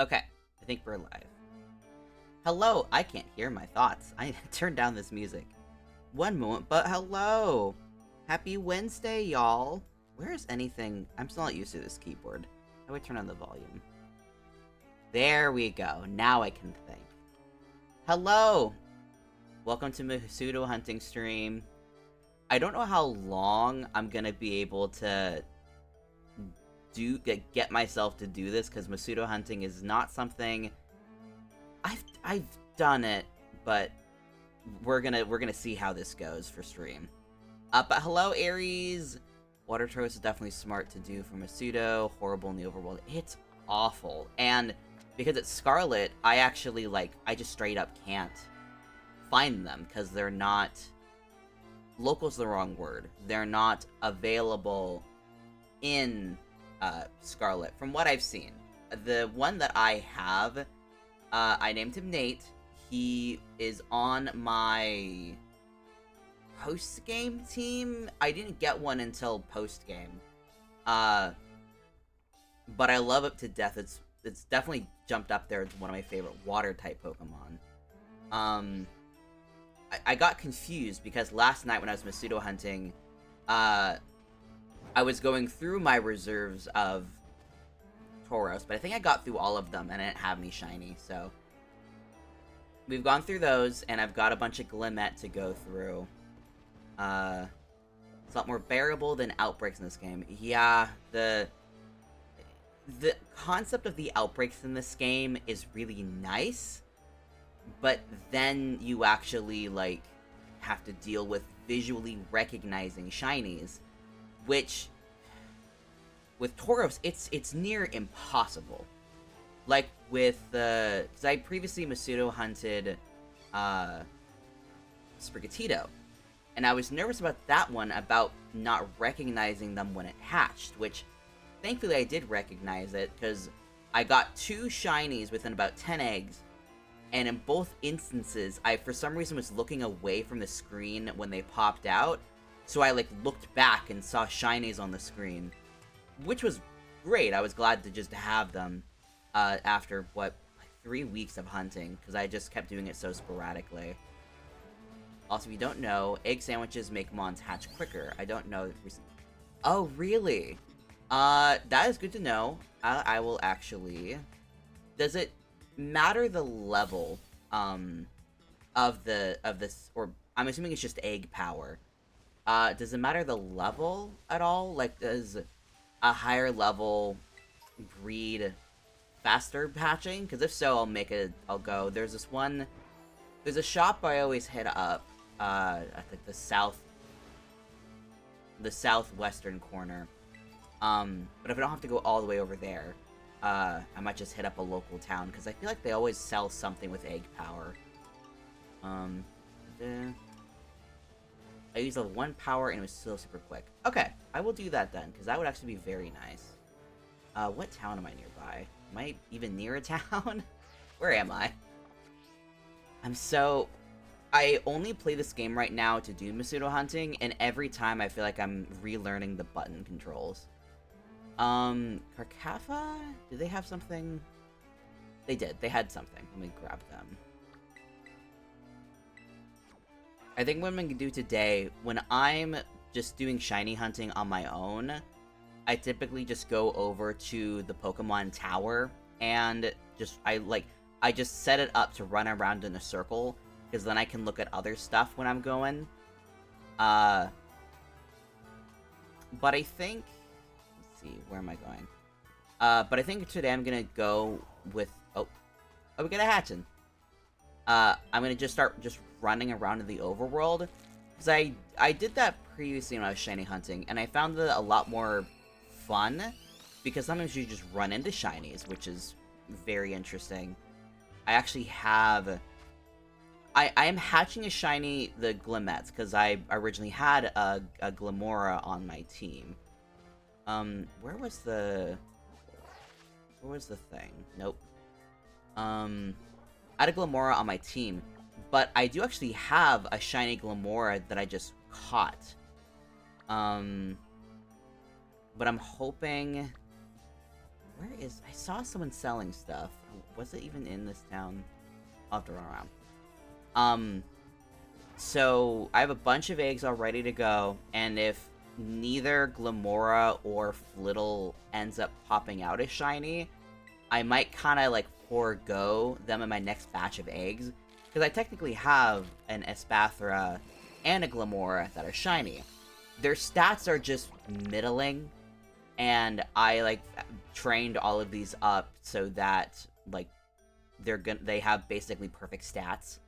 Okay, I think we're live. Hello, I can't hear my thoughts. I turned down this music. One moment, but hello! Happy Wednesday, y'all! Where is anything? I'm still not used to this keyboard. How do I turn on the volume? There we go. Now I can think. Hello! Welcome to Masuda hunting stream. I don't know how long I'm gonna be able to get myself to do this, because Masuda hunting is not something I've done it, but we're gonna see how this goes for stream. But hello, Aries. Water Toast is definitely smart to do for Masuda. Horrible in the overworld. It's awful, and because it's Scarlet, I actually I just straight up can't find them because they're not. Local's the wrong word. They're not available in Scarlet, from what I've seen. The one that I have, I named him Nate. He is on my post-game team. I didn't get one until post-game. But I love it to death. It's definitely jumped up there. It's one of my favorite water-type Pokemon. I got confused because last night when I was Masuda hunting, I was going through my reserves of Tauros, but I think I got through all of them and I didn't have any shiny, so we've gone through those, and I've got a bunch of Glimmet to go through. It's a lot more bearable than outbreaks in this game. Yeah, the concept of the outbreaks in this game is really nice, but then you actually, have to deal with visually recognizing shinies, which, with Tauros, it's near impossible. Like with because I previously Masuda hunted Sprigatito, and I was nervous about that one, about not recognizing them when it hatched, which thankfully I did recognize it, because I got 2 shinies within about 10 eggs, and in both instances, I for some reason was looking away from the screen when they popped out, so I looked back and saw shinies on the screen, which was great. I was glad to just have them after, 3 weeks of hunting, because I just kept doing it so sporadically. Also, if you don't know, egg sandwiches make mons hatch quicker. I don't know. Oh, really? That is good to know. I will actually... Does it matter the level of this, or I'm assuming it's just egg power? Does it matter the level at all? Does a higher level breed faster hatching? Because if so, I'll go. There's a shop I always hit up, I think the southwestern corner. But if I don't have to go all the way over there, I might just hit up a local town, because I feel like they always sell something with egg power. I used level 1 power, and it was still super quick. Okay, I will do that then, because that would actually be very nice. What town am I nearby? Am I even near a town? Where am I? I only play this game right now to do Masuda hunting, and every time I feel like I'm relearning the button controls. Carcafa? Do they have something? They did. They had something. Let me grab them. I think what I'm going to do today, when I'm just doing shiny hunting on my own, I typically just go over to the Pokemon Tower, and I just set it up to run around in a circle, because then I can look at other stuff when I'm going. But I think... Let's see, where am I going? But I think today I'm going to go with... Oh, we got a Hatchin'. I'm going to just start running around in the overworld, because I did that previously when I was shiny hunting, and I found that a lot more fun, because sometimes you just run into shinies, which is very interesting. I actually have... I am hatching a shiny, the Glimmet, because I originally had a Glimora on my team. Where was the thing? Nope. I had a Glimora on my team, but I do actually have a shiny Glimora that I just caught. But I'm hoping... Where is... I saw someone selling stuff. Was it even in this town? I'll have to run around. So I have a bunch of eggs all ready to go, and if neither Glamora or Flittle ends up popping out as shiny, I might kind of like forego them in my next batch of eggs, because I technically have an Espathra and a Glamora that are shiny. Their stats are just middling, and I like trained all of these up so that like they have basically perfect stats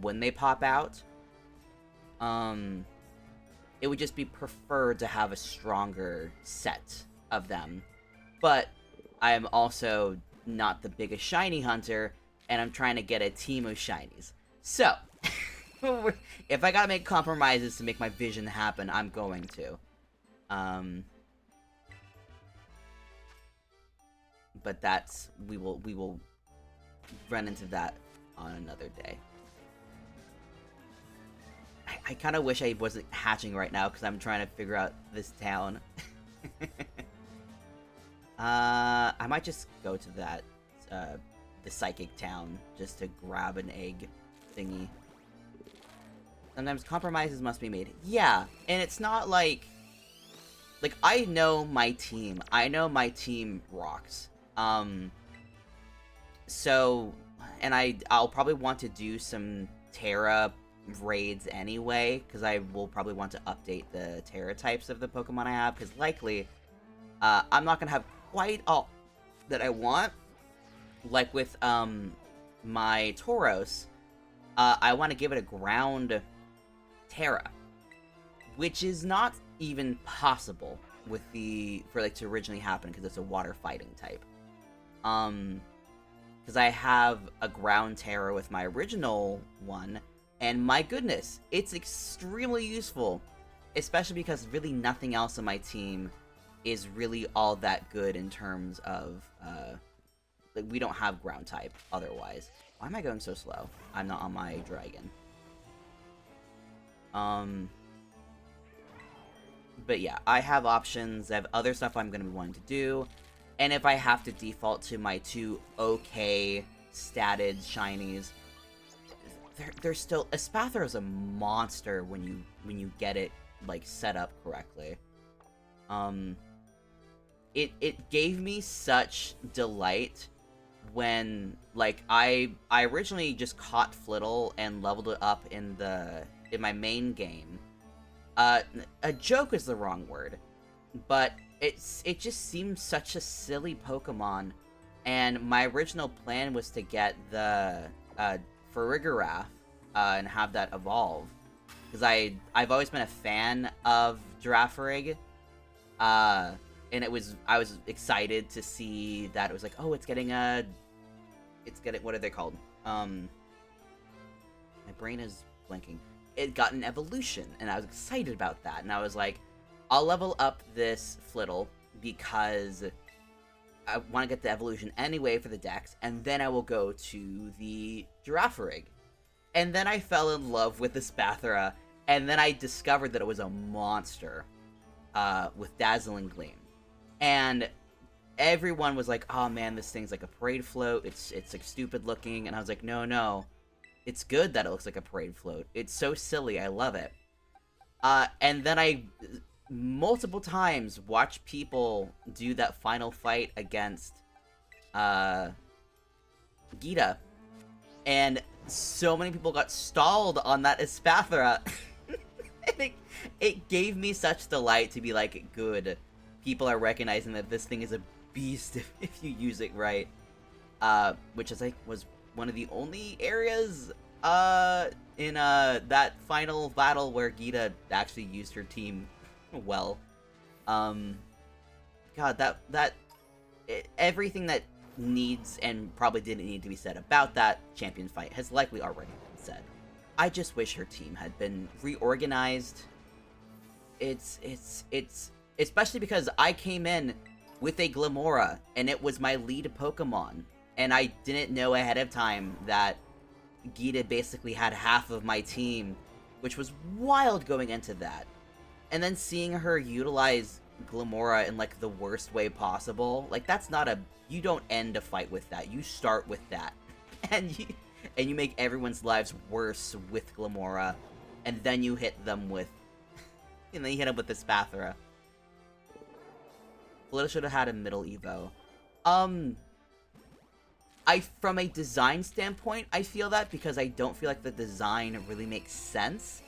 when they pop out. It would just be preferred to have a stronger set of them. But I am also not the biggest shiny hunter, and I'm trying to get a team of shinies. So, if I gotta make compromises to make my vision happen, I'm going to. But that's... we will run into that on another day. I kind of wish I wasn't hatching right now, because I'm trying to figure out this town. I might just go to that, the psychic town, just to grab an egg thingy. Sometimes compromises must be made. Yeah, and it's not like... Like, I know my team. I know my team rocks. So... And I'll probably want to do some Terra raids anyway, because I will probably want to update the Terra types of the Pokemon I have, because likely, I'm not going to have quite all that I want. Like with, my Tauros, I want to give it a ground Terra, which is not even possible with for like to originally happen, because it's a water fighting type. Because I have a ground Terra with my original one, and my goodness, it's extremely useful, especially because really nothing else on my team is really all that good in terms of, like, we don't have ground type otherwise. Why am I going so slow? I'm not on my dragon. But yeah, I have options, I have other stuff I'm going to be wanting to do, and if I have to default to my two okay statted shinies, they're still... Espathra is a monster when you get it, like, set up correctly. It gave me such delight when, like, I originally just caught Flittle and leveled it up in my main game. A joke is the wrong word, but it just seemed such a silly Pokemon, and my original plan was to get the Farigiraf and have that evolve, because I've always been a fan of Girafarig, and I was excited to see that it was like, oh, it's getting what are they called? My brain is blanking. It got an evolution, and I was excited about that, and I was like, I'll level up this Flittle because I want to get the evolution anyway for the Dex, and then I will go to the Girafarig. And then I fell in love with the Spathra, and then I discovered that it was a monster with Dazzling Gleam. And everyone was like, oh man, this thing's like a parade float, it's like stupid looking, and I was like, no, it's good that it looks like a parade float. It's so silly, I love it. And then I multiple times watch people do that final fight against Gita, and so many people got stalled on that Espathra. And it gave me such delight to be like, good, people are recognizing that this thing is a beast if you use it right. Which is like was one of the only areas in that final battle where Gita actually used her team well. God, everything that needs and probably didn't need to be said about that champion fight has likely already been said. I just wish her team had been reorganized. It's especially because I came in with a Glamora and it was my lead Pokemon, and I didn't know ahead of time that Gita basically had half of my team, which was wild going into that. And then seeing her utilize Glamora in, like, the worst way possible. Like, that's not a... You don't end a fight with that. You start with that. And you make everyone's lives worse with Glamora. And then you hit them with... and then you hit them with the Spathra. Flittle should have had a middle Evo. From a design standpoint, I feel that, because I don't feel like the design really makes sense.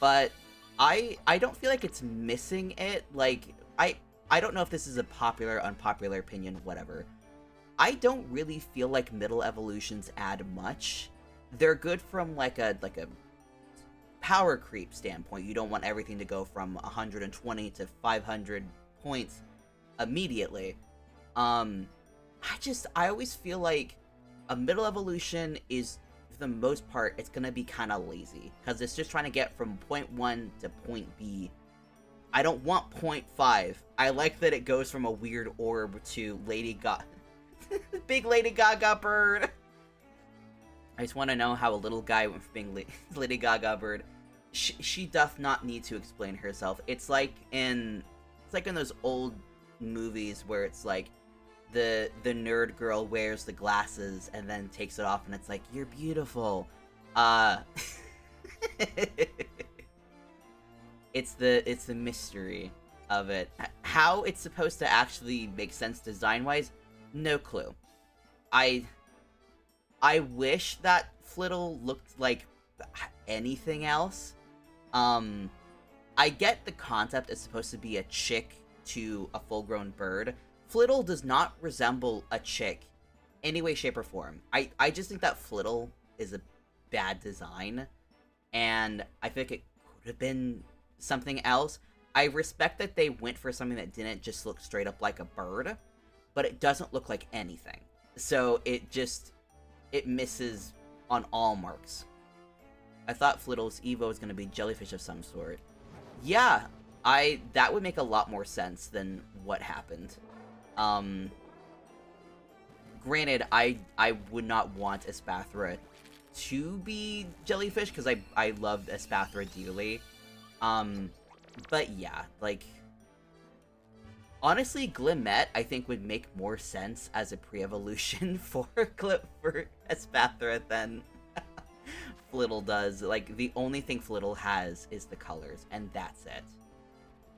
But I don't feel like it's missing it. Like, I don't know if this is a popular, unpopular opinion, whatever. I don't really feel like middle evolutions add much. They're good from, like a power creep standpoint. You don't want everything to go from 120 to 500 points immediately. I always feel like a middle evolution is, for the most part, it's gonna be kind of lazy, because it's just trying to get from point 1 to point B. I don't want point 5. I like that it goes from a weird orb to Lady Gaga. Big Lady Gaga bird! I just want to know how a little guy went from being Lady Gaga bird. She doth not need to explain herself. It's like in those old movies where it's like, the nerd girl wears the glasses and then takes it off and it's like, you're beautiful. It's the mystery of it. How it's supposed to actually make sense design-wise, no clue. I wish that Flittle looked like anything else. I get the concept is supposed to be a chick to a full-grown bird. Flittle does not resemble a chick any way, shape, or form. I just think that Flittle is a bad design, and I think it could have been something else. I respect that they went for something that didn't just look straight up like a bird, but it doesn't look like anything. So it misses on all marks. I thought Flittle's Evo was going to be jellyfish of some sort. Yeah, that would make a lot more sense than what happened. Granted, I would not want Espathra to be jellyfish, because I loved Espathra dearly. But yeah, like, honestly, Glimmet, I think, would make more sense as a pre-evolution for Espathra than Flittle does. Like, the only thing Flittle has is the colors, and that's it.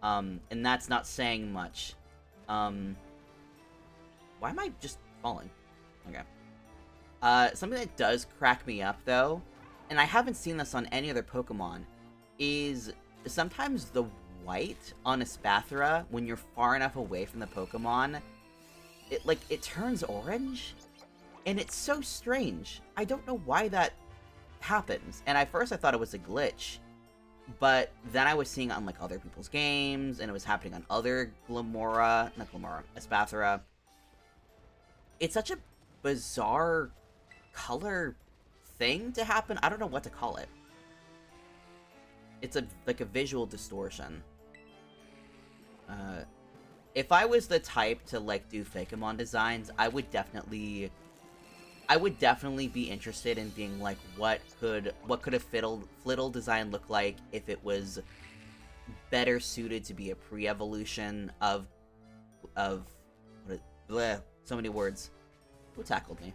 And that's not saying much. Why am I just falling? Okay. Something that does crack me up, though, and I haven't seen this on any other Pokemon, is sometimes the white on Espathra, when you're far enough away from the Pokemon, it turns orange, and it's so strange. I don't know why that happens, and at first I thought it was a glitch, but then I was seeing it on, like, other people's games, and it was happening on other Espathra. It's such a bizarre color thing to happen. I don't know what to call it. It's like a visual distortion. If I was the type to, like, do Fakemon designs, I would definitely be interested in being like, what could a Flittle design look like if it was better suited to be a pre-evolution of bleh, so many words. Who tackled me?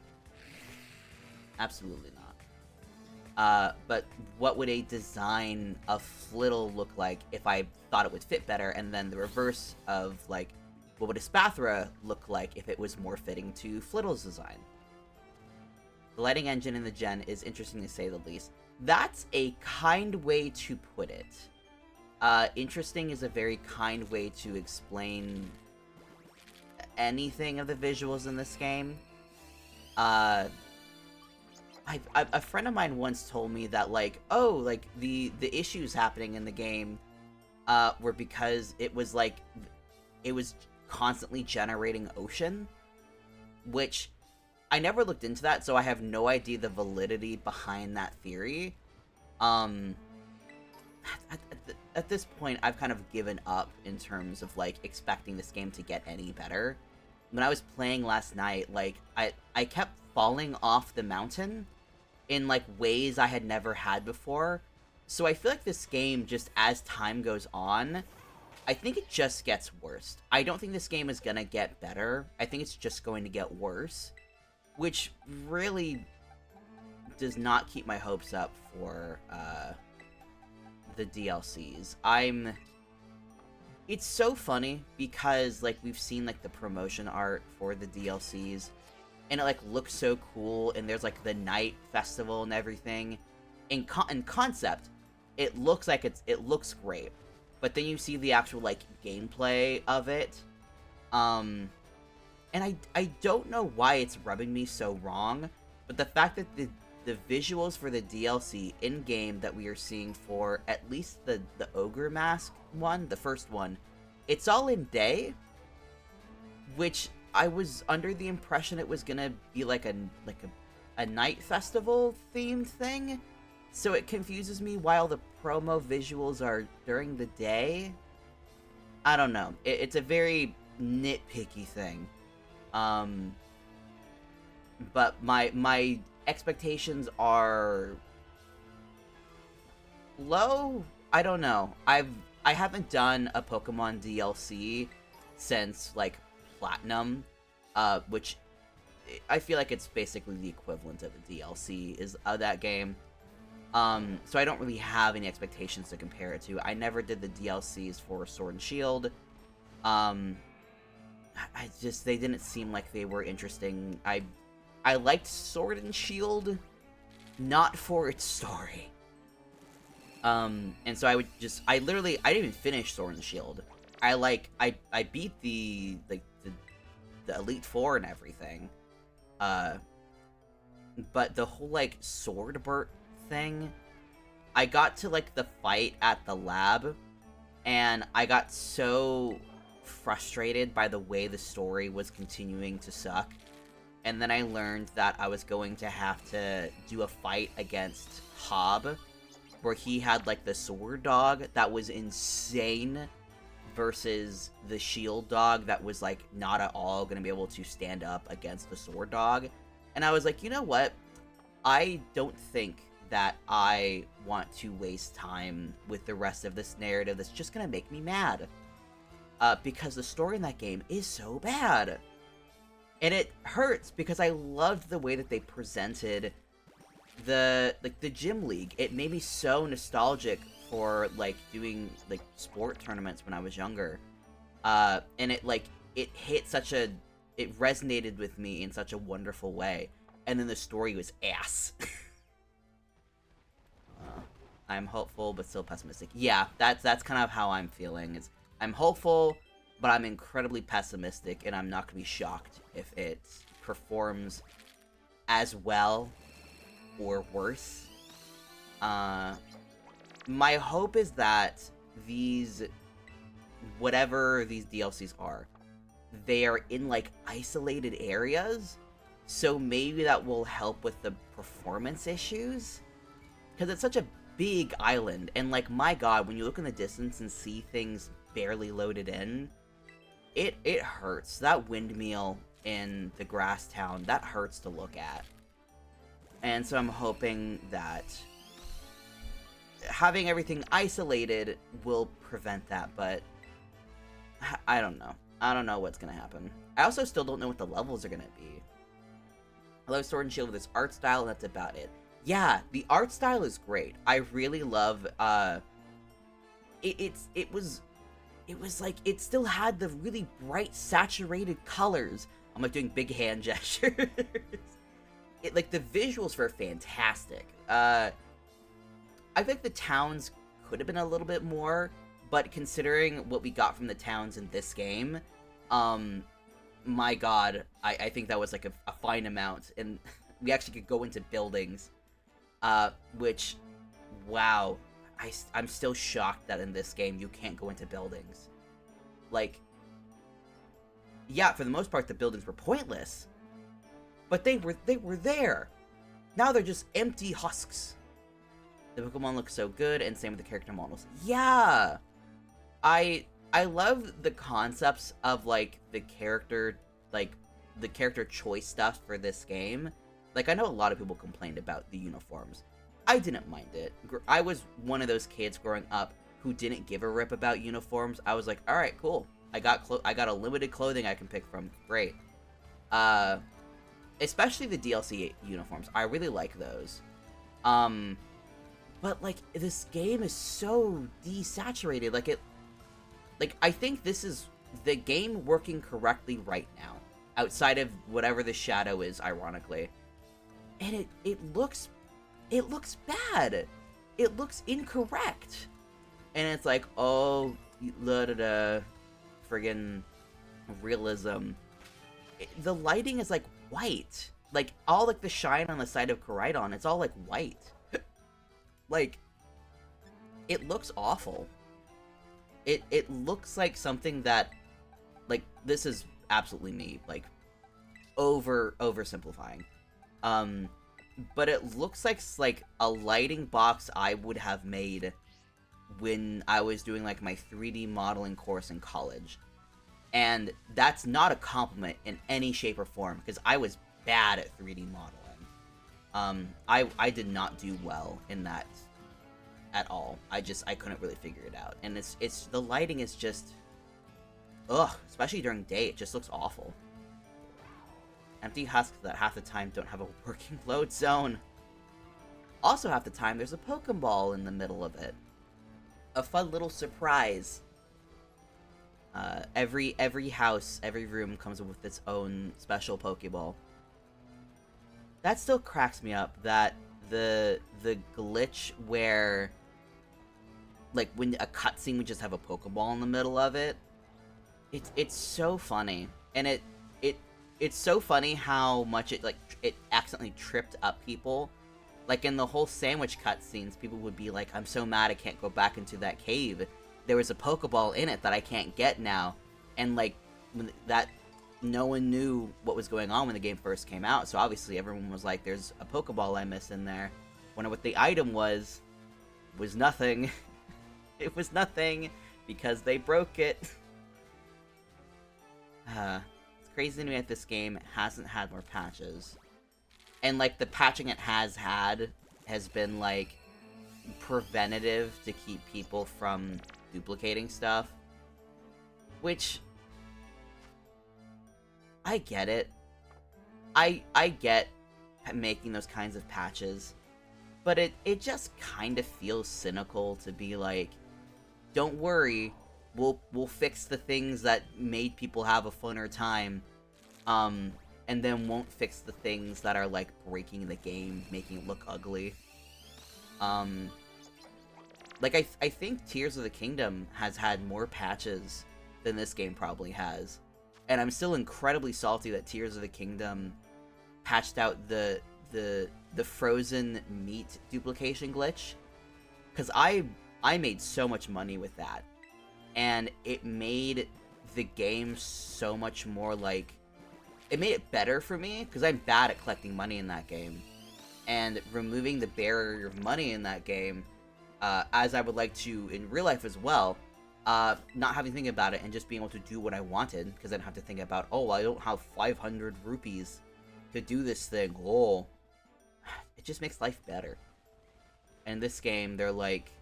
Absolutely not. But what would a design of Flittle look like if I thought it would fit better, and then the reverse of, like, what would a Spathra look like if it was more fitting to Flittle's design? The lighting engine in the gen is interesting to say the least. That's a kind way to put it. Interesting is a very kind way to explain anything of the visuals in this game. A friend of mine once told me that, like, oh, like, the issues happening in the game were because it was constantly generating ocean, which I never looked into that, so I have no idea the validity behind that theory. At this point, I've kind of given up in terms of, like, expecting this game to get any better. When I was playing last night, like, I kept falling off the mountain in, like, ways I had never had before. So I feel like this game, just as time goes on, I think it just gets worse. I don't think this game is gonna get better. I think it's just going to get worse, which really does not keep my hopes up for the DLCs. It's so funny because, like, we've seen, like, the promotion art for the DLCs, and it, like, looks so cool, and there's, like, the night festival and everything. In concept, it looks like it looks great. But then you see the actual, like, gameplay of it, and I don't know why it's rubbing me so wrong, but the fact that the visuals for the DLC in-game that we are seeing for at least the Ogre Mask one, the first one, it's all in day, which I was under the impression it was gonna be like a night festival themed thing, so it confuses me while the promo visuals are during the day. I don't know. It's a very nitpicky thing. But my expectations are low. I don't know. I haven't done a Pokemon DLC since, like, Platinum, which I feel like it's basically the equivalent of a DLC is of that game. So I don't really have any expectations to compare it to. I never did the DLCs for Sword and Shield. They didn't seem like they were interesting. I liked Sword and Shield, not for its story. And so I didn't even finish Sword and Shield. I beat the Elite Four and everything. But the whole, like, Swordbert thing, I got to, like, the fight at the lab, and I got so frustrated by the way the story was continuing to suck. And then I learned that I was going to have to do a fight against Hob, where he had, like, the sword dog that was insane, versus the shield dog that was, like, not at all gonna be able to stand up against the sword dog. And I was like, you know what? I don't think that I want to waste time with the rest of this narrative that's just gonna make me mad. Because the story in that game is so bad. And it hurts because I loved the way that they presented the gym league. It made me so nostalgic for, like, doing, like, sport tournaments when I was younger. And it resonated with me in such a wonderful way. And then the story was ass. I'm hopeful, but still pessimistic. Yeah, that's kind of how I'm feeling. I'm hopeful, but I'm incredibly pessimistic, and I'm not going to be shocked if it performs as well or worse. My hope is that whatever these DLCs are, they are in, like, isolated areas, so maybe that will help with the performance issues, because it's such a big island, and, like, my god, when you look in the distance and see things barely loaded in, it hurts. That windmill in the grass town, that hurts to look at. And so I'm hoping that having everything isolated will prevent that, but I don't know. I don't know what's gonna happen. I also still don't know what the levels are gonna be. I love Sword and Shield with its art style, and that's about it. Yeah, the art style is great. I really love, it was like, it still had the really bright, saturated colors. I'm, like, doing big hand gestures. Like, the visuals were fantastic. I think the towns could have been a little bit more, but considering what we got from the towns in this game, my god, I think that was, like, a fine amount, and we actually could go into buildings, which, wow, I'm still shocked that in this game you can't go into buildings. Like, yeah, for the most part the buildings were pointless, but they were there. Now they're just empty husks. The Pokemon look so good, and same with the character models. Yeah! I love the concepts of, like, the character choice stuff for this game. Like, I know a lot of people complained about the uniforms. I didn't mind it. I was one of those kids growing up who didn't give a rip about uniforms, I was like, all right, cool. I got a limited clothing I can pick from. Great. Especially the DLC uniforms. I really like those. But like this game is so desaturated. Like I think this is the game working correctly right now, outside of whatever the shadow is, ironically. And it looks bad. It looks incorrect. And it's like, oh, friggin' realism. The lighting is like white. Like all like the shine on the side of Koraidon, it's all like white. Like it looks awful. It looks like something that, like, this is absolutely me, like oversimplifying. But it looks like a lighting box I would have made when I was doing like my 3D modeling course in college. And that's not a compliment in any shape or form, because I was bad at 3D modeling. I did not do well in that at all. I couldn't really figure it out. And it's the lighting is just, ugh, especially during day, it just looks awful. Empty husks that half the time don't have a working load zone. Also half the time there's a Pokeball in the middle of it. A fun little surprise. Every house, every room comes with its own special Pokeball. That still cracks me up, that the glitch where, like, when a cutscene would just have a Pokeball in the middle of it. It's so funny. And it's so funny how much it accidentally tripped up people. Like, in the whole sandwich cutscenes, people would be like, I'm so mad I can't go back into that cave. There was a Pokeball in it that I can't get now. And, like, no one knew what was going on when the game first came out, so obviously everyone was like, there's a Pokeball I missed in there. Wonder what the item was nothing. It was nothing, because they broke it. It's crazy to me that this game hasn't had more patches. And, like, the patching it has had has been, like, preventative to keep people from duplicating stuff. Which, I get it. I get making those kinds of patches. But it just kind of feels cynical to be like, don't worry, we'll fix the things that made people have a funner time. And then won't fix the things that are, like, breaking the game, making it look ugly. Like, I think Tears of the Kingdom has had more patches than this game probably has. And I'm still incredibly salty that Tears of the Kingdom patched out the frozen meat duplication glitch. Because I made so much money with that. And it made the game so much more, like, it made it better for me, because I'm bad at collecting money in that game. And removing the barrier of money in that game, as I would like to in real life as well, not having to think about it and just being able to do what I wanted, because I don't have to think about, oh, I don't have 500 rupees to do this thing. Oh, it just makes life better. And this game, they're like,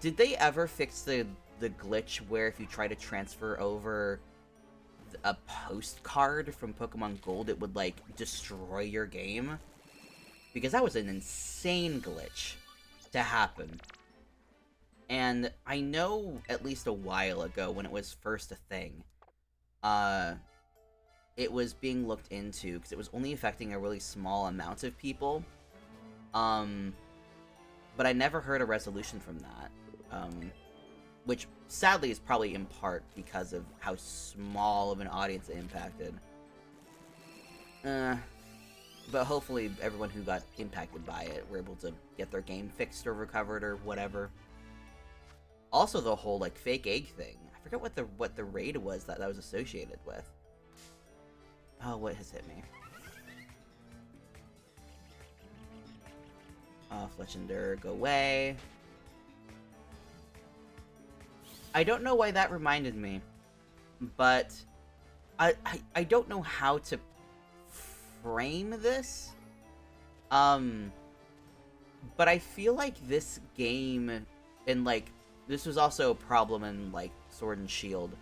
did they ever fix the glitch where if you try to transfer over a postcard from Pokemon Gold, it would, like, destroy your game? Because that was an insane glitch to happen. And I know at least a while ago, when it was first a thing, it was being looked into, because it was only affecting a really small amount of people. But I never heard a resolution from that. Which, sadly, is probably in part because of how small of an audience it impacted. But hopefully everyone who got impacted by it were able to get their game fixed or recovered or whatever. Also, the whole, like, fake egg thing. I forget what the raid was that was associated with. Oh, what has hit me? Fletchender, go away. I don't know why that reminded me, but I don't know how to frame this. But I feel like this game, and, like, this was also a problem in like Sword and Shield,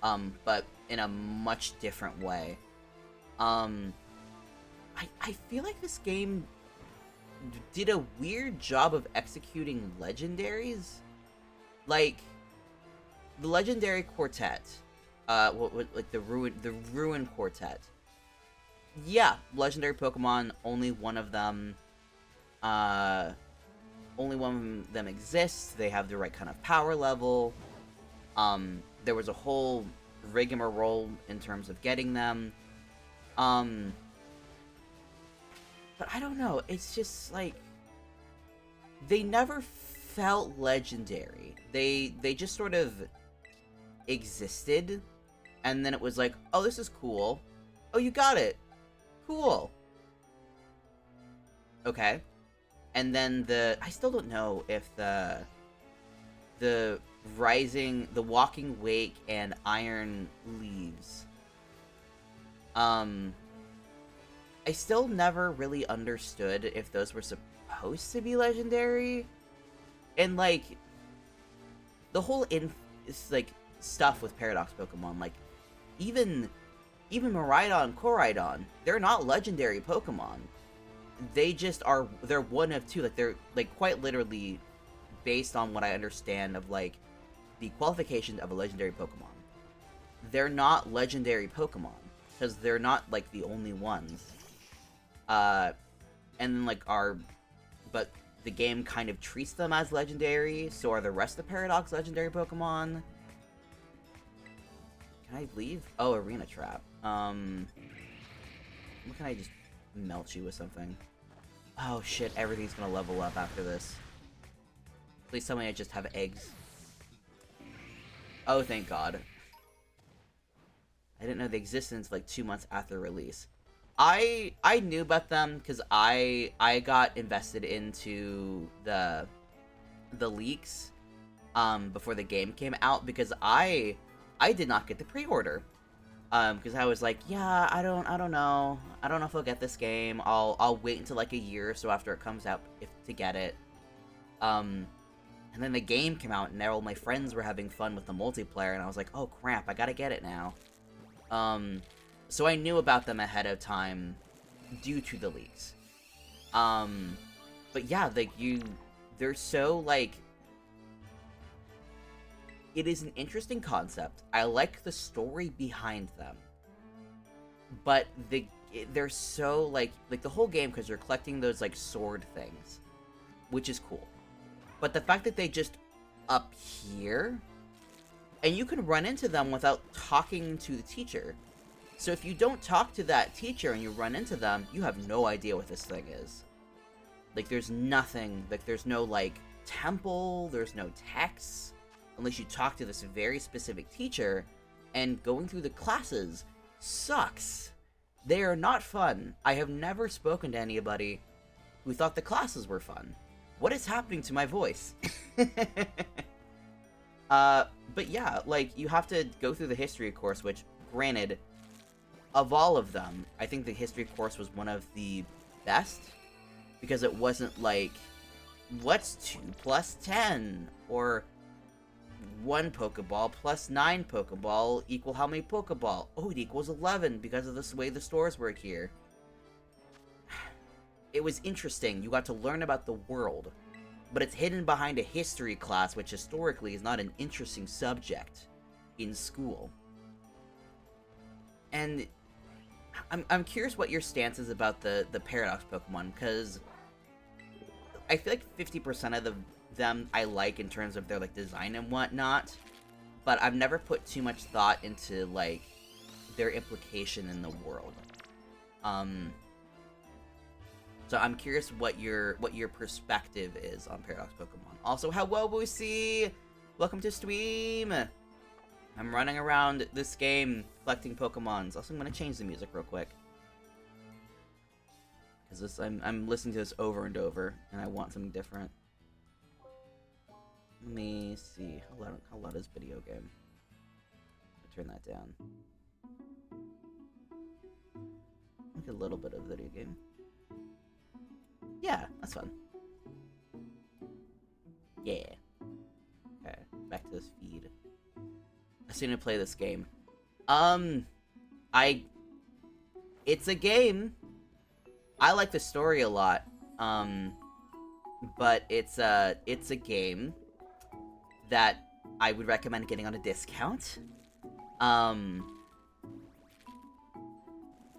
but in a much different way. I feel like this game did a weird job of executing legendaries. Like, the legendary quartet, like the ruin quartet. Yeah, legendary Pokemon, only one of them exists. They have the right kind of power level. There was a whole rigmarole in terms of getting them. But I don't know, it's just like, they never felt legendary. They just sort of existed, and then it was like, oh, this is cool. Oh, you got it. Cool. Okay. And then I still don't know if the Walking Wake and Iron Leaves, I still never really understood if those were supposed to be legendary. And, like, the whole stuff with Paradox Pokemon, like, even Miraidon, Koraidon, they're not legendary Pokemon. They just are, they're one of two. Like, they're, like, quite literally based on what I understand of, like, the qualification of a legendary Pokemon. They're not legendary Pokemon, because they're not, like, the only ones. And then, like, but the game kind of treats them as legendary, so are the rest of the Paradox legendary Pokemon. Can I leave? Oh, Arena Trap. What can I just melt you with something? Oh shit, everything's gonna level up after this. Please tell me I just have eggs. Oh, thank god. I didn't know they existed until like 2 months after release. I knew about them because I got invested into the leaks before the game came out, because I did not get the pre-order. Because I was like, yeah, I don't know. I don't know if I'll get this game. I'll wait until like a year or so after it comes out to get it. And then the game came out, and all my friends were having fun with the multiplayer, and I was like, oh crap, I gotta get it now. So I knew about them ahead of time due to the leaks. But yeah, like, they're so, like, it is an interesting concept. I like the story behind them. But they're so, like the whole game, because you're collecting those, like, sword things, which is cool. But the fact that they just appear, and you can run into them without talking to the teacher. So if you don't talk to that teacher and you run into them, you have no idea what this thing is. Like, there's nothing, like, there's no, like, temple, there's no text, unless you talk to this very specific teacher, and going through the classes sucks. They are not fun. I have never spoken to anybody who thought the classes were fun. What is happening to my voice? But yeah, like, you have to go through the history course, which, granted, of all of them, I think the history course was one of the best, because it wasn't like, what's 2 plus 10? Or 1 Pokeball plus 9 Pokeball equal how many Pokeball? Oh, it equals 11 because of the way the stores work here. It was interesting. You got to learn about the world, but it's hidden behind a history class, which historically is not an interesting subject in school. And I'm curious what your stance is about the Paradox Pokemon, because I feel like 50% of them I like in terms of their, like, design and whatnot, but I've never put too much thought into, like, their implication in the world. So I'm curious what your perspective is on Paradox Pokemon. Also, hello, Boosie! Welcome to stream! I'm running around this game collecting Pokemons. Also, I'm gonna change the music real quick, because I'm listening to this over and over, and I want something different. Let me see. How loud is video game? I'll turn that down. Like a little bit of video game. Yeah, that's fun. Yeah. Okay. interesting to play this game? I... It's a game. I like the story a lot. But it's a game that I would recommend getting on a discount.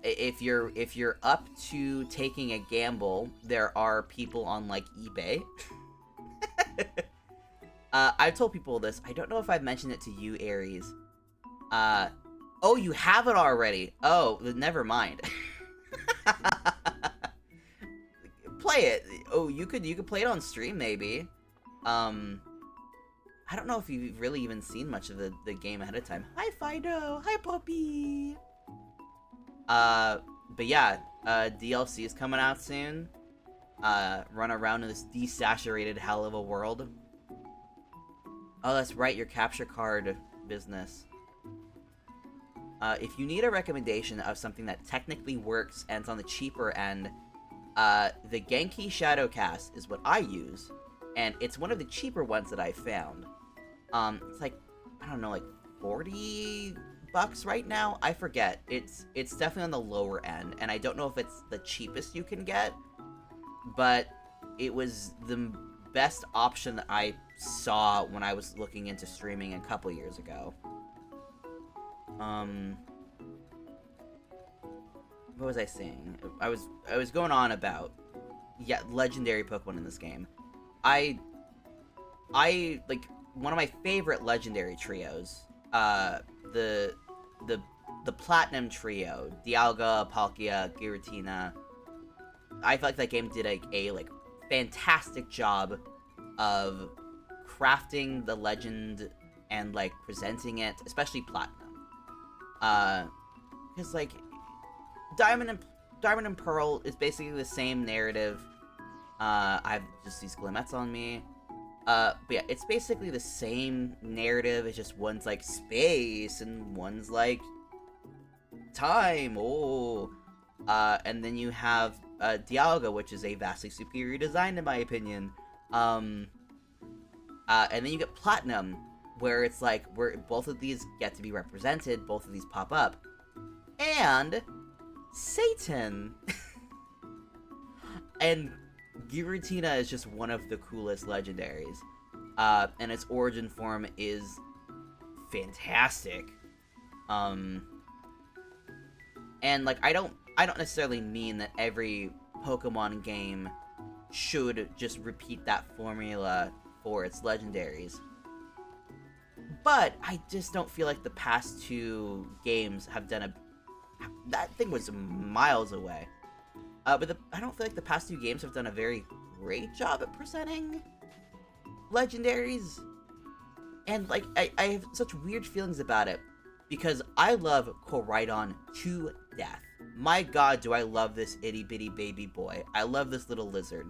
If you're up to taking a gamble, there are people on like eBay. I've told people this. I don't know if I've mentioned it to you, Aries. Oh, you have it already. Oh, never mind. Play it. Oh, you could play it on stream maybe. I don't know if you've really even seen much of the game ahead of time. Hi Fido. Hi Poppy. But yeah, DLC is coming out soon. Run around in this desaturated hell of a world. Oh, that's right, your capture card business. If you need a recommendation of something that technically works and it's on the cheaper end, the Genki Shadowcast is what I use, and it's one of the cheaper ones that I found. It's like, I don't know, like $40 right now? I forget. It's definitely on the lower end, and I don't know if it's the cheapest you can get, but it was the best option that I saw when I was looking into streaming a couple years ago. What was I saying? I was going on about, yeah, legendary Pokemon in this game. I like one of my favorite legendary trios, the Platinum Trio, Dialga, Palkia, Giratina. I feel like that game did a fantastic job of crafting the legend and like presenting it, especially Platinum. Because like Diamond and Pearl is basically the same narrative. I have just these Glimmets on me. But yeah, it's basically the same narrative. It's just one's like space and one's like time. Oh, and then you have Dialga, which is a vastly superior design in my opinion. And then you get Platinum, where it's like where both of these get to be represented. Both of these pop up, and Satan. And Giratina is just one of the coolest legendaries, and its origin form is fantastic. And like I don't necessarily mean that every Pokemon game should just repeat that formula for its legendaries, but I just don't feel like the past two games have done that thing was miles away. But I don't feel like the past two games have done a very great job at presenting legendaries. And, like, I have such weird feelings about it, because I love Koraidon to death. My god, do I love this itty-bitty baby boy. I love this little lizard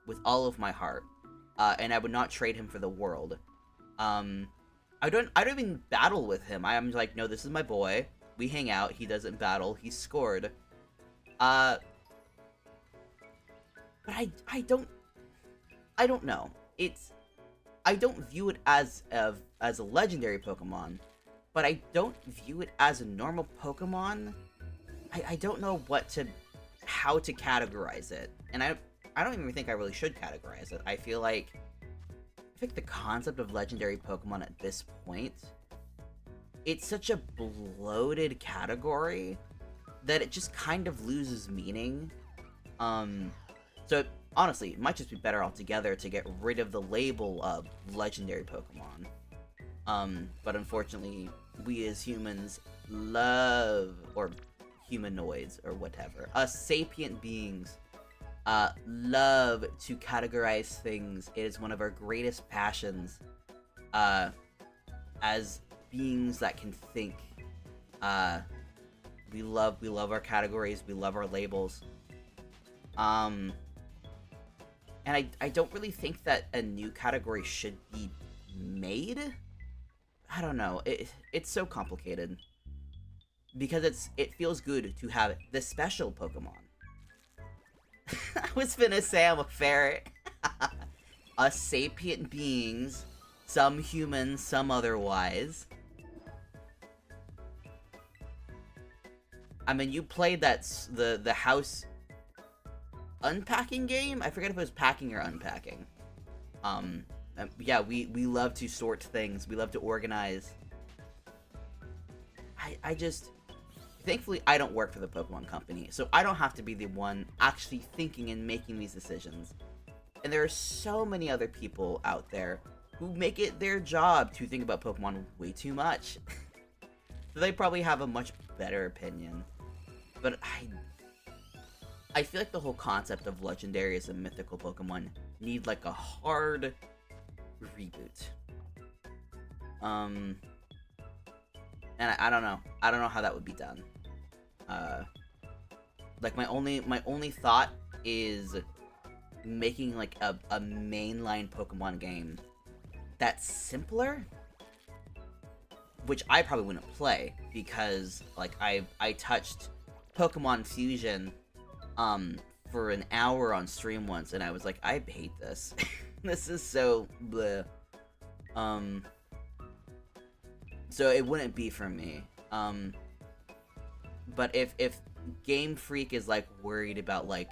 with all of my heart. And I would not trade him for the world. I don't even battle with him. I'm like, no, this is my boy. We hang out. He doesn't battle. He's scored. But I don't know. I don't view it as a legendary Pokemon, but I don't view it as a normal Pokemon. I don't know how to categorize it, and I don't even think I really should categorize it. I feel like the concept of legendary Pokemon at this point, it's such a bloated category that it just kind of loses meaning. So honestly, it might just be better altogether to get rid of the label of legendary Pokemon. But unfortunately, we as humans love, or humanoids, or whatever, us sapient beings, love to categorize things. It is one of our greatest passions, as beings that can think. We love our categories, we love our labels. And I don't really think that a new category should be made. I don't know. It's so complicated. Because it feels good to have the special Pokemon. I was gonna say I'm a ferret. Us sapient beings, some human, some otherwise. I mean, you played the house unpacking game? I forget if it was packing or unpacking. Yeah, we love to sort things. We love to organize. I just... Thankfully, I don't work for the Pokemon Company, so I don't have to be the one actually thinking and making these decisions. And there are so many other people out there who make it their job to think about Pokemon way too much. So they probably have a much better opinion. But I feel like the whole concept of legendaries and mythical Pokemon need like a hard reboot. And I don't know. I don't know how that would be done. Like my only thought is making like a mainline Pokemon game that's simpler, which I probably wouldn't play because like I touched Pokemon Fusion for an hour on stream once and I was like, I hate this. This is so bleh. So it wouldn't be for me. But if Game Freak is like worried about like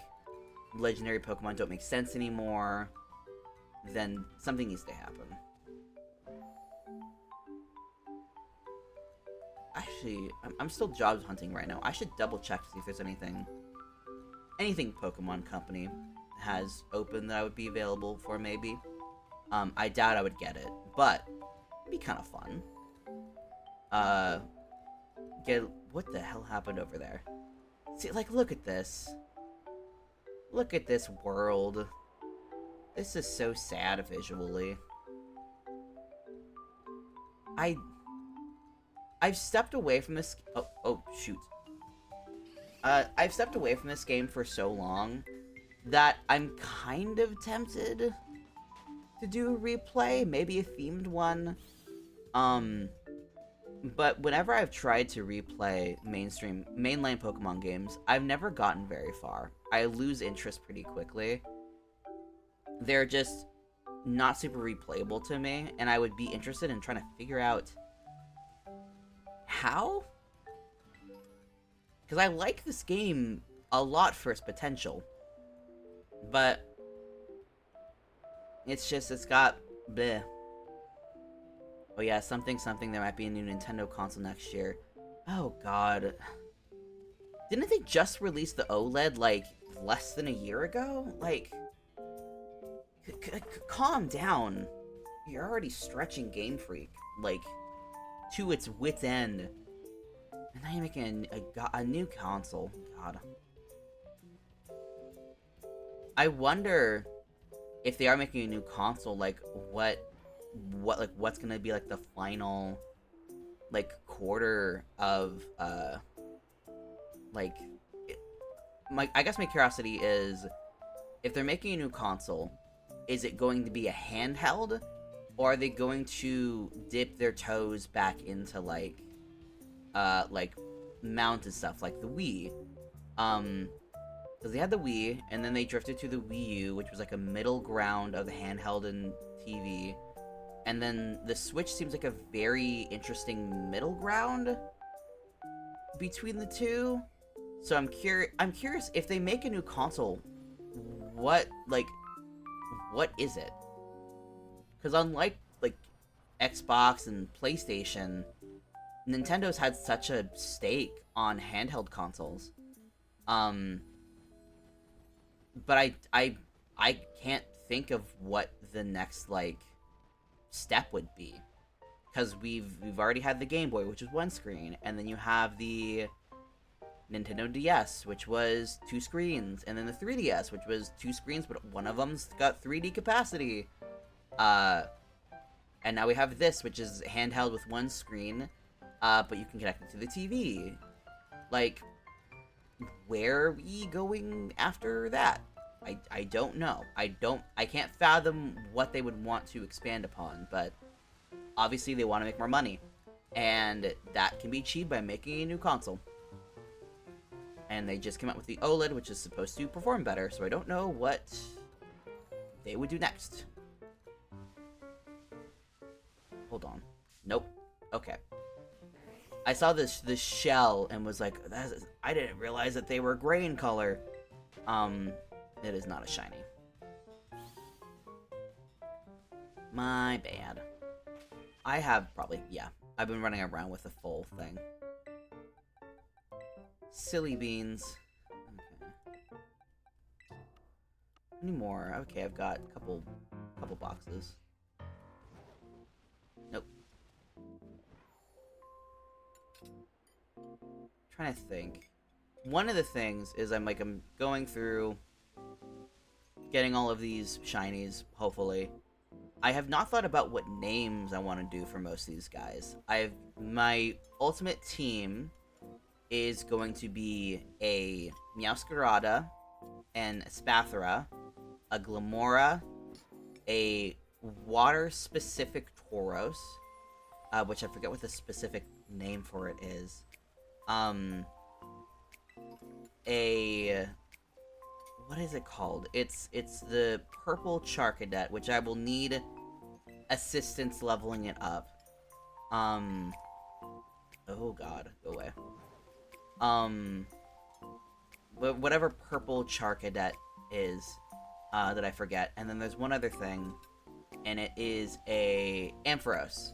legendary Pokemon don't make sense anymore, then something needs to happen. Actually, I'm still job hunting right now. I should double check to see if there's anything Pokemon Company has open that I would be available for maybe. I doubt I would get it, but it'd be kind of fun. What the hell happened over there? See, like, look at this. Look at this world. This is so sad visually. I've stepped away from this... Oh, shoot. I've stepped away from this game for so long that I'm kind of tempted to do a replay, maybe a themed one. But whenever I've tried to replay mainline Pokemon games, I've never gotten very far. I lose interest pretty quickly. They're just not super replayable to me, and I would be interested in trying to figure out how? Because I like this game a lot for its potential. But it's got bleh. Oh yeah, something, there might be a new Nintendo console next year. Oh god. Didn't they just release the OLED, like, less than a year ago? Like, calm down. You're already stretching Game Freak, like, to its wit's end. And now you're making a new console. God. I wonder if they are making a new console, like, what's gonna be like the final like quarter of like I guess my curiosity is if they're making a new console, is it going to be a handheld or are they going to dip their toes back into like mounted stuff like the Wii? Because they had the Wii and then they drifted to the Wii U, which was like a middle ground of the handheld and TV. And then the Switch seems like a very interesting middle ground between the two. So I'm curious if they make a new console, what is it? Because unlike like Xbox and PlayStation, Nintendo's had such a stake on handheld consoles. But I can't think of what the next like step would be, because we've already had the Game Boy, which is one screen, and then you have the Nintendo DS, which was 2 screens, and then the 3DS, which was 2 screens, but one of them's got 3D capacity. And now we have this, which is handheld with 1 screen, but you can connect it to the TV. Like, where are we going after that? I don't know. I can't fathom what they would want to expand upon, but obviously they want to make more money. And that can be achieved by making a new console. And they just came out with the OLED, which is supposed to perform better, so I don't know what they would do next. Hold on. Nope. Okay. I saw this shell and was like, I didn't realize that they were gray in color. It is not a shiny. My bad. I have probably, yeah. I've been running around with the full thing. Silly beans. Okay. Any more? Okay, I've got a couple boxes. Nope. Trying to think. One of the things is I'm going through getting all of these shinies, hopefully. I have not thought about what names I want to do for most of these guys. My ultimate team is going to be a Meowscarada, and a Spathra, a Glamora, a water-specific Tauros, which I forget what the specific name for it is. What is it called? It's the purple Charcadet, which I will need assistance leveling it up. Oh god, go away. Whatever purple Charcadet is, that I forget. And then there's one other thing, and it is a Ampharos,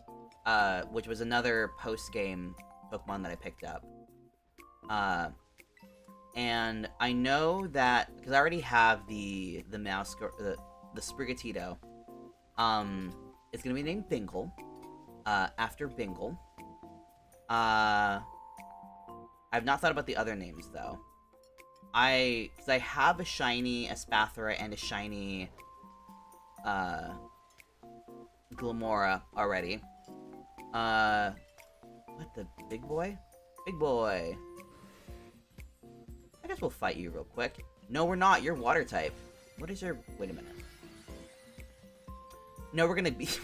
which was another post-game Pokemon that I picked up. And I know that because I already have the Sprigatito. It's gonna be named Bingle, after Bingle. I've not thought about the other names though. Because I have a shiny Spathra and a shiny Glamora already. What the big boy? Big boy. I guess we'll fight you real quick. No, we're not. You're water type. What is your... Wait a minute. No, we're gonna beat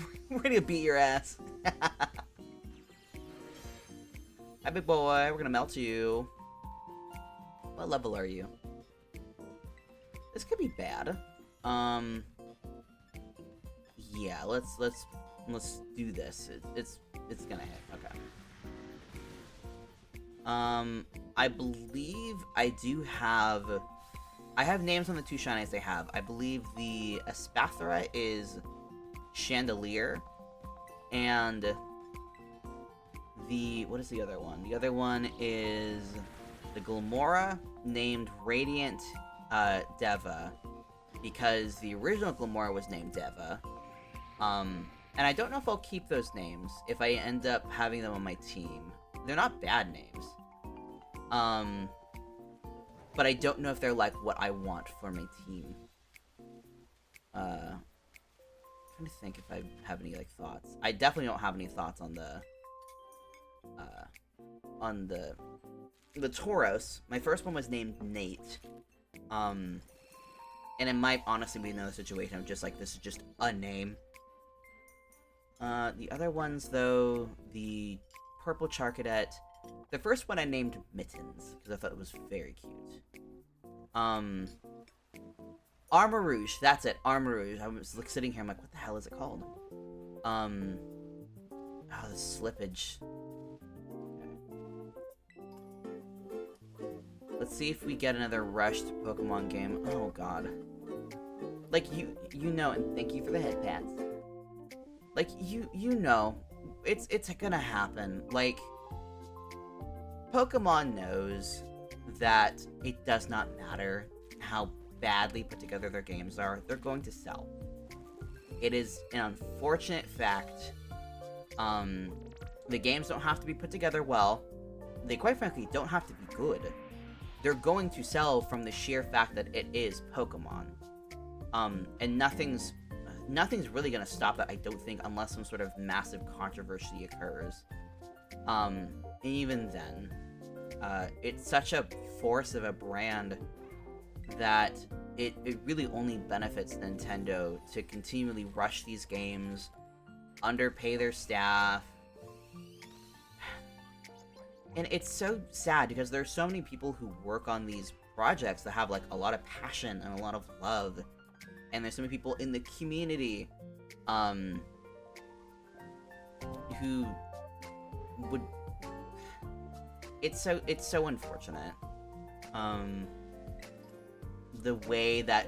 your ass. Hi, big boy. We're gonna melt you. What level are you? This could be bad. Yeah, let's do this. It's gonna hit. Okay. I believe I have names on the two shinies they have. I believe the Spathra is Chandelier, and what is the other one? The other one is the Glamora, named Radiant Deva, because the original Glamora was named Deva. And I don't know if I'll keep those names if I end up having them on my team. They're not bad names. But I don't know if they're like what I want for my team. I'm trying to think if I have any like thoughts. I definitely don't have any thoughts on the Tauros. My first one was named Nate. And it might honestly be another situation of just like, this is just a name. The other ones though, the purple Charcadet. The first one I named Mittens, because I thought it was very cute. Armarouge, that's it, Armarouge. I was like, sitting here, I'm like, what the hell is it called? Oh, the slippage. Let's see if we get another rushed Pokemon game. Oh god. Like, you know, and thank you for the head pats. Like, you know, it's gonna happen. Like, Pokemon knows that it does not matter how badly put together their games are, they're going to sell. It is an unfortunate fact. The games don't have to be put together well. They quite frankly don't have to be good. They're going to sell from the sheer fact that it is Pokemon. And nothing's really gonna stop that, I don't think, unless some sort of massive controversy occurs. And even then, it's such a force of a brand that it really only benefits Nintendo to continually rush these games, underpay their staff. And it's so sad because there's so many people who work on these projects that have like a lot of passion and a lot of love. And there's so many people in the community who would it's so unfortunate. Um, the way that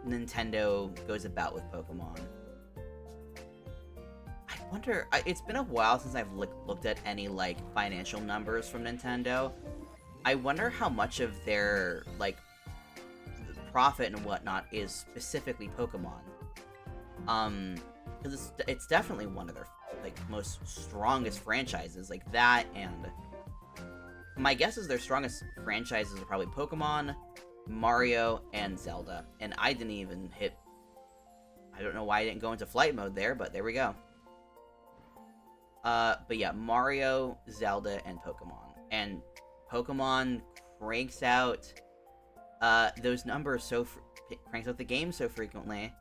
Nintendo goes about with Pokemon. I wonder. It's been a while since I've looked at any like financial numbers from Nintendo. I wonder how much of their like profit and whatnot is specifically Pokemon. Because it's definitely one of their like most strongest franchises, like that, and my guess is their strongest franchises are probably Pokemon, Mario, and Zelda. And I didn't even hit. I don't know why I didn't go into flight mode there, but there we go. But yeah, Mario, Zelda, and Pokemon. And Pokemon cranks out those numbers cranks out the game so frequently.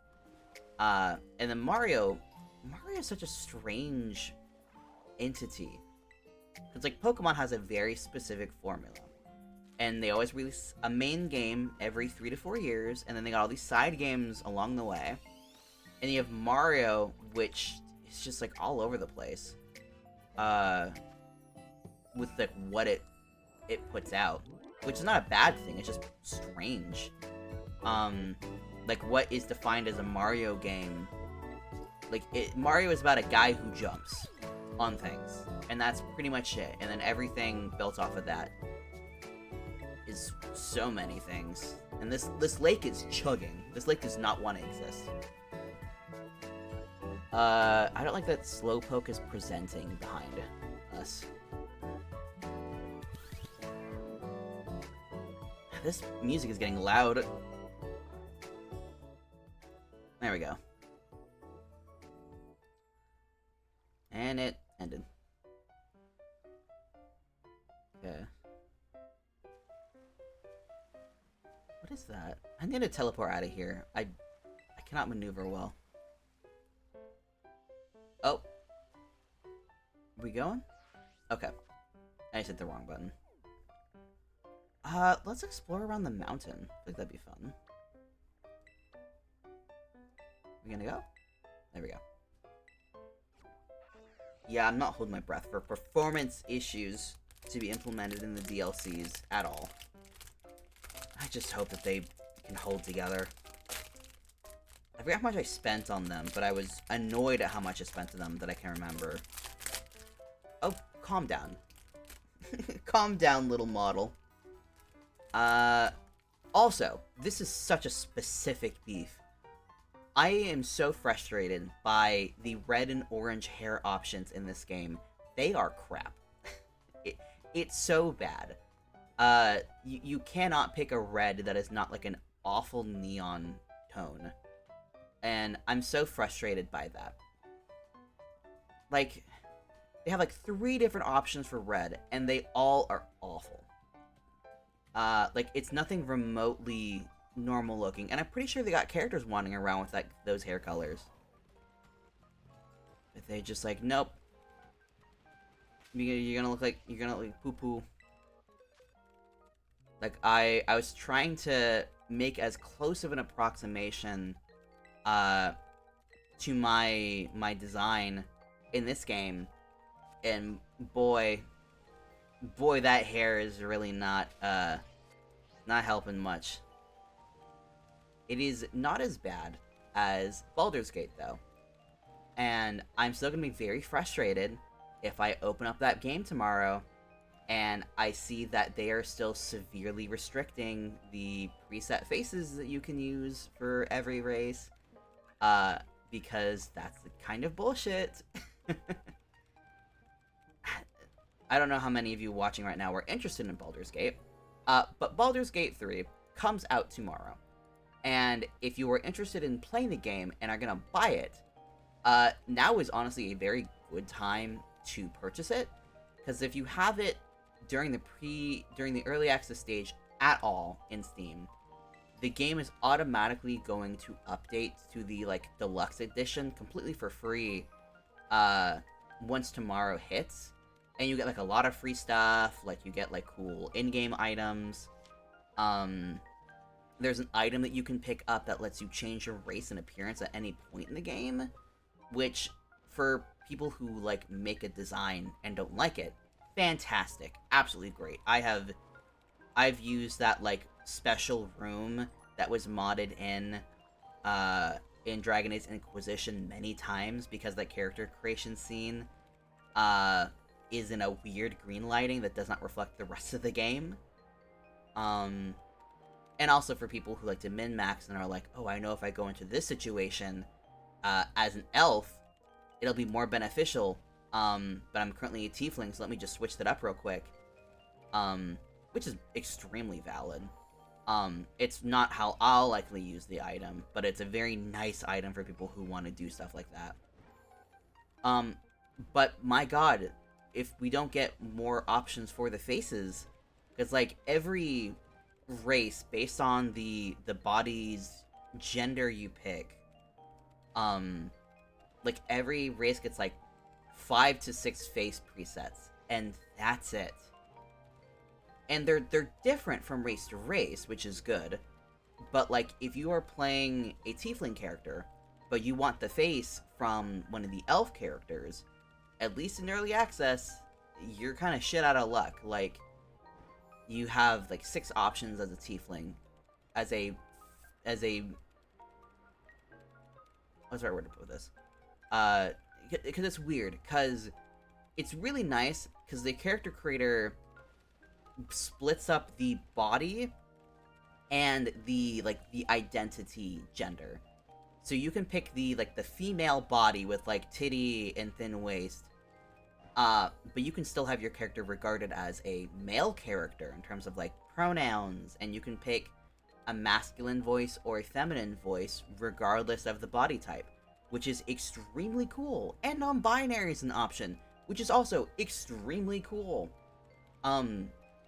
And then Mario is such a strange entity. It's like Pokemon has a very specific formula. And they always release a main game every 3 to 4 years, and then they got all these side games along the way. And you have Mario, which is just like all over the place. With like what it puts out. Which is not a bad thing, it's just strange. Like what is defined as a Mario game. Like Mario is about a guy who jumps on things. And that's pretty much it. And then everything built off of that is so many things. And this lake is chugging. This lake does not want to exist. I don't like that Slowpoke is presenting behind us. This music is getting loud. There we go. And it ended. Okay. What is that? I need to teleport out of here. I cannot maneuver well. Oh. Are we going? Okay. I just hit the wrong button. Let's explore around the mountain. I think that'd be fun. We gonna go? There we go. Yeah, I'm not holding my breath for performance issues to be implemented in the DLCs at all. I just hope that they can hold together. I forgot how much I spent on them, but I was annoyed at how much I spent on them that I can remember. Oh, calm down. Calm down, little model. Also, this is such a specific beef. I am so frustrated by the red and orange hair options in this game. They are crap. It's so bad. You cannot pick a red that is not like an awful neon tone. And I'm so frustrated by that. Like, they have like 3 different options for red, and they all are awful. Like, it's nothing remotely normal looking, and I'm pretty sure they got characters wandering around with like those hair colors. But they just like, nope. You're gonna look poo poo. Like I was trying to make as close of an approximation to my design in this game, and boy that hair is really not helping much. It is not as bad as Baldur's Gate, though. And I'm still going to be very frustrated if I open up that game tomorrow and I see that they are still severely restricting the preset faces that you can use for every race. Because that's the kind of bullshit. I don't know how many of you watching right now are interested in Baldur's Gate. But Baldur's Gate 3 comes out tomorrow. And if you are interested in playing the game and are gonna buy it, now is honestly a very good time to purchase it. Because if you have it during the early access stage at all in Steam, the game is automatically going to update to the like deluxe edition completely for free once tomorrow hits. And you get like a lot of free stuff, like you get like cool in-game items. There's an item that you can pick up that lets you change your race and appearance at any point in the game, which for people who like make a design and don't like it, fantastic, absolutely great. I've used that like special room that was modded in Dragon Age Inquisition many times because that character creation scene uh is in a weird green lighting that does not reflect the rest of the game. Um and also for people who like to min-max and are like, oh, I know if I go into this situation as an elf, it'll be more beneficial. But I'm currently a tiefling, so let me just switch that up real quick. Which is extremely valid. It's not how I'll likely use the item, but it's a very nice item for people who want to do stuff like that. But my god, if we don't get more options for the faces, because like every race based on the body's gender you pick, like every race gets like 5 to 6 face presets, and that's it. And they're different from race to race, which is good. But like if you are playing a tiefling character, but you want the face from one of the elf characters, at least in early access, you're kind of shit out of luck. Like you have like 6 options as a tiefling, as a what's the right word to put this? Because it's weird. Because it's really nice because the character creator splits up the body and the identity gender. So you can pick the female body with like titty and thin waist. But you can still have your character regarded as a male character in terms of like pronouns, and you can pick a masculine voice or a feminine voice regardless of the body type, which is extremely cool. And non-binary is an option, which is also extremely cool.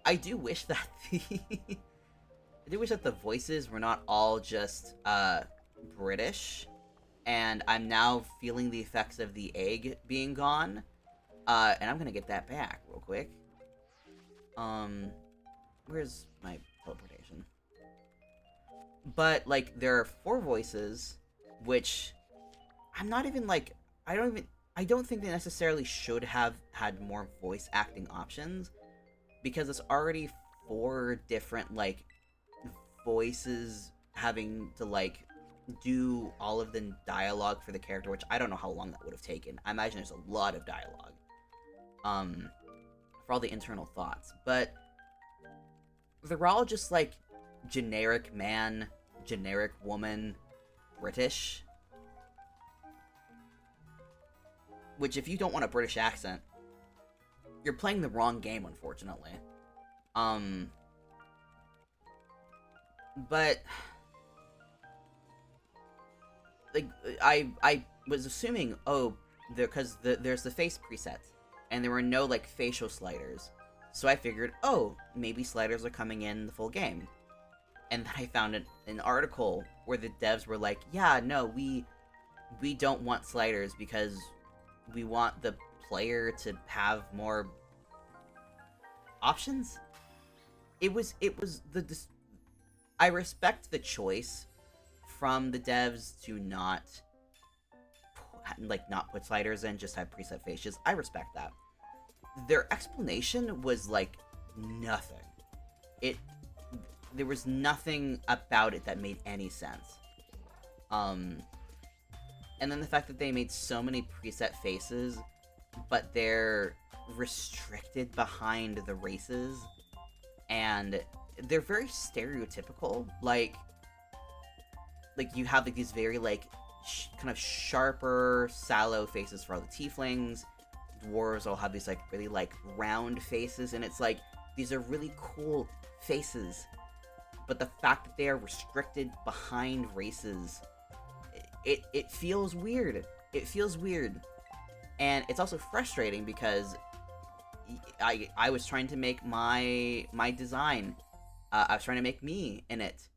I do wish that the voices were not all just British, and I'm now feeling the effects of the egg being gone. And I'm gonna get that back real quick. Where's my teleportation? But like there are 4 voices, which I'm not even like I don't think they necessarily should have had more voice acting options, because it's already 4 different like voices having to like do all of the dialogue for the character, which I don't know how long that would have taken. I imagine there's a lot of dialogue for all the internal thoughts, but they're all just like generic man, generic woman, British, which if you don't want a British accent, you're playing the wrong game, unfortunately. But like I was assuming, oh, because there's the face preset, and there were no like facial sliders, so I figured, oh, maybe sliders are coming in the full game. And then I found an article where the devs were like, yeah, no, we don't want sliders because we want the player to have more options. It was I respect the choice from the devs to not put sliders in, just have preset faces. I respect that. Their explanation was like nothing. There was nothing about it that made any sense. And then the fact that they made so many preset faces, but they're restricted behind the races, and they're very stereotypical. Like you have like these very like kind of sharper, sallow faces for all the tieflings. Dwarves all have these like really like round faces, and it's like these are really cool faces, but the fact that they are restricted behind races, it feels weird. It feels weird, and it's also frustrating because I was trying to make my design. I was trying to make me in it,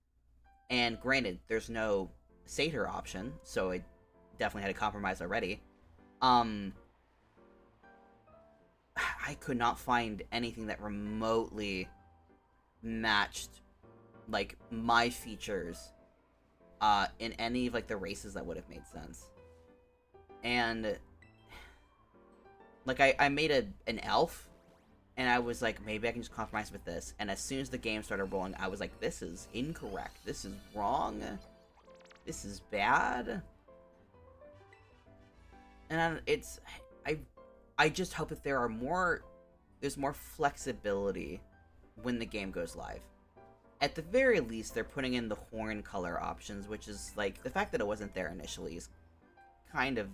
and granted, there's no satyr option, so I definitely had to compromise already. I could not find anything that remotely matched like my features in any of like the races that would have made sense. And like I made an elf, and I was like, maybe I can just compromise with this. And as soon as the game started rolling, I was like, this is incorrect. This is wrong. This is bad. And I just hope that there's more flexibility when the game goes live. At the very least, they're putting in the horn color options, which is like, the fact that it wasn't there initially is kind of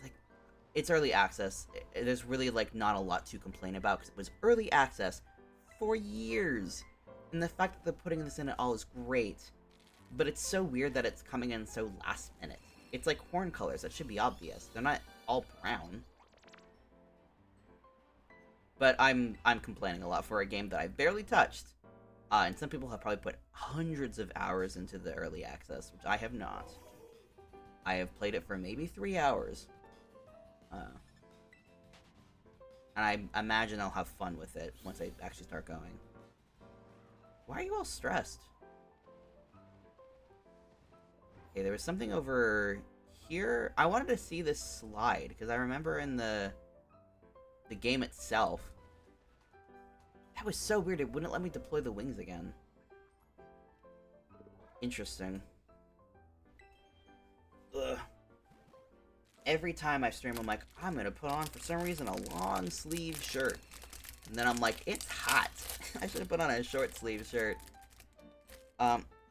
like, it's early access. There's really like not a lot to complain about because it was early access for years, and the fact that they're putting this in at all is great. But it's so weird that it's coming in so last minute. It's like horn colors. That should be obvious. They're not all brown. But I'm complaining a lot for a game that I barely touched. And some people have probably put hundreds of hours into the early access, which I have not. I have played it for maybe 3 hours. And I imagine I'll have fun with it once I actually start going. Why are you all stressed? Okay, there was something over here. I wanted to see this slide, because I remember in the game itself. That was so weird, it wouldn't let me deploy the wings again. Interesting. Ugh. Every time I stream, I'm like, I'm gonna put on, for some reason, a long sleeve shirt. And then I'm like, it's hot. I should have put on a short sleeve shirt.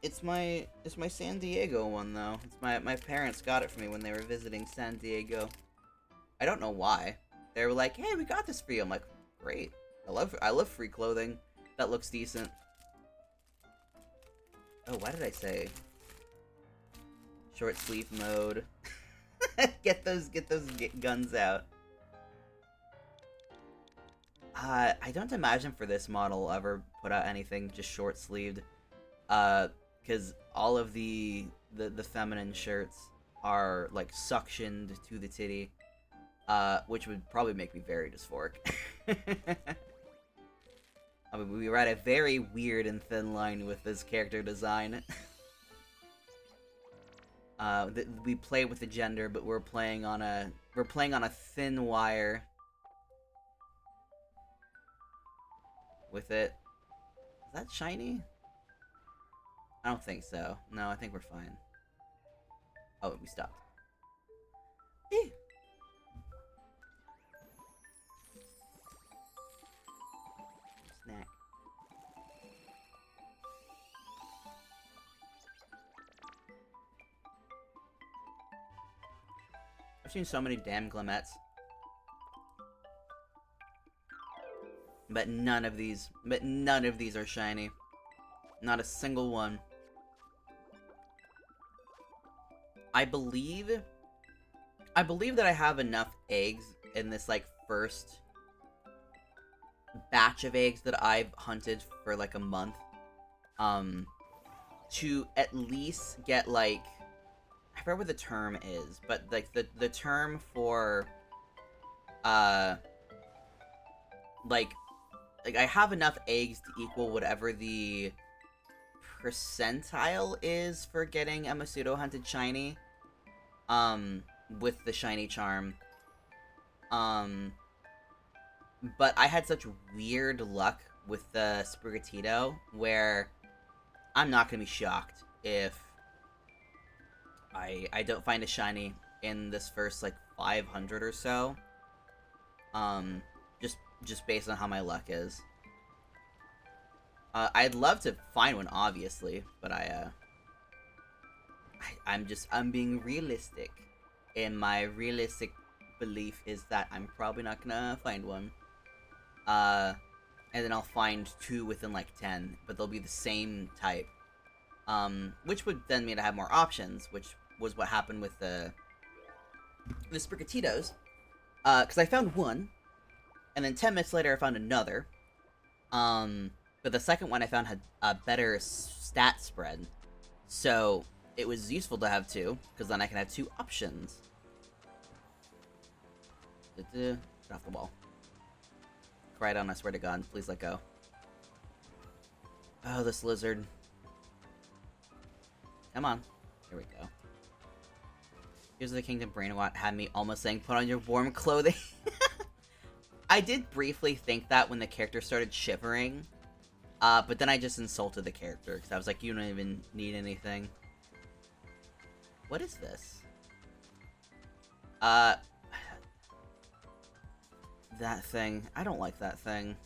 It's my San Diego one, though. It's my parents got it for me when they were visiting San Diego. I don't know why. They were like, hey, we got this for you. I'm like, great. I love free clothing. That looks decent. Oh, why did I say short sleeve mode? Get those guns out. I don't imagine for this model I'll ever put out anything just short sleeved. Because all of the feminine shirts are like suctioned to the titty. Which would probably make me very dysphoric. I mean, we were at a very weird and thin line with this character design. We play with the gender, but we're playing on a thin wire with it. Is that shiny? I don't think so. No, I think we're fine. Oh, we stopped. Eh. Snack. I've seen so many damn Glimettes. But none of these are shiny. Not a single one. I believe that I have enough eggs in this, like, first batch of eggs that I've hunted for, like, a month, to at least get, like, I forget what the term is, but, like, the term for, like, I have enough eggs to equal whatever the percentile is for getting a Masuda hunted shiny, with the shiny charm. But I had such weird luck with the Sprigatito, where I'm not gonna be shocked if I don't find a shiny in this first, like, 500 or so. Just based on how my luck is. I'd love to find one, obviously, but I'm being realistic. And my realistic belief is that I'm probably not gonna find one. And then I'll find 2 within, like, 10, but they'll be the same type. Which would then mean I have more options, which was what happened with the Sprigatitos. Because I found one, and then 10 minutes later I found another. But the second one I found had a better stat spread. So it was useful to have 2, because then I can have 2 options. Get off the wall. Cry down, I swear to God. Please let go. Oh, this lizard. Come on. Here we go. Here's the Kingdom Brainwatt had me almost saying, put on your warm clothing. I did briefly think that when the character started shivering, but then I just insulted the character, because I was like, you don't even need anything. What is this? That thing. I don't like that thing.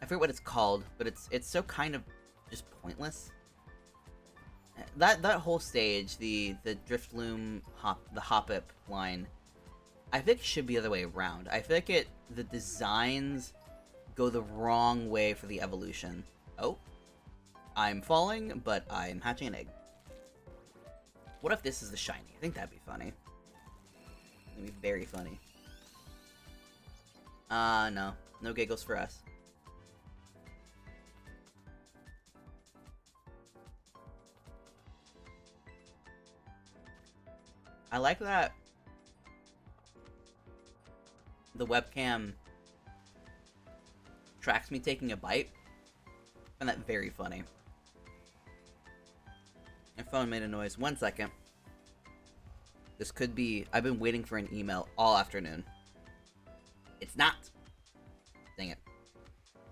I forget what it's called, but it's so kind of just pointless. That whole stage, the Driftloom the Hoppip line, I think it should be the other way around. I feel like the designs go the wrong way for the evolution. Oh, I'm falling, but I'm hatching an egg. What if this is the shiny? I think that'd be funny. That'd be very funny. No. No giggles for us. I like that the webcam tracks me taking a bite. I find that very funny. My phone made a noise. 1 second. This could be... I've been waiting for an email all afternoon. It's not. Dang it.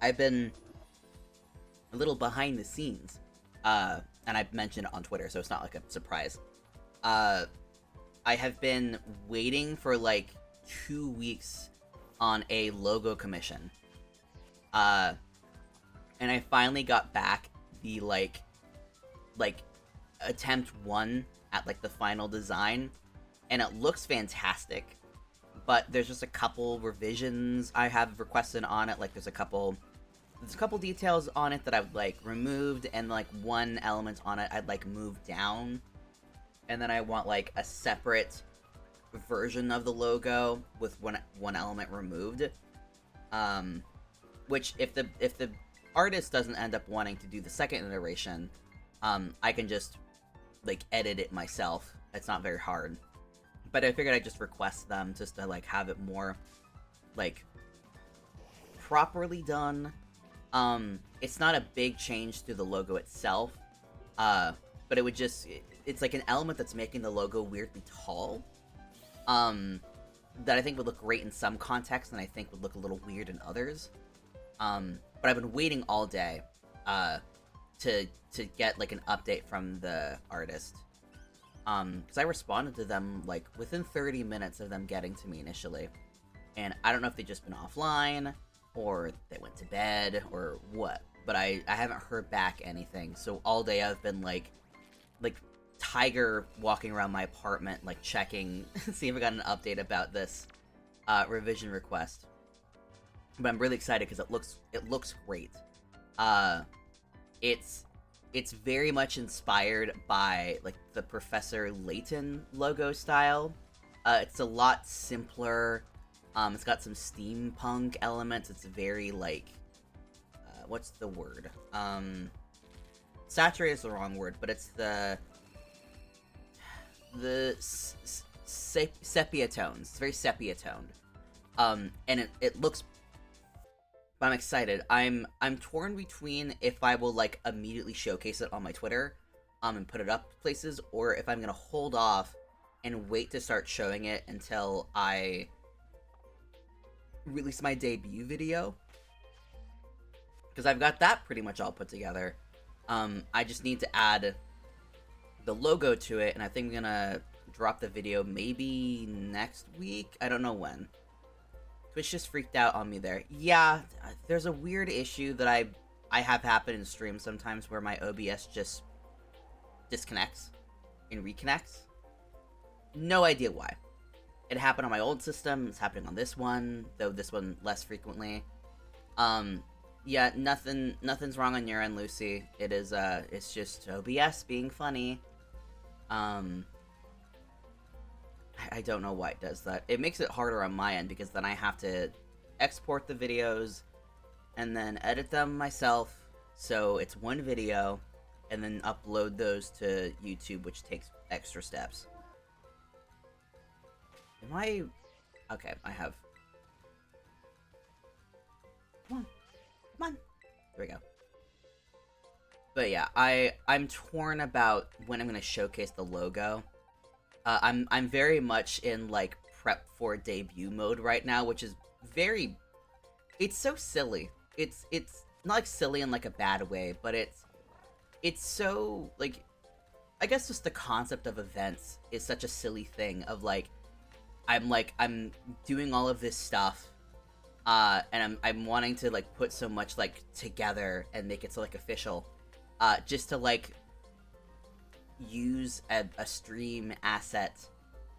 I've been a little behind the scenes. And I've mentioned it on Twitter, so it's not like a surprise. I have been waiting for like 2 weeks on a logo commission. And I finally got back the like attempt 1 at like the final design, and it looks fantastic. But there's just a couple revisions I have requested on it. Like there's a couple details on it that I've like removed, and like one element on it I'd like moved down. And then I want like a separate version of the logo with one element removed. Which if the artist doesn't end up wanting to do the second iteration, I can just like edit it myself. It's not very hard. But I figured I'd just request them just to like have it more like properly done. It's not a big change to the logo itself. But it would just... It's like an element that's making the logo weirdly tall. That I think would look great in some contexts, and I think would look a little weird in others. But I've been waiting all day to get like an update from the artist. Because I responded to them like within 30 minutes of them getting to me initially. And I don't know if they've just been offline, or they went to bed, or what. But I haven't heard back anything. So all day I've been like Tiger walking around my apartment, like checking, see if I got an update about this revision request. But I'm really excited because it looks great. It's very much inspired by like the Professor Layton logo style. It's a lot simpler. It's got some steampunk elements. It's very like what's the word? Saturated is the wrong word, but it's the sepia tones. It's very sepia toned. And it looks... I'm excited. I'm torn between if I will like immediately showcase it on my Twitter, and put it up places, or if I'm gonna hold off and wait to start showing it until I release my debut video. Because I've got that pretty much all put together. I just need to add the logo to it, and I think I'm gonna drop the video maybe next week. I don't know when. Twitch just freaked out on me there. Yeah, there's a weird issue that I have happen in streams sometimes where my OBS just disconnects and reconnects. No idea why. It happened on my old system, it's happening on this one, though this one less frequently. Yeah, nothing's wrong on your end, Lucy. It is, it's just OBS being funny. I don't know why it does that. It makes it harder on my end, because then I have to export the videos, and then edit them myself, so it's one video, and then upload those to YouTube, which takes extra steps. Am I... Okay, I have... Come on. There we go. But yeah, I'm torn about when I'm gonna showcase the logo. I'm very much in like prep for debut mode right now, which is very it's so silly. It's not like silly in like a bad way, but it's so like, I guess just the concept of events is such a silly thing of I'm doing all of this stuff, and I'm wanting to like put so much like together and make it so like official, just to like use a stream asset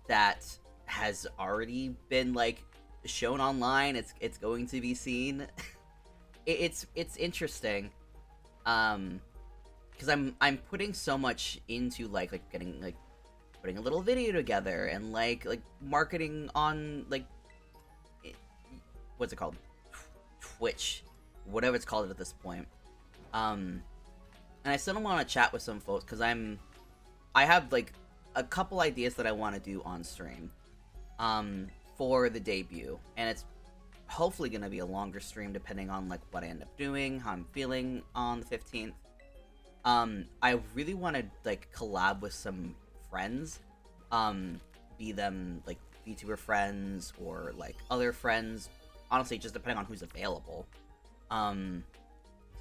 that has already been like shown online. It's going to be seen. It's interesting, because I'm putting so much into like getting like putting a little video together and like marketing on like what's it called, Twitch, whatever it's called at this point. And I still don't want to chat with some folks because I have like a couple ideas that I want to do on stream, for the debut, and it's hopefully gonna be a longer stream depending on like what I end up doing, how I'm feeling on the 15th. I really want to like collab with some friends, be them like VTuber friends or like other friends. Honestly, just depending on who's available. So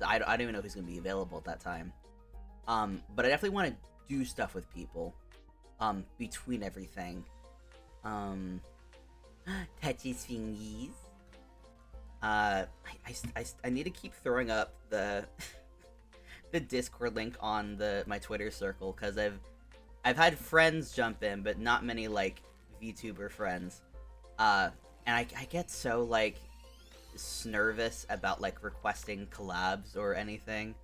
I don't even know who's gonna be available at that time. But I definitely want to do stuff with people, between everything. Touchy thingies. I need to keep throwing up the the Discord link on my Twitter circle, because I've had friends jump in, but not many like VTuber friends. And I get so like nervous about like requesting collabs or anything.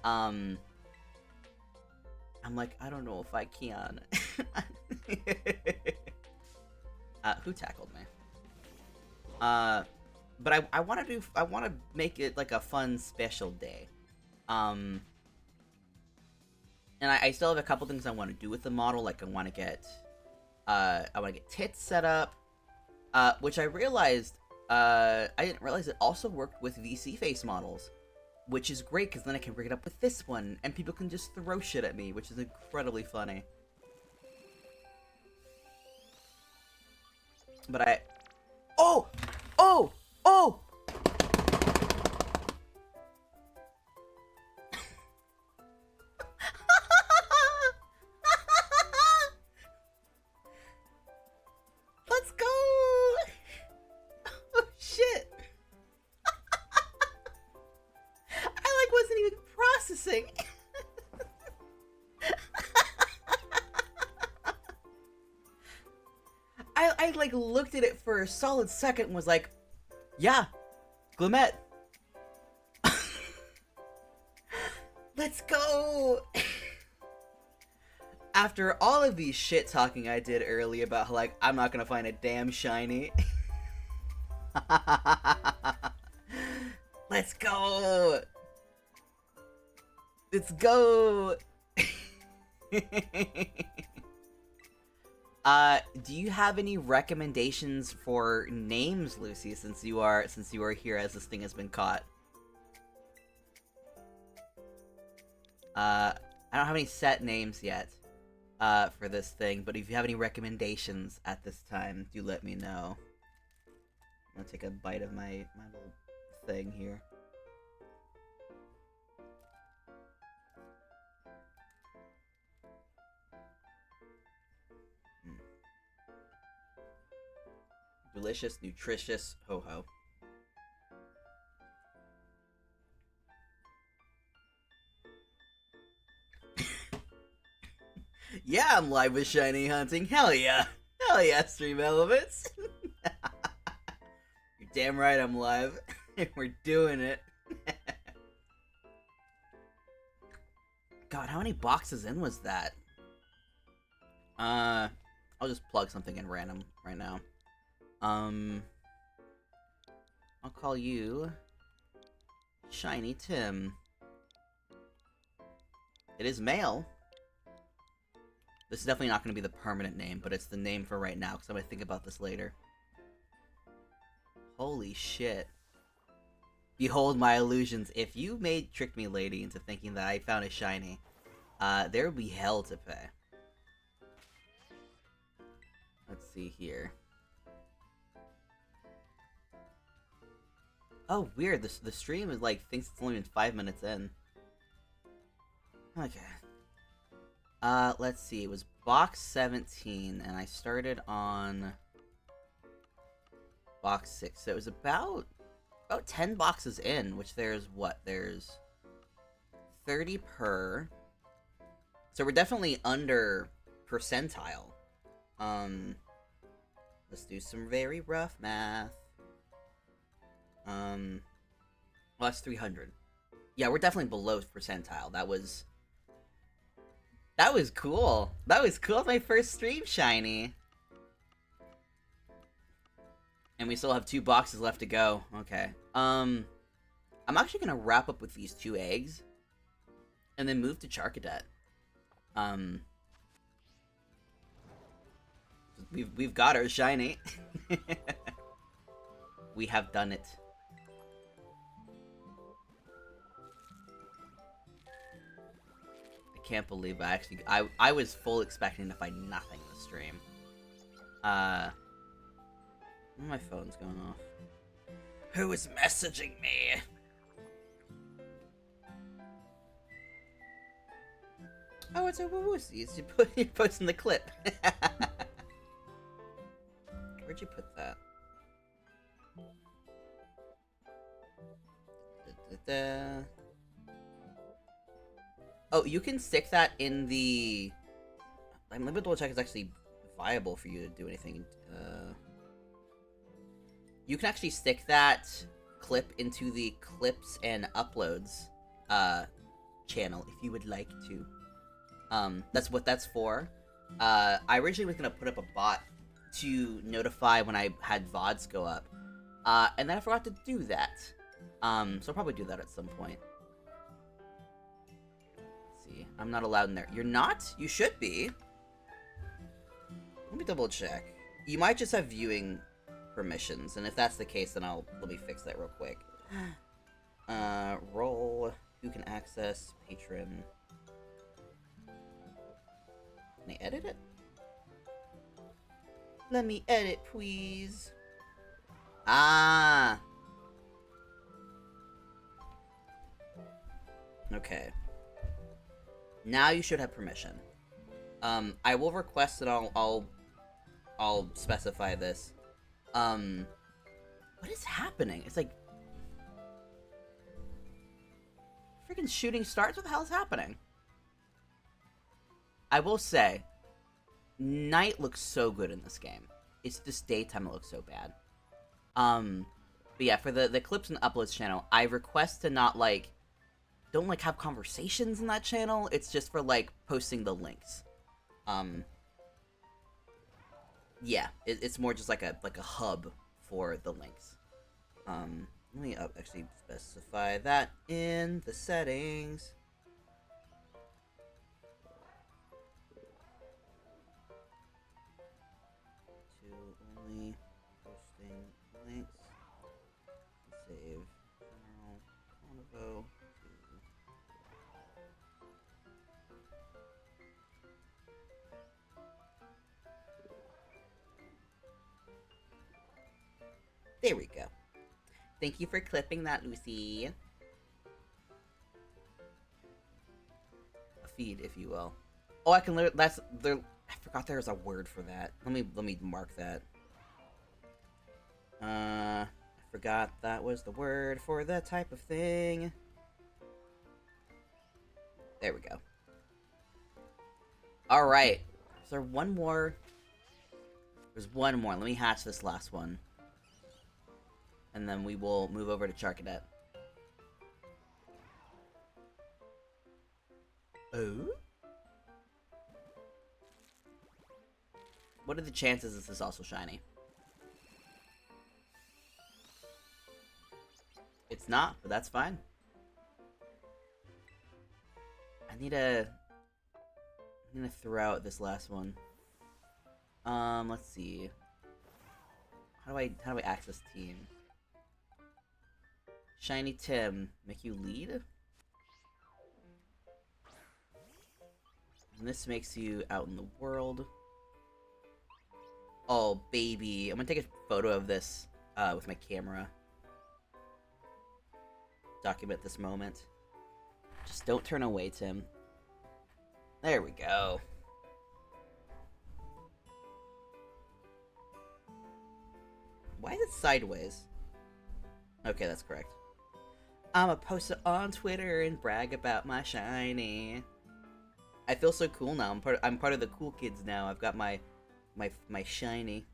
I'm like, I don't know if I can. Who tackled me? But I want to make it like a fun special day. And I still have a couple things I want to do with the model. Like I want to get tits set up, which I realized I didn't realize it also worked with VC face models, which is great because then I can bring it up with this one and people can just throw shit at me, which is incredibly funny. But oh! Let's go! Oh shit! I like wasn't even processing. I like looked at it for a solid second and was like, yeah, Glimmet. Let's go! After all of these shit talking I did early about how, like, I'm not gonna find a damn shiny. Let's go! Let's go! Do you have any recommendations for names, Lucy, since you are here as this thing has been caught? I don't have any set names yet, for this thing, but if you have any recommendations at this time, do let me know. I'm gonna take a bite of my little thing here. Delicious, nutritious, ho-ho. Yeah, I'm live with shiny hunting. Hell yeah. Hell yeah, stream elements. You're damn right I'm live. We're doing it. God, how many boxes in was that? I'll just plug something in random right now. I'll call you Shiny Tim. It is male. This is definitely not going to be the permanent name, but it's the name for right now, because I'm going to think about this later. Holy shit. Behold my illusions. If you tricked me, lady, into thinking that I found a shiny, there would be hell to pay. Let's see here. Oh, weird. The stream is like thinks it's only been 5 minutes in. Okay. Let's see. It was box 17, and I started on box 6. So it was about 10 boxes in, which there's what? There's 30 per. So we're definitely under percentile. Let's do some very rough math. Well, that's 300. Yeah, we're definitely below percentile. That was cool. That was cool. My first stream shiny. And we still have 2 boxes left to go. Okay. I'm actually gonna wrap up with these 2 eggs, and then move to Charcadet. We've got our shiny. We have done it. I can't believe I was full expecting to find nothing in the stream. My phone's going off. Who is messaging me? Oh, it's a woo-woosie. You're posting the clip. Where'd you put that? Oh, you can stick that in the... I'm going to double check it's actually viable for you to do anything. You can actually stick that clip into the clips and uploads channel if you would like to. That's what that's for. I originally was going to put up a bot to notify when I had VODs go up. And then I forgot to do that. So I'll probably do that at some point. Let's see. I'm not allowed in there. You're not? You should be. Let me double check. You might just have viewing permissions, and if that's the case, then let me fix that real quick. Role. Who can access? Patron. Can I edit it? Let me edit, please. Ah. Okay. Now you should have permission. I will request that I'll specify this. What is happening? It's like freaking shooting stars. What the hell is happening? I will say, night looks so good in this game. It's just daytime that looks so bad. But yeah, for the clips and uploads channel, I request to not don't have conversations in that channel. It's just for posting the links. Yeah, it's more just like a hub for the links. Let me actually specify that in the settings. To only posting links. Save general convo to. There we go. Thank you for clipping that, Lucy. A feed, if you will. Oh, I can literally. That's there. I forgot there was a word for that. Let me mark that. I forgot that was the word for that type of thing. There we go. All right. Is there one more? There's one more. Let me hatch this last one. And then we will move over to Charcadet. Oh? What are the chances this is also shiny? It's not, but that's fine. I need to throw out this last one. Let's see. How do I access team? Shiny Tim, make you lead? And this makes you out in the world. Oh, baby. I'm gonna take a photo of this with my camera. document this moment. Just don't turn away, Tim. There we go. Why is it sideways? Okay, that's correct. I'ma post it on Twitter and brag about my shiny. I feel so cool now. I'm part of the cool kids now. I've got my shiny.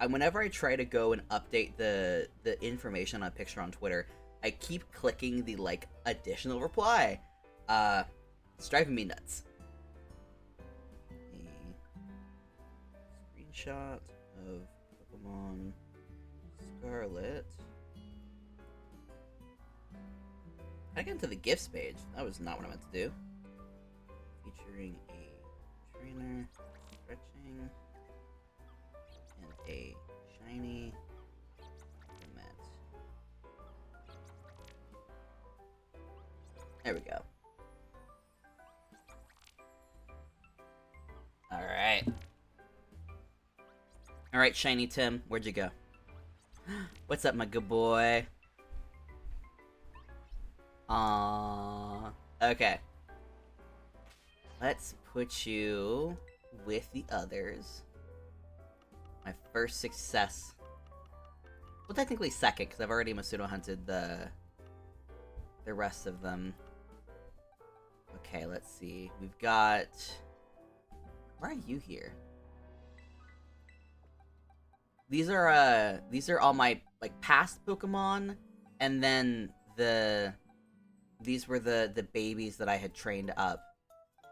Whenever I try to go and update the information on a picture on Twitter, I keep clicking the like additional reply. It's driving me nuts. A screenshot of Pokemon Scarlet. I got into the gifts page. That was not what I meant to do. Featuring a trainer stretching and a shiny event. There we go. Alright. Alright, Shiny Tim, where'd you go? What's up, my good boy? Aww. Okay. Let's put you with the others. My first success. Well, technically second, because I've already Masuda hunted the rest of them. Okay, let's see. We've got... Why are you here? These are all my like past Pokemon, and then these were the babies that I had trained up.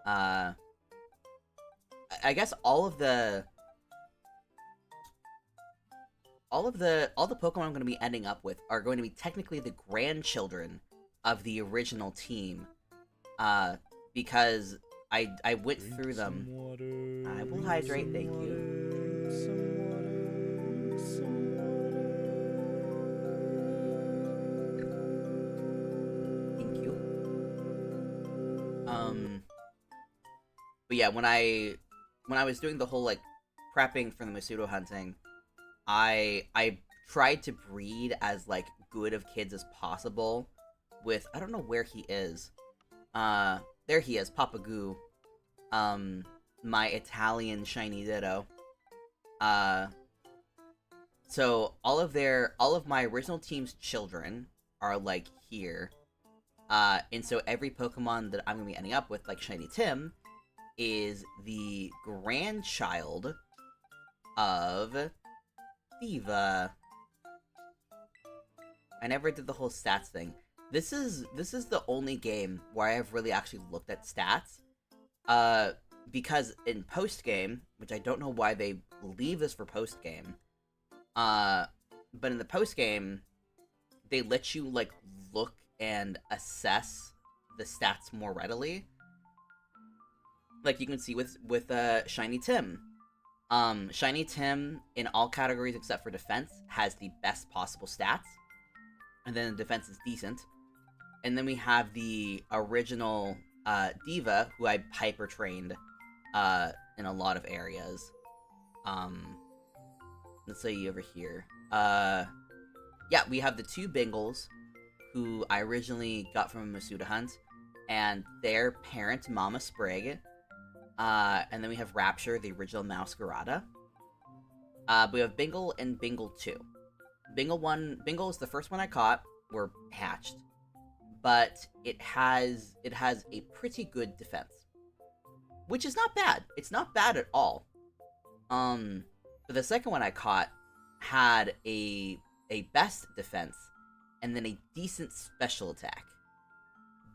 I guess all the Pokemon I'm going to be ending up with are going to be technically the grandchildren of the original team, because I went through them. I will hydrate, thank you. Thank you. But yeah, when I was doing the whole like prepping for the Masuda hunting, I tried to breed as like good of kids as possible with, I don't know where he is. There he is, Papa Goo. My Italian shiny Ditto. So all of my original team's children are like here. And so every Pokemon that I'm gonna be ending up with, like Shiny Tim, is the grandchild of Diva. I never did the whole stats thing. This is the only game where I've really actually looked at stats. Because in post-game, which I don't know why they leave this for post-game, but in the post-game, they let you, like, look and assess the stats more readily. Like you can see with Shiny Tim. Shiny Tim, in all categories except for defense, has the best possible stats. And then the defense is decent. And then we have the original Diva, who I hyper-trained in a lot of areas. Let's say over here. Yeah, we have the two Bingals, who I originally got from a Masuda hunt, and their parent, Mama Sprig. And then we have Rapture, the original Masquerada. We have Bingle and Bingle 2. Bingle is the first one I caught, or hatched, but it has a pretty good defense, which is not bad. It's not bad at all. But the second one I caught had a best defense and then a decent special attack,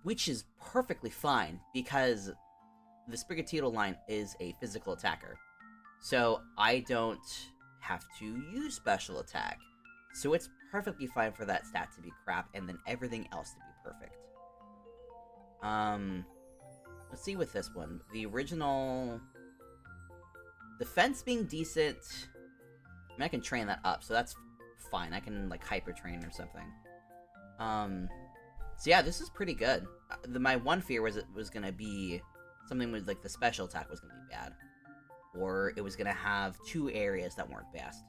which is perfectly fine because the Sprigatito line is a physical attacker, so I don't have to use special attack. So it's perfectly fine for that stat to be crap and then everything else to be perfect. Let's see with this one. The original defense being decent. I mean, I can train that up, so that's fine. I can, like, hyper train or something. So yeah, this is pretty good. My one fear was it was gonna be something with, like, the special attack was gonna be bad. or it was gonna have 2 areas that weren't best.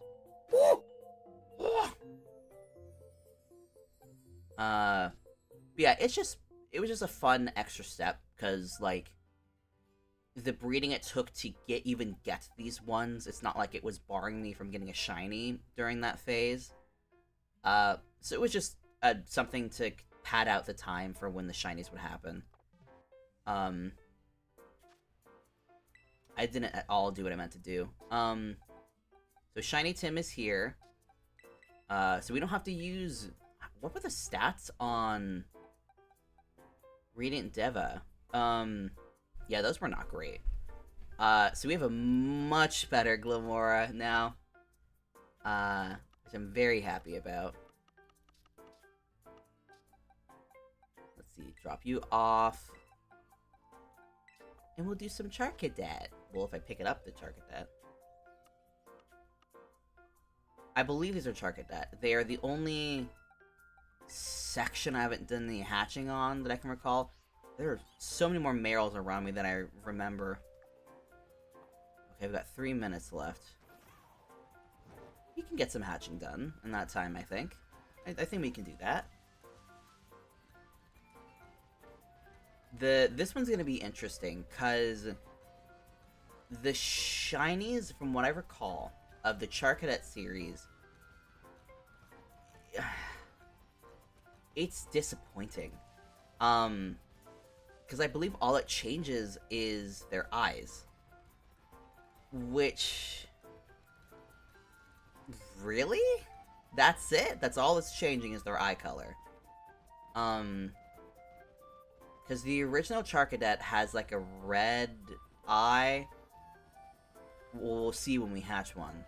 Yeah, it was just a fun extra step, because, like, the breeding it took to even get these ones, it's not like it was barring me from getting a shiny during that phase. So it was just something to pad out the time for when the shinies would happen. I didn't at all do what I meant to do. So Shiny Tim is here. So we don't have to use... What were the stats on Radiant Deva? Yeah, those were not great. So we have a much better Glamora now. Which I'm very happy about. Let's see, drop you off. And we'll do some Charcadet. Well, if I pick it up, the Charcadet. I believe these are Charcadet. They are the only section I haven't done any hatching on that I can recall. There are so many more Merrills around me than I remember. Okay, I've got 3 minutes left. We can get some hatching done in that time, I think. I think we can do that. This one's gonna be interesting, because the shinies, from what I recall, of the Charcadet series, it's disappointing. Because I believe all it changes is their eyes. Which... Really? That's it? That's all it's changing, is their eye color. Because the original Charcadet has, like, a red eye. We'll see when we hatch one.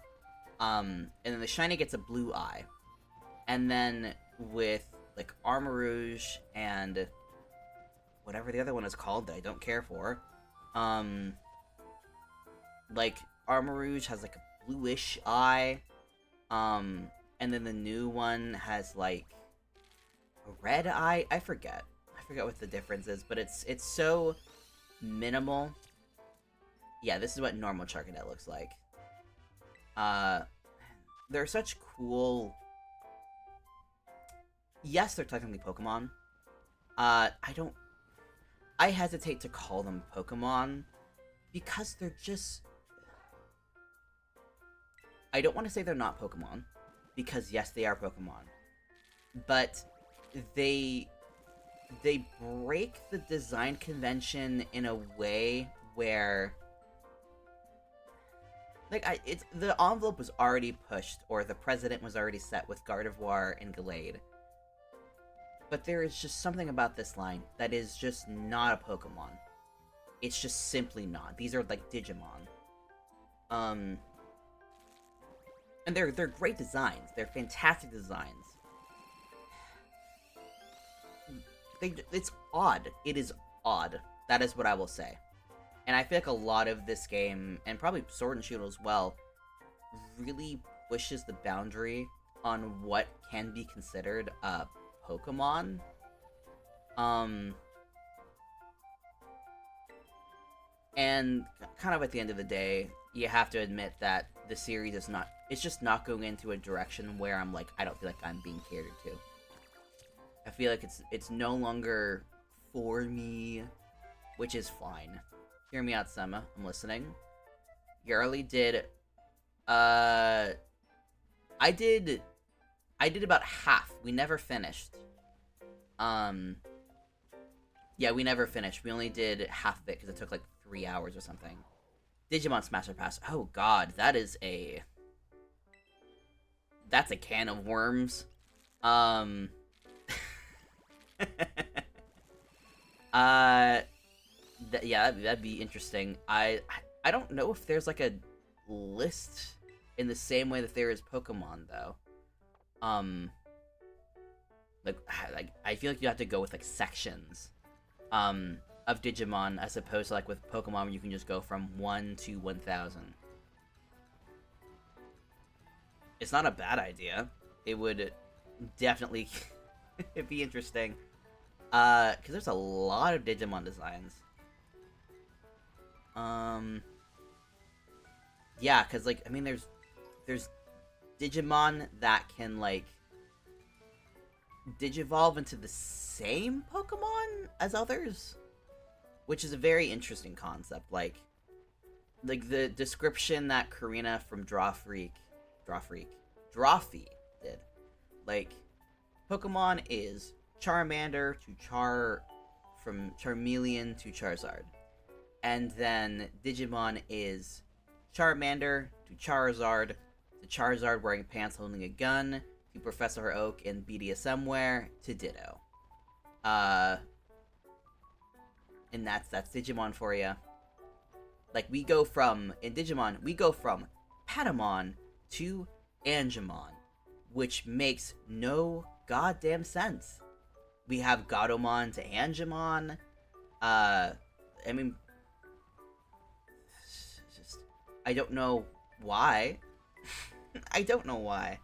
And then the shiny gets a blue eye. And then with, like, Armarouge and whatever the other one is called that I don't care for, like, Armarouge has, like, a bluish eye. And then the new one has, like, a red eye? I forget what the difference is, but it's so minimal. Yeah, this is what normal Charcadet looks like. They're such cool... Yes, they're technically Pokemon. I hesitate to call them Pokemon, because they're just... I don't want to say they're not Pokemon, because yes, they are Pokemon. But they break the design convention in a way where, like, the envelope was already pushed, or the precedent was already set with Gardevoir and Gallade. But there is just something about this line that is just not a Pokemon. It's just simply not. These are like Digimon. And they're great designs. They're fantastic designs. It's odd. It is odd. That is what I will say. And I feel like a lot of this game, and probably Sword and Shield as well, really pushes the boundary on what can be considered a Pokemon. And kind of at the end of the day, you have to admit that the series is not... It's just not going into a direction where I'm like, I don't feel like I'm being catered to. I feel like it's no longer for me, which is fine. Hear me out, Sema. I'm listening. Yarly did... I did about half. We never finished. Yeah, we never finished. We only did half of it because it took like 3 hours or something. Digimon Smash Pass. Oh god, that's a can of worms. Yeah, that'd be interesting. I don't know if there's like a list in the same way that there is Pokemon though. Like I feel like you have to go with like sections of Digimon, as opposed to like with Pokemon where you can just go from 1 to 1000. It's not a bad idea. It would definitely be interesting. Because there's a lot of Digimon designs. Yeah, because like I mean, there's Digimon that can like digivolve into the same Pokemon as others, which is a very interesting concept. Like the description that Karina from Drawfree did. Like Pokemon is Charmander to from Charmeleon to Charizard. And then Digimon is Charmander to Charizard to Charizard wearing pants holding a gun to Professor Oak in BDSM wear to Ditto. Uh and that's Digimon for you. Like we go from in Digimon, we go from Patamon to Angemon, which makes no goddamn sense. We have Gatomon to Angemon. I mean, just I don't know why. I don't know why.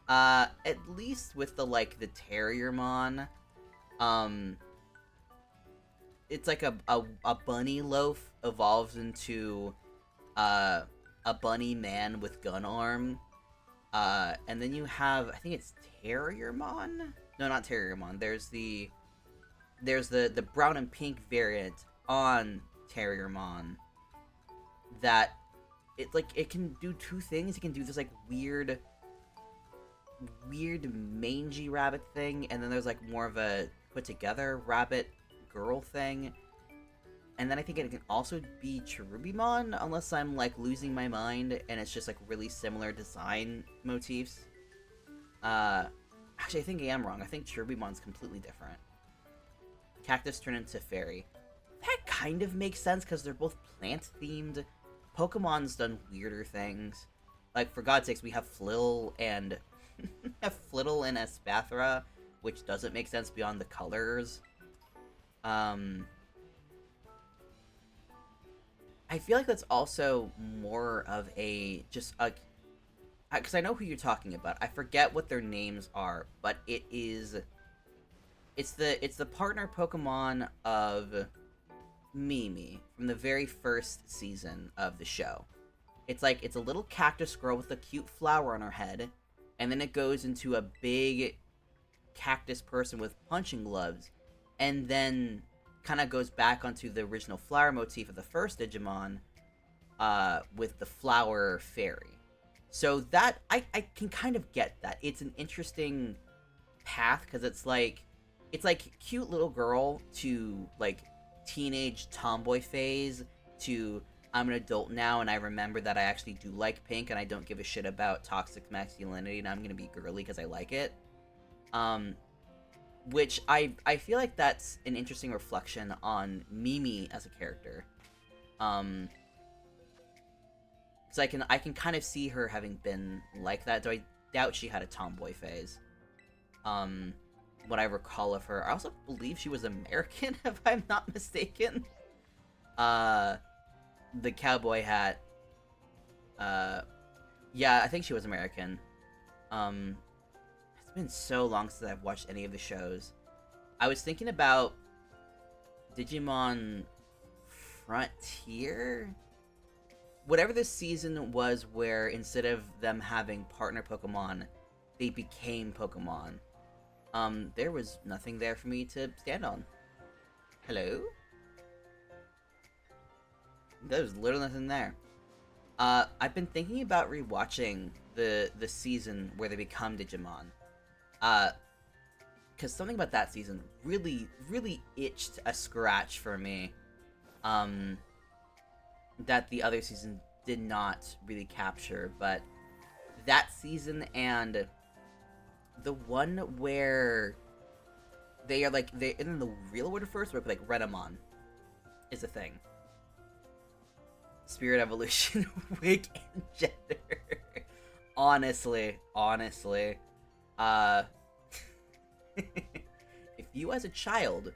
At least with the Terriermon, um, it's like a bunny loaf evolves into a bunny man with gun arm. And then you have, I think it's Terriermon? No, not Terriermon. There's the brown and pink variant on Terriermon that it can do two things. It can do this like weird mangy rabbit thing, and then there's like more of a put together rabbit girl thing. And then I think it can also be Cherubimon, unless I'm like losing my mind and it's just like really similar design motifs. Actually, I think I am wrong. I think Cherubimon's completely different. Cactus turned into fairy. That kind of makes sense because they're both plant themed. Pokemon's done weirder things. Like for God's sakes, we have Flittle and Flittle and Espathra, which doesn't make sense beyond the colors. I feel like that's also more of a just a because I know who you're talking about. I forget what their names are, but it's the partner Pokemon of Mimi from the very first season of the show. It's a little cactus girl with a cute flower on her head, and then it goes into a big cactus person with punching gloves, and then kind of goes back onto the original flower motif of the first Digimon, with the flower fairy. So that I can kind of get that. It's an interesting path because it's like cute little girl to like teenage tomboy phase to I'm an adult now and I remember that I actually do like pink and I don't give a shit about toxic masculinity and I'm gonna be girly because I like it. Which I feel like that's an interesting reflection on Mimi as a character. Because I can kind of see her having been like that, though I doubt she had a tomboy phase. What I recall of her, I also believe she was American, if I'm not mistaken. The cowboy hat. Yeah, I think she was American. It's been so long since I've watched any of the shows. I was thinking about Digimon Frontier? Whatever this season was where instead of them having partner Pokemon, they became Pokemon. There was nothing there for me to stand on. Hello? There was literally nothing there. I've been thinking about rewatching the season where they become Digimon. Because something about that season really itched a scratch for me. That the other season did not really capture, but that season and the one where they're in the real world first, where like Renamon is a thing. Spirit evolution, wig and gender. honestly, if you as a child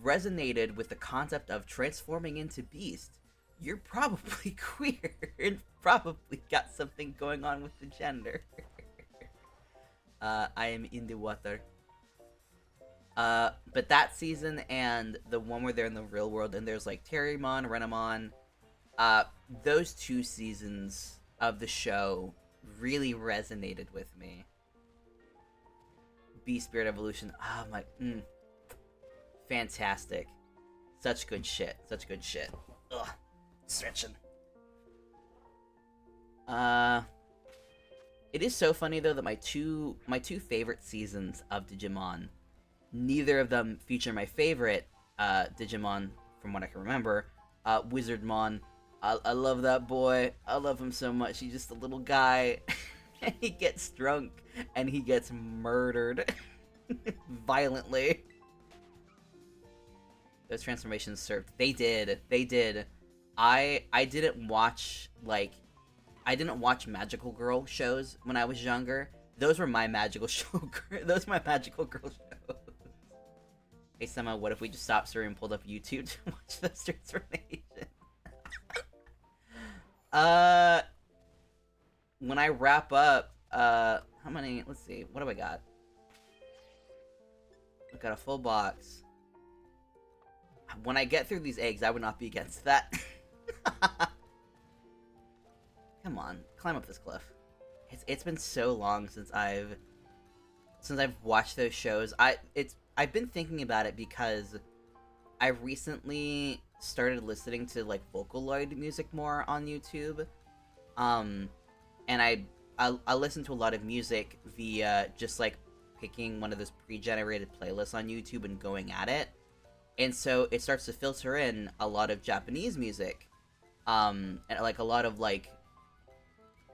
resonated with the concept of transforming into beast, you're probably queer and probably got something going on with the gender. I am in the water. But that season and the one where they're in the real world and there's like Terriermon, Renamon, Uh, those 2 seasons of the show really resonated with me. Beast Spirit Evolution. Oh my, fantastic. Such good shit. Such good shit. Ugh, stretching. Uh, it is so funny though that my two favorite seasons of Digimon, neither of them feature my favorite Digimon from what I can remember, Wizardmon. I love that boy. I love him so much. He's just a little guy, and he gets drunk, and he gets murdered violently. Those transformations served. They did. They did. I didn't watch magical girl shows when I was younger. Those were my magical show. Those were my magical girl shows. Hey, Sema, what if we just stopped Siri and pulled up YouTube to watch those transformations? When I wrap up, how many? Let's see. What do I got? I got a full box. When I get through these eggs, I would not be against that. Come on, climb up this cliff. It's been so long since I've watched those shows. I've been thinking about it because I recently started listening to like Vocaloid music more on YouTube. And I listen to a lot of music via just like picking one of those pre-generated playlists on YouTube and going at it. And so it starts to filter in a lot of Japanese music. And like a lot of like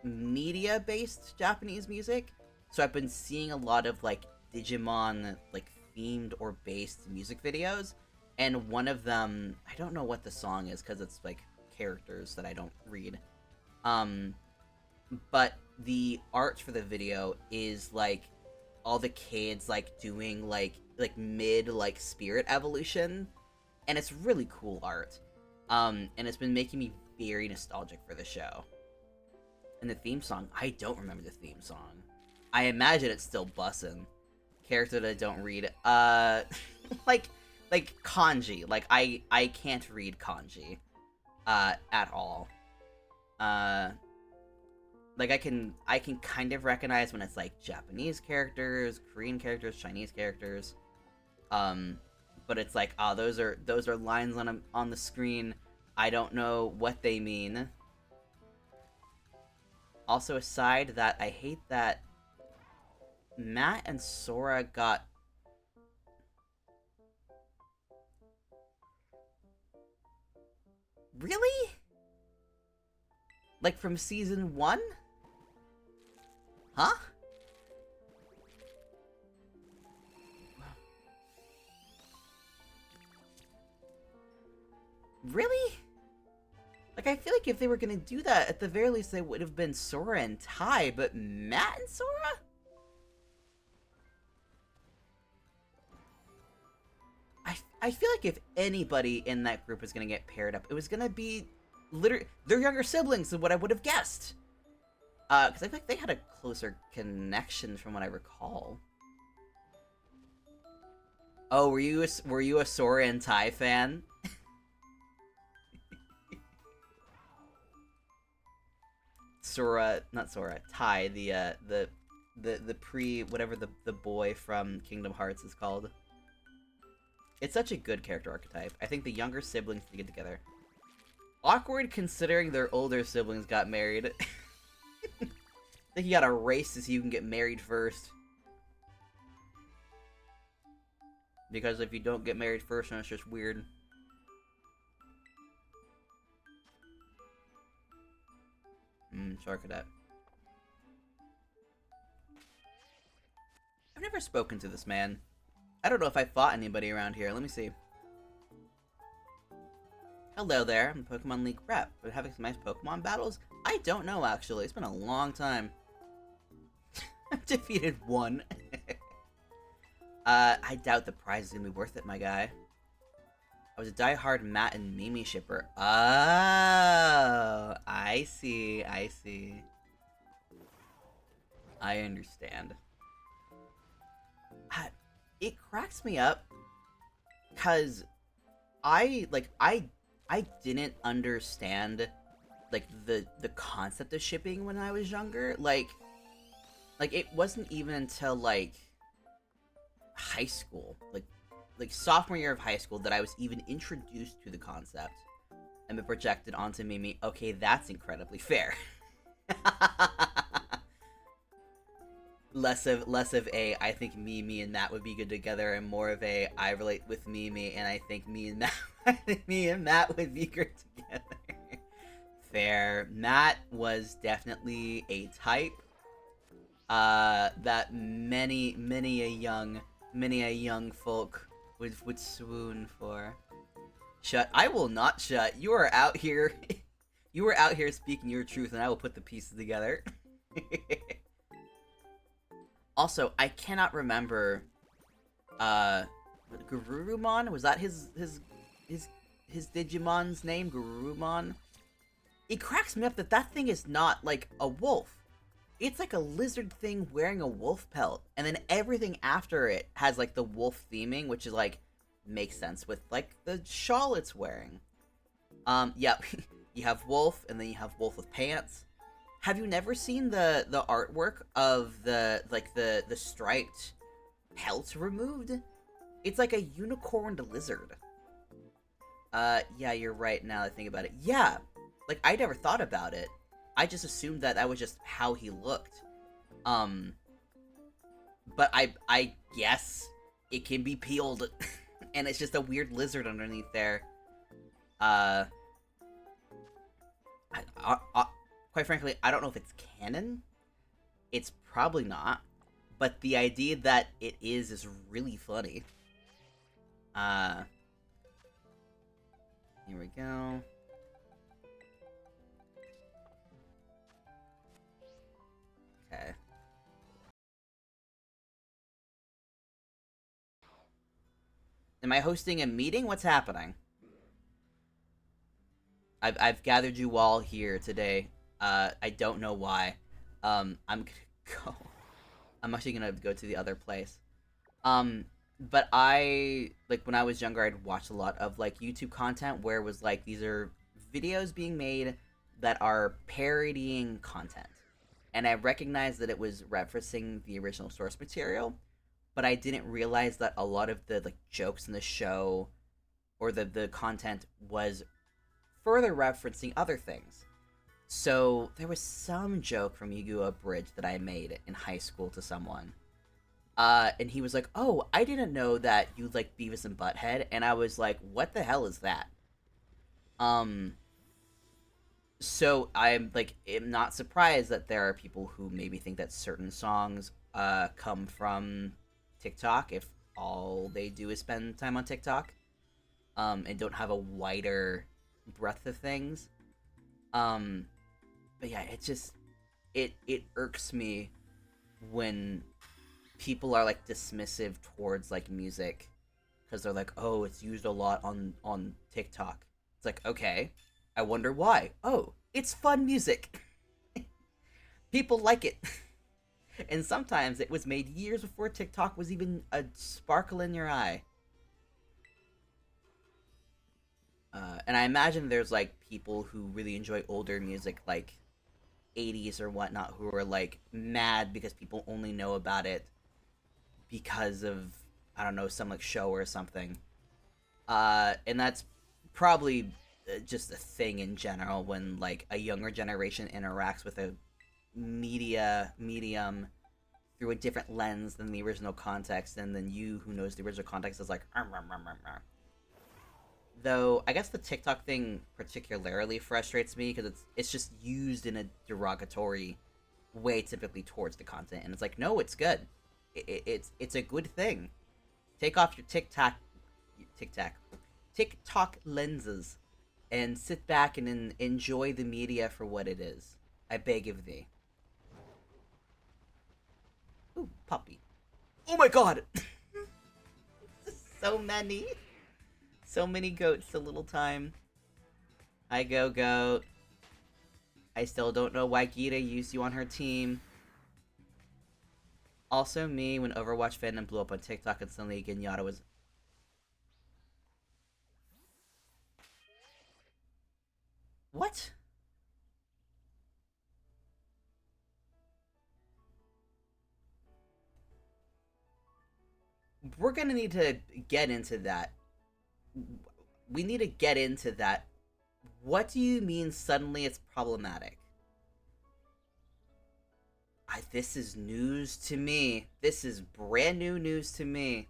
media-based Japanese music. So I've been seeing a lot of like Digimon like themed or based music videos. And one of them, I don't know what the song is because it's like characters that I don't read. But the art for the video is like all the kids like doing like mid like spirit evolution, and it's really cool art. And it's been making me very nostalgic for the show. And the theme song, I don't remember the theme song. I imagine it's still bussin'. Character that I don't read, like kanji. Like I can't read kanji, at all. Like I can kind of recognize when it's like Japanese characters, Korean characters, Chinese characters. But it's like, those are lines on the screen. I don't know what they mean. Also, aside that, I hate that Matt and Sora got... Really? Like from season 1? Huh? Really? Like, I feel like if they were gonna do that, at the very least they would have been Sora and Tai, but Matt and Sora? I feel like if anybody in that group was gonna get paired up, it was gonna be literally their younger siblings than what I would have guessed. Because I feel like they had a closer connection from what I recall. Oh, were you a Sora and Tai fan? Not Sora, Tai, the pre whatever the boy from Kingdom Hearts is called. It's such a good character archetype. I think the younger siblings need to get together. Awkward considering their older siblings got married. I think you gotta race to see who can get married first. Because if you don't get married first, then it's just weird. Shark Cadet. I've never spoken to this man. I don't know if I fought anybody around here. Let me see. Hello there, I'm Pokemon League rep. We're having some nice Pokemon battles? I don't know, actually. It's been a long time. I've defeated one. I doubt the prize is gonna be worth it, my guy. I was a die-hard Matt and Mimi shipper. Oh, I see, I see. I understand. It cracks me up, because I I didn't understand like the concept of shipping when I was younger. Like it wasn't even until like high school, like sophomore year of high school, that I was even introduced to the concept and been projected onto Mimi. Okay, that's incredibly fair. less of a I think me and Matt would be good together, and more of a I relate with Mimi and I think me and Matt me and Matt would be good together. Fair. Matt was definitely a type that many a young folk would swoon for. Shut. I will not shut. You are out here. You are out here speaking your truth, and I will put the pieces together. Also, I cannot remember. Garurumon, was that his Digimon's name? Garurumon. It cracks me up that that thing is not like a wolf. It's like a lizard thing wearing a wolf pelt, and then everything after it has like the wolf theming, which is like makes sense with like the shawl it's wearing. Yeah, you have wolf, and then you have wolf with pants. Have you never seen the artwork of the striped pelt removed? It's like a unicorned lizard. Yeah, you're right now that I think about it. Yeah, like I never thought about it. I just assumed that that was just how he looked. But I guess it can be peeled, and it's just a weird lizard underneath there. Quite frankly, I don't know if it's canon. It's probably not, but the idea that it is really funny. Here we go. Okay. Am I hosting a meeting? What's happening? I've gathered you all here today. I don't know why. I'm gonna go. I'm actually gonna go to the other place. But I like when I was younger, I'd watch a lot of like YouTube content where it was like these are videos being made that are parodying content, and I recognized that it was referencing the original source material, but I didn't realize that a lot of the like jokes in the show or the content was further referencing other things. So there was some joke from Yu-Gi-Oh! Bridge that I made in high school to someone. And he was like, "Oh, I didn't know that you like Beavis and Butthead," and I was like, "What the hell is that?" Um, so I'm like, am not surprised that there are people who maybe think that certain songs come from TikTok if all they do is spend time on TikTok, and don't have a wider breadth of things. Um, but yeah, it just it irks me when people are like dismissive towards like music because they're like, oh, it's used a lot on TikTok. It's like, okay, I wonder why. Oh, it's fun music. People like it. And sometimes it was made years before TikTok was even a sparkle in your eye. And I imagine there's like people who really enjoy older music, like 80s or whatnot, who are like mad because people only know about it because of, I don't know, some like show or something. And that's probably just a thing in general when like a younger generation interacts with a medium through a different lens than the original context, and then you who knows the original context is like, "Arr, arr, arr, arr." Though I guess the TikTok thing particularly frustrates me because it's just used in a derogatory way typically towards the content, and it's like, no, it's good. It's a good thing. Take off your TikTok lenses and sit back and enjoy the media for what it is. I beg of thee. Ooh, puppy. Oh my god! So many. So many goats, so little time. I go goat. I still don't know why Gita used you on her team. Also me, when Overwatch fandom blew up on TikTok and suddenly Genyatta was... What? We're gonna need to get into that. We need to get into that. What do you mean suddenly it's problematic? This is news to me. This is brand new news to me.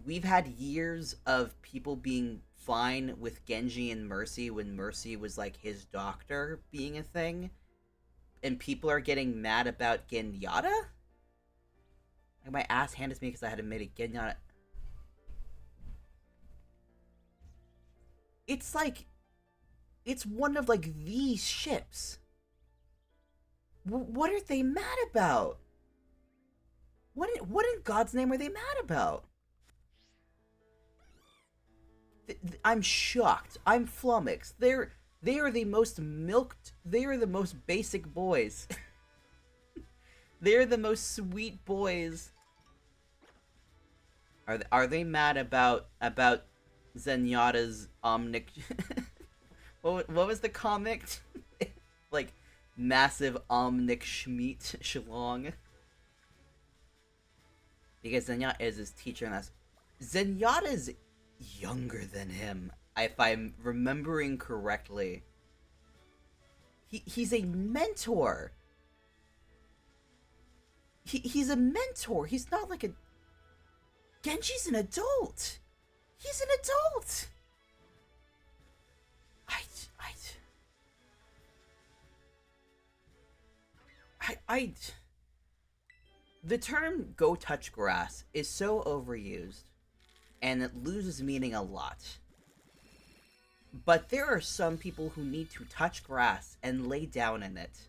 We've had years of people being fine with Genji and Mercy when Mercy was like his doctor being a thing, and people are getting mad about Genyata? Like my ass handed me because I had to make a Genyata. It's like, it's one of like these ships. What are they mad about? What in God's name are they mad about? I'm shocked. I'm flummoxed. They are the most milked. They are the most basic boys. They are the most sweet boys. Are they mad about Zenyatta's omnic? what was the comic? Like massive omnic schmeat shlong. Because Zenyatta is his teacher, and that's Zenyatta's younger than him, if I'm remembering correctly. He's a mentor. He's a mentor. He's not like a... Genji's an adult. He's an adult. The term "go touch grass" is so overused, and it loses meaning a lot. But there are some people who need to touch grass and lay down in it.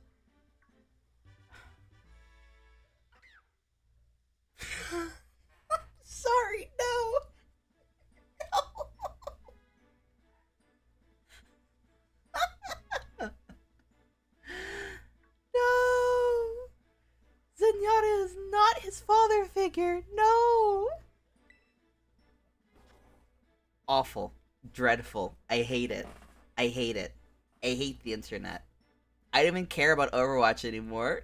Sorry, no. No. No. Zenyatta is not his father figure. No. Awful. Dreadful. I hate it. I hate it. I hate the internet. I don't even care about Overwatch anymore.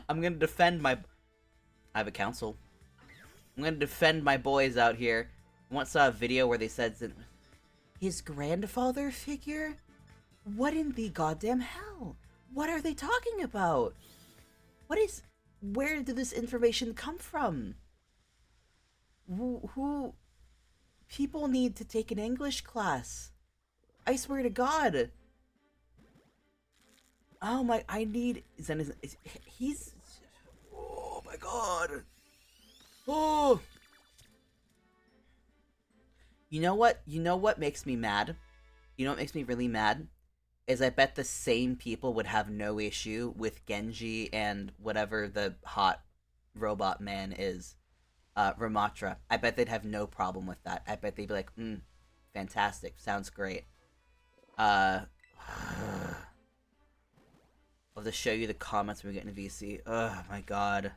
I'm gonna defend my... I have a council. I'm gonna defend my boys out here. I once saw a video where they said... His grandfather figure? What in the goddamn hell? What are they talking about? What is... Where did this information come from? Who... People need to take an English class. I swear to God. Oh my... I need... He's... Oh my God. Oh... You know what? You know what makes me mad? You know what makes me really mad? Is I bet the same people would have no issue with Genji and whatever the hot robot man is, Ramatra. I bet they'd have no problem with that. I bet they'd be like, fantastic, sounds great. I'll just show you the comments when we get in VC. Oh my God.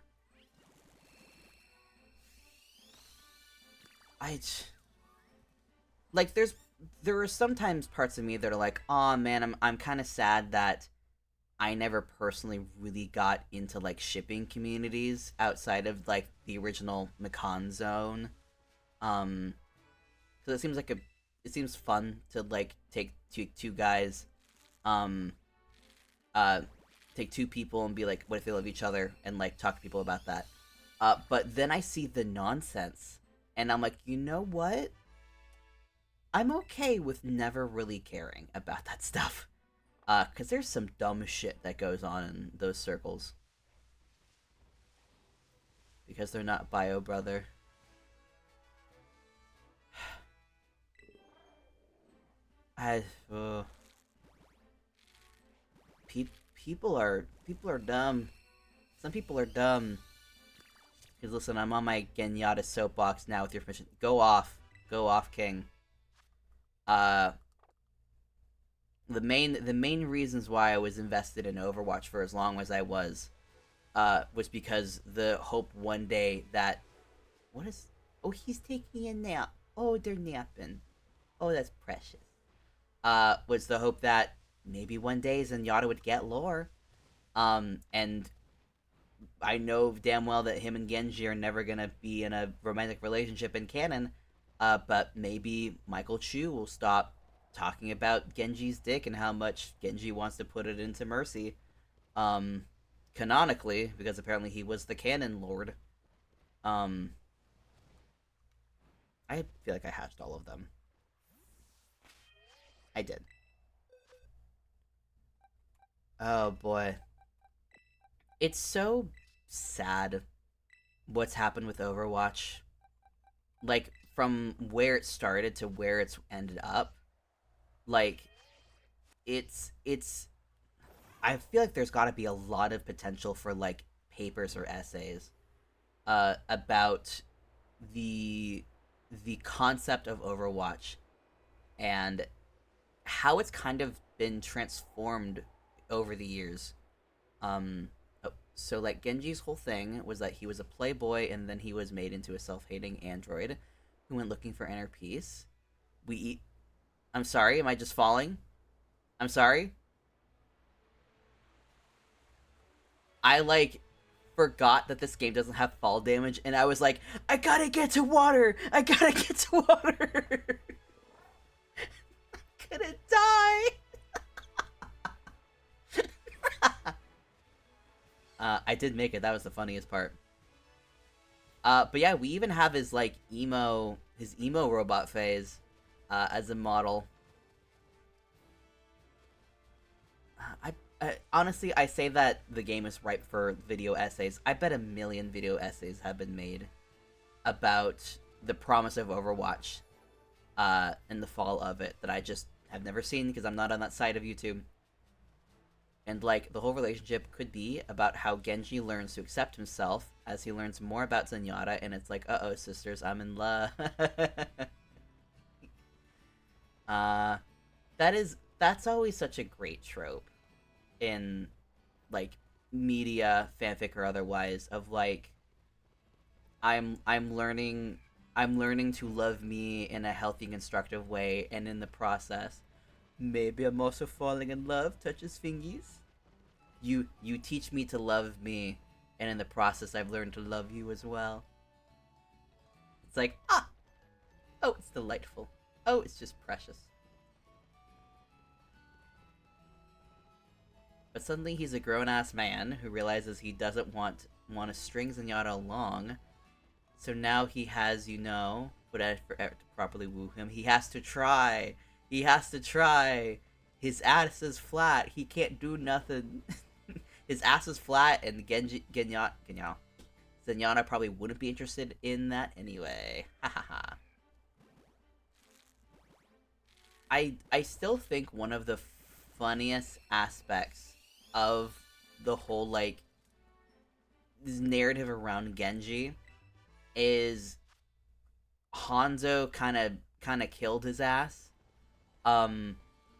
Like, there are sometimes parts of me that are like, oh man, I'm kind of sad that I never personally really got into like shipping communities outside of like the original Macan zone. So it seems like it seems fun to like take two guys, take two people and be like, what if they love each other, and like talk to people about that. But then I see the nonsense, and I'm like, you know what? I'm okay with never really caring about that stuff. Because there's some dumb shit that goes on in those circles. Because they're not bio brother. People are dumb. Some people are dumb. Because listen, I'm on my Genyatta soapbox now with your permission. Go off, King. The main reasons why I was invested in Overwatch for as long as I was because the hope one day that... What is... Oh, he's taking a nap. Oh, they're napping. Oh, that's precious. was the hope that maybe one day Zenyatta would get lore. And I know damn well that him and Genji are never gonna be in a romantic relationship in canon. But maybe Michael Chu will stop talking about Genji's dick and how much Genji wants to put it into Mercy. Um, Canonically, because apparently he was the canon lord. Um, I feel like I hatched all of them. I did. Oh boy. It's so sad what's happened with Overwatch. Like, from where it started to where it's ended up. Like, it's I feel like there's got to be a lot of potential for like papers or essays about the the concept of Overwatch and how it's kind of been transformed over the years. So like Genji's whole thing was that he was a playboy and then he was made into a self-hating android who went looking for inner peace. We eat. I'm sorry. Am I just falling? I'm sorry. I like forgot that this game doesn't have fall damage, and I was like, I gotta get to water. I gotta get to water. I'm gonna die. I did make it. That was the funniest part. But yeah, we even have his emo robot phase, as a model. Honestly, I say that the game is ripe for video essays. I bet a million video essays have been made about the promise of Overwatch, and the fall of it that I just have never seen because I'm not on that side of YouTube. And like the whole relationship could be about how Genji learns to accept himself as he learns more about Zenyatta, and it's like, uh oh, sisters, I'm in love. uh, that's always such a great trope in like media, fanfic or otherwise, of like I'm learning I'm learning to love me in a healthy, constructive way, and in the process, maybe I'm also falling in love. Touches fingies. You teach me to love me, and in the process, I've learned to love you as well. It's like, oh, it's delightful. Oh, it's just precious. But suddenly he's a grown-ass man who realizes he doesn't want to string Zenyatta along. So now he has, but to properly woo him, he has to try. He has to try. His ass is flat. He can't do nothing. His ass is flat, and Zenyatta probably wouldn't be interested in that anyway. Ha ha ha. I still think one of the funniest aspects of the whole like this narrative around Genji is Hanzo kind of killed his ass, um,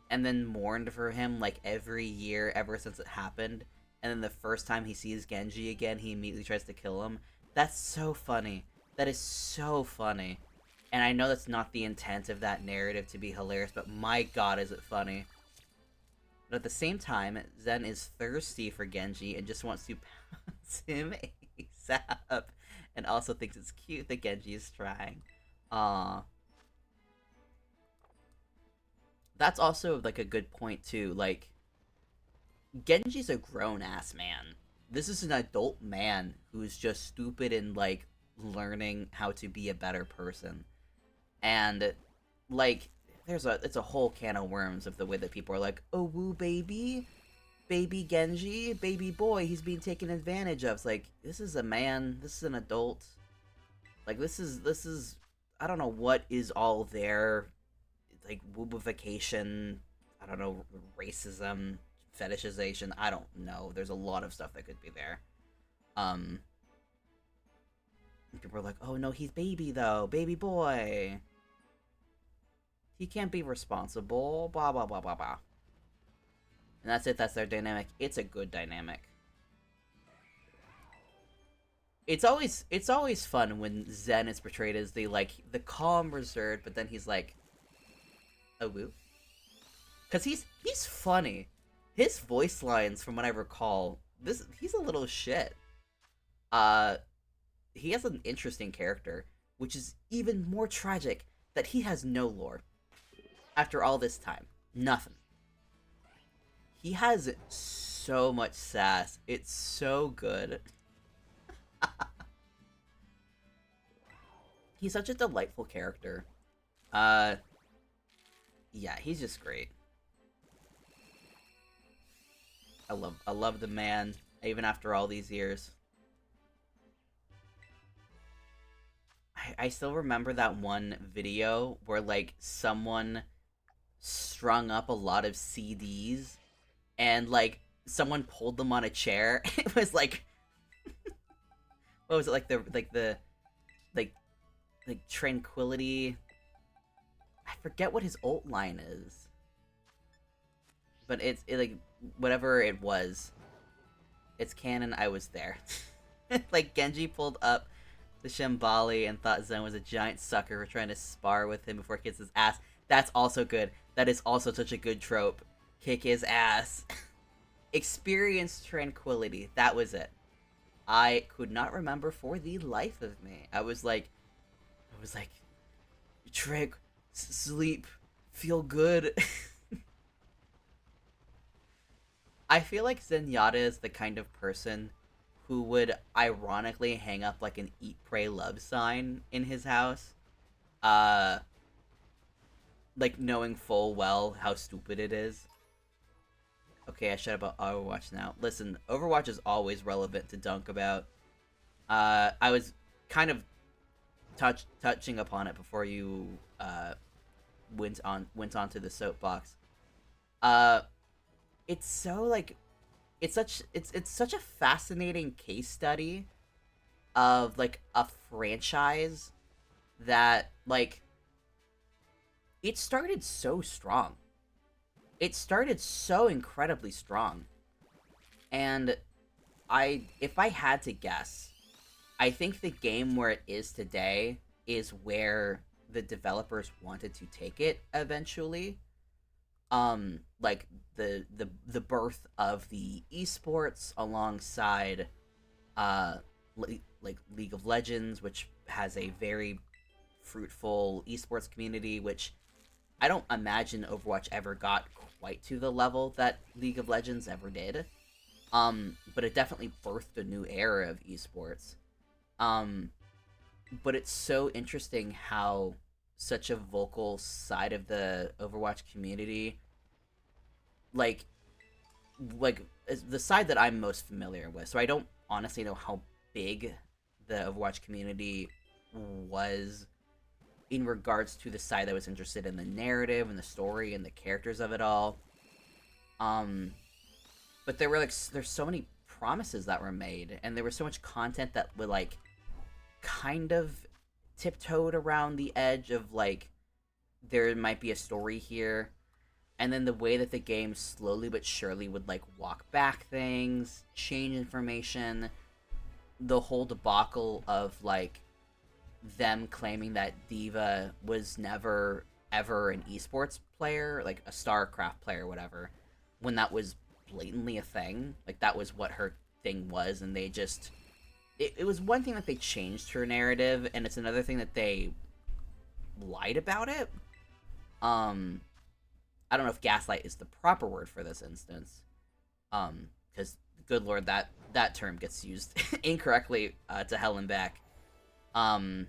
and then mourned for him like every year ever since it happened. And then the first time he sees Genji again, he immediately tries to kill him. That's so funny. That is so funny. And I know that's not the intent of that narrative to be hilarious, but my god, is it funny. But at the same time, Zen is thirsty for Genji and just wants to pounce him ASAP. And also thinks it's cute that Genji is trying. Aww. That's also, like, a good point, too. Like, Genji's a grown-ass man. This is an adult man who's just stupid and, like, learning how to be a better person. And, like, it's a whole can of worms of the way that people are like, oh, woo, baby Genji, baby boy, he's being taken advantage of. It's like, this is a man, this is an adult. Like, this is, I don't know what is all there. Like, woobification, I don't know, racism, fetishization, I don't know. There's a lot of stuff that could be there. People are like, oh no, he's baby though, baby boy. He can't be responsible, blah blah blah blah blah. And that's it, that's their dynamic. It's a good dynamic. It's always fun when Zen is portrayed as the calm, reserved, but then he's like, oh woo. Cause he's funny. His voice lines, from what I recall, he's a little shit. Uh, he has an interesting character, which is even more tragic that he has no lore. After all this time, nothing. He has so much sass. It's so good. He's such a delightful character. Uh, yeah, he's just great. I love the man, even after all these years. I still remember that one video where like someone strung up a lot of CDs and like someone pulled them on a chair. It was like, what was it, like like tranquility. I forget what his ult line is, but like whatever it was. It's canon. I was there. Like Genji pulled up the Shambali and thought Zen was a giant sucker for trying to spar with him before he kicks his ass. That's also good. That is also such a good trope. Kick his ass. Experience tranquility. That was it. I could not remember for the life of me. I was like, Trick, sleep, feel good. I feel like Zenyatta is the kind of person who would ironically hang up like an eat, pray, love sign in his house. Uh, like knowing full well how stupid it is. Okay, I shut about Overwatch now. Listen, Overwatch is always relevant to dunk about. I was kind of touching upon it before you went onto the soapbox. Uh, it's so like it's such a fascinating case study of like a franchise that like it started so strong. It started so incredibly strong. And if I had to guess, I think the game where it is today is where the developers wanted to take it eventually. Like the birth of the esports alongside like League of Legends, which has a very fruitful esports community, which I don't imagine Overwatch ever got quite to the level that League of Legends ever did. But it definitely birthed a new era of esports. But it's so interesting how such a vocal side of the Overwatch community, like the side that I'm most familiar with. So I don't honestly know how big the Overwatch community was in regards to the side that was interested in the narrative and the story and the characters of it all. But there were like there's so many promises that were made, and there was so much content that would like kind of tiptoed around the edge of like there might be a story here, and then the way that the game slowly but surely would like walk back things, change information, the whole debacle of like them claiming that Diva was never ever an esports player, like a StarCraft player or whatever, when that was blatantly a thing. Like that was what her thing was, and they just it was one thing that they changed her narrative, and it's another thing that they lied about it. I don't know if gaslight is the proper word for this instance. Because good lord, that term gets used incorrectly to hell and back. To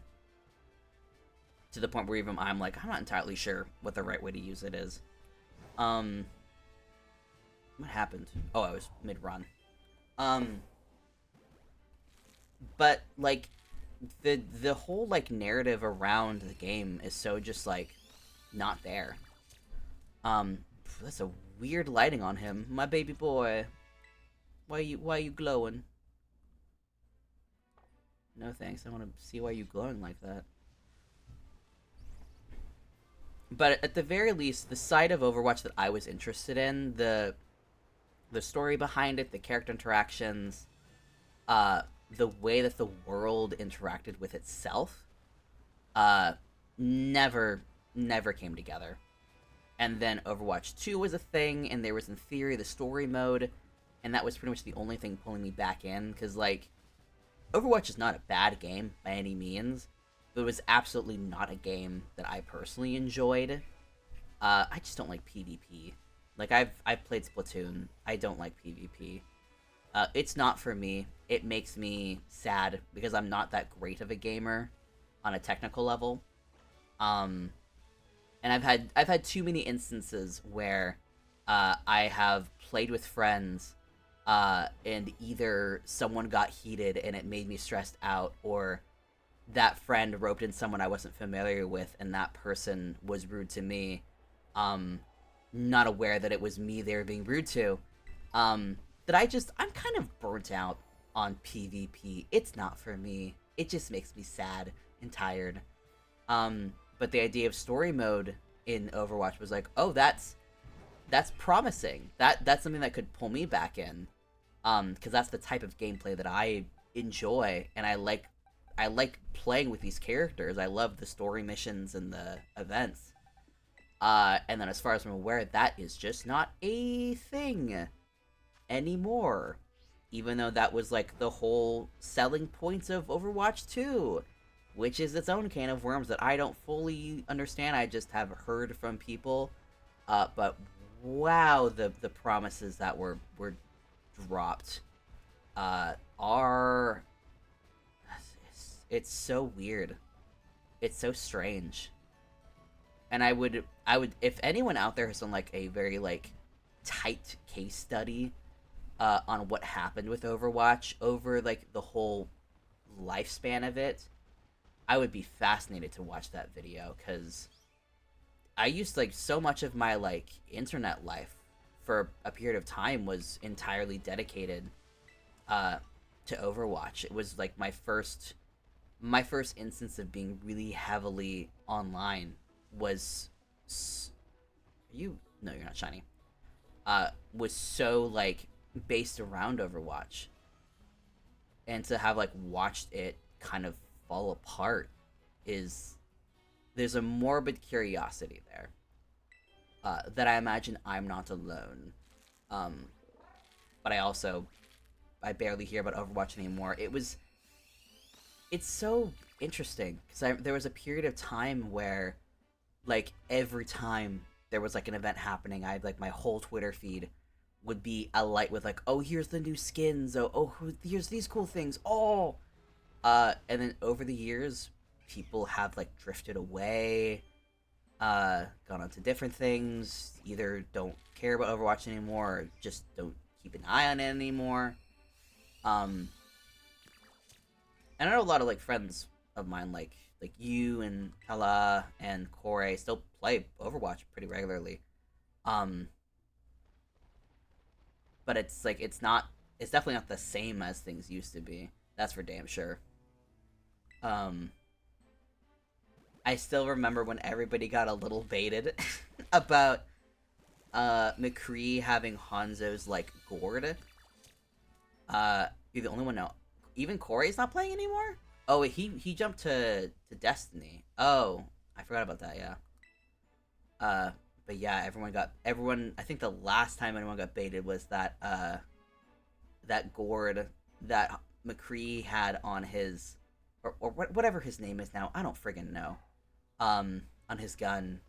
the point where even I'm like, I'm not entirely sure what the right way to use it is. What happened? Oh, I was mid-run. But like the whole like narrative around the game is so just like not there. That's a weird lighting on him, my baby boy. Why you glowing? No thanks. I want to see why you glowing like that. But at the very least, the side of Overwatch that I was interested in, the story behind it, the character interactions, the way that the world interacted with itself, never came together. And then Overwatch 2 was a thing, and there was, in theory, the story mode, and that was pretty much the only thing pulling me back in, because, like, Overwatch is not a bad game by any means, but it was absolutely not a game that I personally enjoyed. I just don't like PvP. Like, I've played Splatoon. I don't like PvP. It's not for me. It makes me sad because I'm not that great of a gamer on a technical level. Um, and I've had too many instances where I have played with friends, and either someone got heated and it made me stressed out, or that friend roped in someone I wasn't familiar with, and that person was rude to me, um, not aware that it was me they were being rude to. That I'm kind of burnt out on PvP. It's not for me. It just makes me sad and tired. But the idea of story mode in Overwatch was like, oh, that's promising. That's something that could pull me back in. Because that's the type of gameplay that I enjoy, and I like playing with these characters. I love the story missions and the events. And then as far as I'm aware, that is just not a thing anymore. Even though that was like the whole selling points of Overwatch 2, which is its own can of worms that I don't fully understand. I just have heard from people. But wow, the promises that were dropped are it's so weird. It's so strange. And I would if anyone out there has done like a very like tight case study on what happened with Overwatch over like the whole lifespan of it, I would be fascinated to watch that video, because I used like so much of my like internet life for a period of time was entirely dedicated uh to Overwatch. It was like my first instance of being really heavily online was you no, you're not shiny. Was so like based around Overwatch, and to have like watched it kind of fall apart is there's a morbid curiosity there, that I imagine I'm not alone. Um, but I barely hear about Overwatch anymore. It's so interesting because there was a period of time where like every time there was like an event happening, I had like my whole Twitter feed would be alight with like, oh, here's the new skins, here's these cool things, and then over the years, people have like drifted away, gone on to different things, either don't care about Overwatch anymore, or just don't keep an eye on it anymore. Um, and I know a lot of like friends of mine, like you and Kala and Kore, still play Overwatch pretty regularly. Um, but it's like it's definitely not the same as things used to be. That's for damn sure. Um, I still remember when everybody got a little baited about McCree having Hanzo's like gourd. You're the only one now. Even Corey's not playing anymore. Oh, he jumped to Destiny. Oh, I forgot about that. Yeah. Uh, but yeah, everyone. I think the last time anyone got baited was that gourd that McCree had on his, or whatever his name is now. I don't friggin' know. On his gun.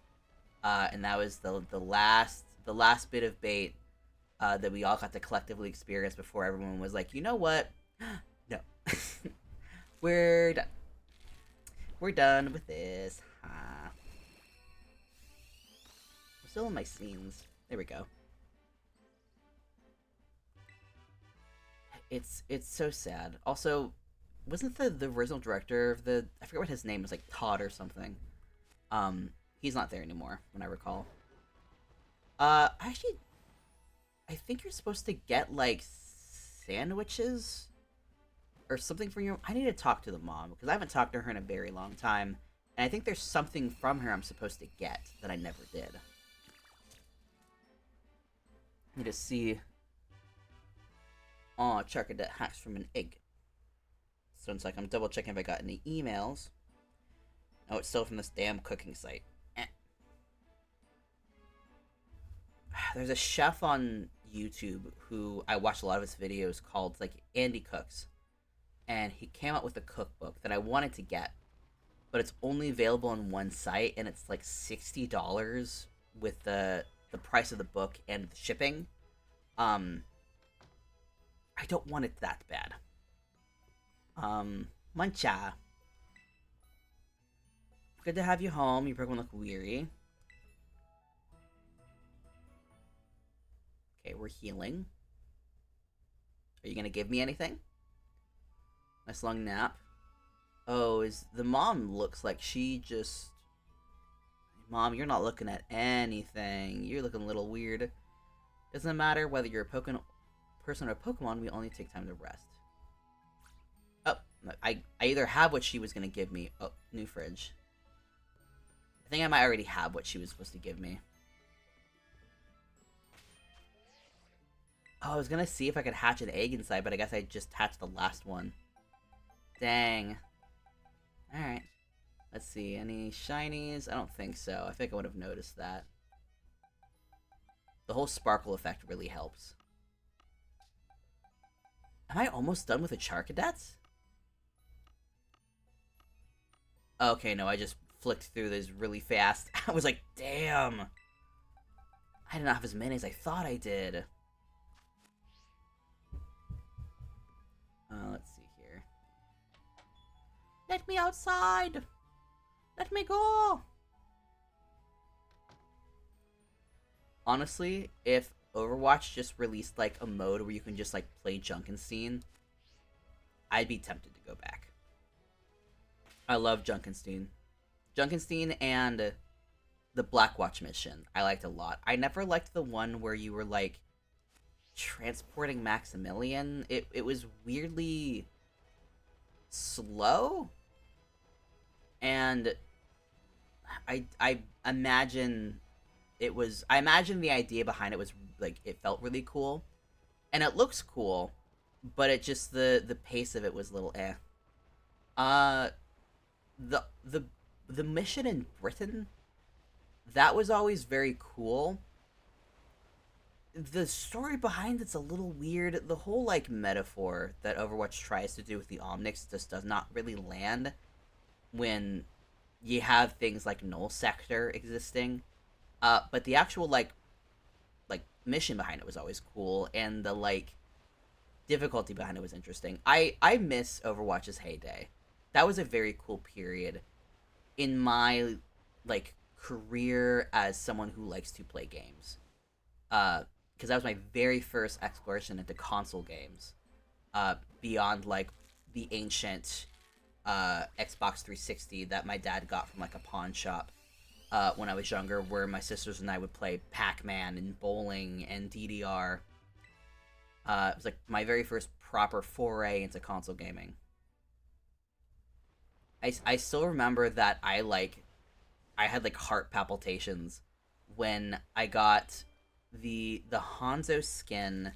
And that was the last bit of bait that we all got to collectively experience before everyone was like, you know what? No. We're done. We're done with this. I'm still in my scenes. There we go. It's so sad. Also, wasn't the original director of the, I forget what his name was, like Todd or something. Um, he's not there anymore, when I recall. Actually, I think you're supposed to get like sandwiches or something from your. I need to talk to the mom because I haven't talked to her in a very long time, and I think there's something from her I'm supposed to get that I never did. Let me just see. Oh, chocolate that hatched from an egg. So it's like I'm double checking if I got any emails. Oh, it's still from this damn cooking site. Eh. there's a chef on YouTube who I watch a lot of his videos called like Andy Cooks, and he came out with a cookbook that I wanted to get, but it's only available on one site, and it's like $60 with the price of the book and the shipping. Um, I don't want it that bad. Mancha, good to have you home. You Pokemon look weary. Okay, we're healing. Are you gonna give me anything? Nice long nap. Oh, is the mom looks like she just... Mom, you're not looking at anything. You're looking a little weird. Doesn't matter whether you're a person or a Pokemon, we only take time to rest. Oh, I either have what she was gonna give me. Oh, new fridge. I think I might already have what she was supposed to give me. Oh, I was gonna see if I could hatch an egg inside, but I guess I just hatched the last one. Dang. Alright. Let's see, any shinies? I don't think so. I think I would have noticed that. The whole sparkle effect really helps. Am I almost done with the Charcadets? Okay, no, I just flicked through these really fast. I was like, damn! I did not have as many as I thought I did. Let's see here. Let me outside! Let me go! Honestly, if Overwatch just released, like, a mode where you can just, like, play Junkenstein, I'd be tempted to go back. I love Junkenstein. Junkenstein and the Blackwatch mission, I liked a lot. I never liked the one where you were, like, transporting Maximilian. It was weirdly slow, and I imagine I imagine the idea behind it was like it felt really cool, and it looks cool, but it just the pace of it was a little eh. Uh, the the the mission in Britain, that was always very cool. The story behind it's a little weird. The whole like metaphor that Overwatch tries to do with the Omnics just does not really land when you have things like Null Sector existing. But the actual like mission behind it was always cool, and the like difficulty behind it was interesting. I miss Overwatch's heyday. That was a very cool period in my like career as someone who likes to play games. Because that was my very first exploration into console games. Beyond like the ancient Xbox 360 that my dad got from like a pawn shop when I was younger, where my sisters and I would play Pac-Man and bowling and DDR. It was like my very first proper foray into console gaming. I still remember that I had like heart palpitations when I got the Hanzo skin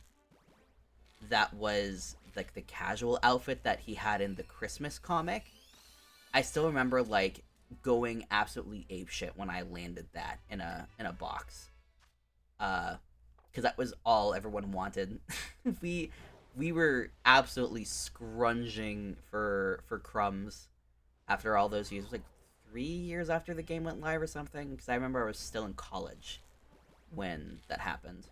that was like the casual outfit that he had in the Christmas comic. I still remember like going absolutely apeshit when I landed that in a box. Because that was all everyone wanted. we were absolutely scrunging for crumbs after all those years. It was like 3 years after the game went live or something. Because I remember I was still in college when that happened.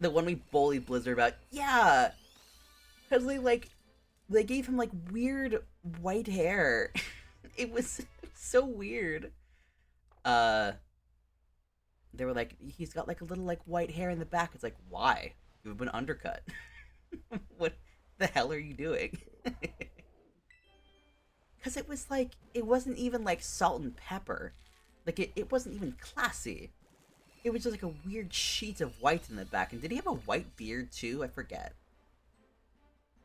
The one we bullied Blizzard about, yeah, because they gave him like weird white hair. It was so weird. They were like, he's got like a little like white hair in the back. It's like, why? You've been undercut. What the hell are you doing? Because it was like, it wasn't even like salt and pepper. Like it wasn't even classy. It was just like a weird sheet of white in the back. And did he have a white beard too? I forget.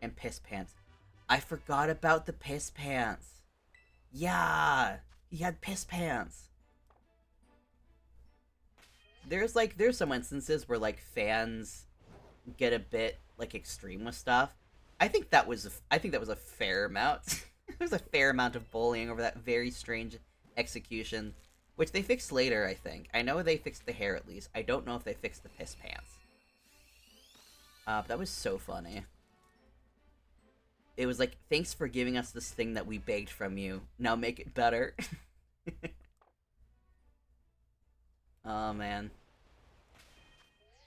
And piss pants. I forgot about the piss pants. Yeah, he had piss pants. There's some instances where like fans get a bit like extreme with stuff. I think that was a fair amount. There's a fair amount of bullying over that very strange execution. which they fixed later, I think. I know they fixed the hair at least. I don't know if they fixed the piss pants. But that was so funny. It was like, thanks for giving us this thing that we begged from you. Now make it better. Oh, man.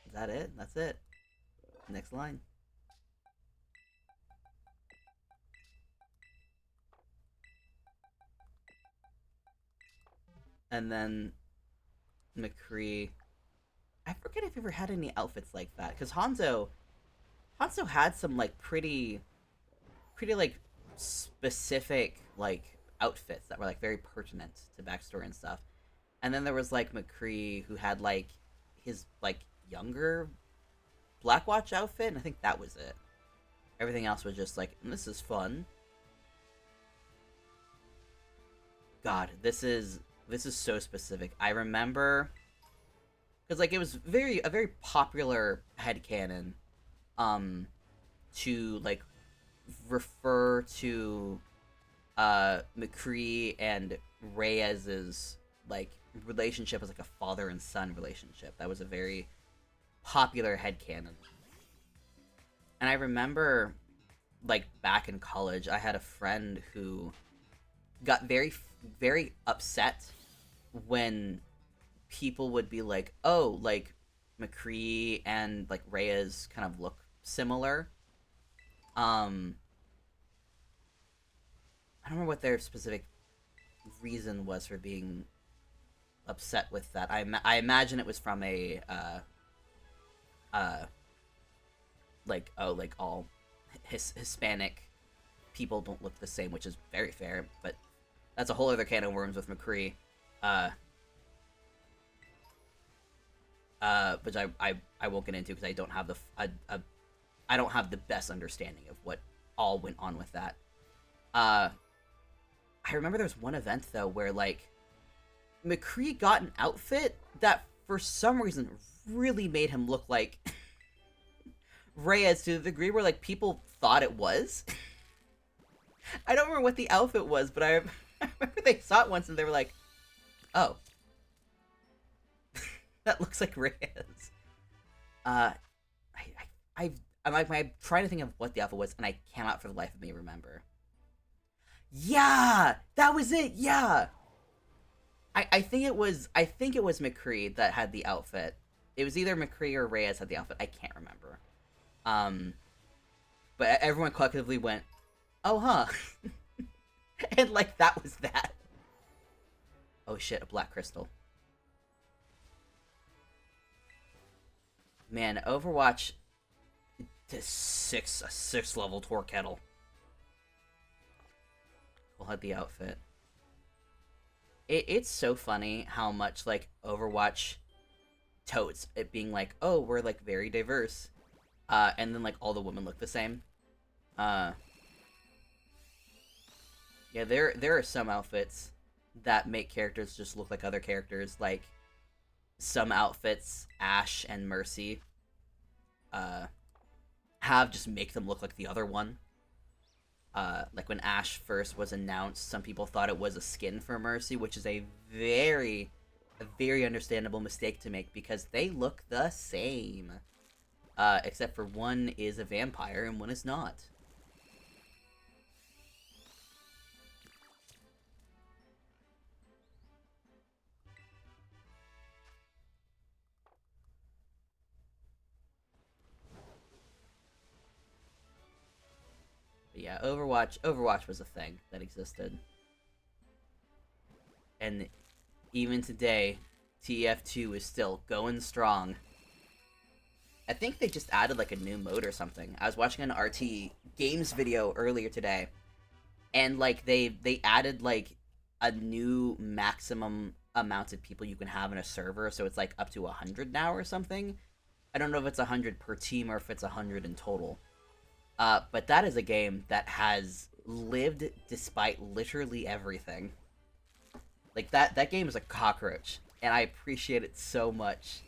Is that it? That's it. Next line. And then McCree. I forget if he ever had any outfits like that. Because Hanzo had some, like, pretty, like, specific, like, outfits that were, like, very pertinent to backstory and stuff. And then there was, like, McCree, who had, like, his, like, younger Blackwatch outfit, and I think that was it. Everything else was just like, this is fun. God, this is so specific. I remember, because, like, it was a very popular headcanon, to, like, refer to, McCree and Reyes's, like, relationship as, like, a father and son relationship. That was a very popular headcanon. And I remember, like, back in college, I had a friend who got very upset when people would be like, oh, like, McCree and, like, Reyes kind of look similar. I don't remember what their specific reason was for being upset with that. I imagine it was from a, like, oh, like, all Hispanic people don't look the same, which is very fair, but that's a whole other can of worms with McCree. Which I won't get into because I don't have I don't have the best understanding of what all went on with that. I remember there was one event though where, like, McCree got an outfit that for some reason really made him look like Reyes, to the degree where, like, people thought it was. I don't remember what the outfit was, but I remember they saw it once and they were like, oh. That looks like Reyes. I'm trying to think of what the outfit was, and I cannot for the life of me remember. Yeah! That was it, yeah! I think it was McCree that had the outfit. It was either McCree or Reyes had the outfit. I can't remember. But everyone collectively went, oh, huh. And, like, that was that. Oh shit, a black crystal. Man, Overwatch, a 6 level Tor Kettle. We'll have the outfit. It's so funny how much, like, Overwatch totes it being like, oh, we're, like, very diverse. And then, like, all the women look the same. Yeah, there are some outfits that make characters just look like other characters. Like, some outfits, Ashe and Mercy, have just make them look like the other one. Like, when Ashe first was announced, some people thought it was a skin for Mercy, which is a very understandable mistake to make because they look the same. Except for one is a vampire and one is not. But yeah, Overwatch was a thing that existed. And even today, TF2 is still going strong. I think they just added, like, a new mode or something. I was watching an RT Games video earlier today, and, like, they added, like, a new maximum amount of people you can have in a server, so it's, like, up to 100 now or something. I don't know if it's 100 per team or if it's 100 in total. But that is a game that has lived despite literally everything. Like, that game is a cockroach, and I appreciate it so much.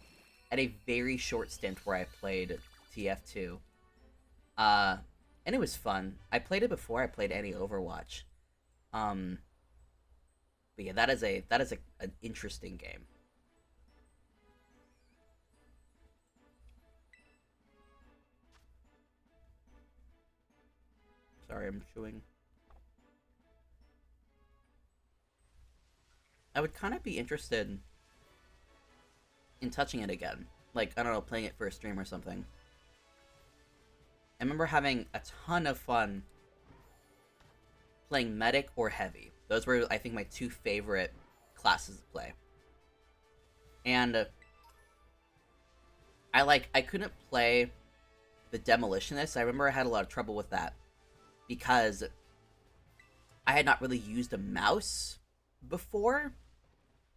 At a very short stint where I played TF2. And it was fun. I played it before I played any Overwatch. But yeah, that is an interesting game. Sorry, I'm chewing. I would kind of be interested in touching it again. Like, I don't know, playing it for a stream or something. I remember having a ton of fun playing medic or heavy. Those were, I think, my two favorite classes to play. And I couldn't play the demolitionist. I remember I had a lot of trouble with that because I had not really used a mouse before,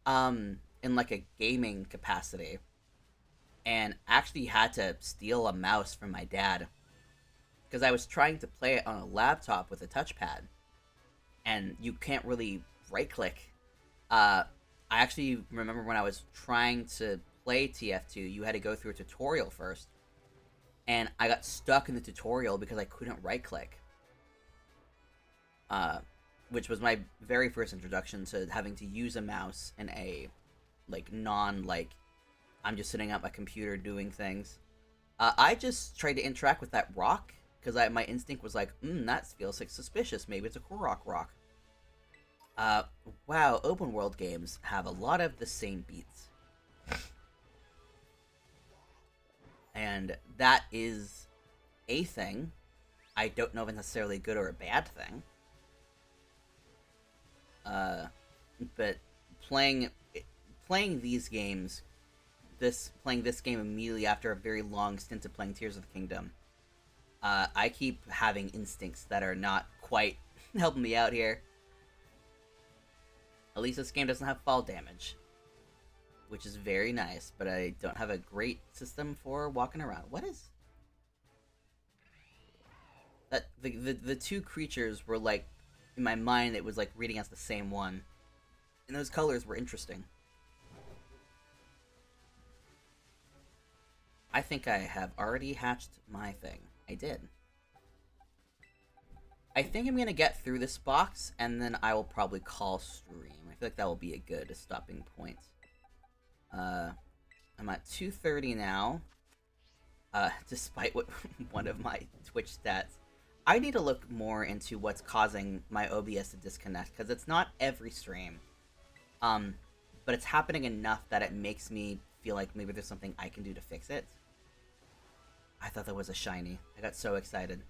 in like a gaming capacity, and actually had to steal a mouse from my dad because I was trying to play it on a laptop with a touchpad, and you can't really right click. I actually remember when I was trying to play TF2, you had to go through a tutorial first, and I got stuck in the tutorial because I couldn't right click. Uh, which was my very first introduction to having to use a mouse in a like non like I'm just sitting at my computer doing things. I just tried to interact with that rock because my instinct was like, that feels like suspicious. Maybe it's a Korok rock. Uh, wow, open world games have a lot of the same beats, and that is a thing. I don't know if it's necessarily a good or a bad thing. Uh, but playing playing these games, this playing this game immediately after a very long stint of playing Tears of the Kingdom, I keep having instincts that are not quite helping me out here. At least this game doesn't have fall damage, which is very nice, but I don't have a great system for walking around. What is that? The two creatures were like, in my mind, it was like reading as the same one, and those colors were interesting. I think I have already hatched my thing. I did. I think I'm gonna get through this box, and then I will probably call stream. I feel like that will be a good stopping point. Uh, I'm at 230 now. Despite what one of my Twitch stats, I need to look more into what's causing my OBS to disconnect because it's not every stream. Um, but it's happening enough that it makes me feel like maybe there's something I can do to fix it. I thought that was a shiny. I got so excited.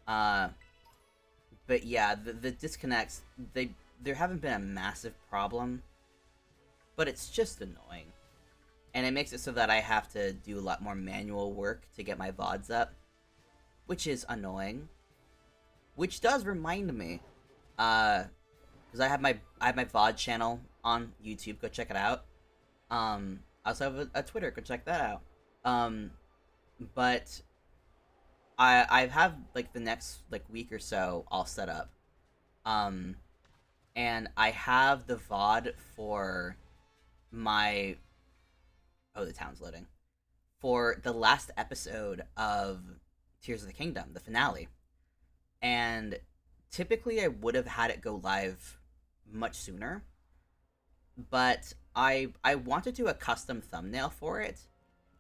Uh, but yeah, the disconnects, there haven't been a massive problem, but it's just annoying. And it makes it so that I have to do a lot more manual work to get my VODs up, which is annoying. Which does remind me, because I have my VOD channel on YouTube. Go check it out. I also have a Twitter. Go check that out. But I have like the next like week or so all set up. Um, and I have the VOD for my the town's loading for the last episode of Tears of the Kingdom, the finale. And typically I would have had it go live much sooner, but I wanted to do a custom thumbnail for it,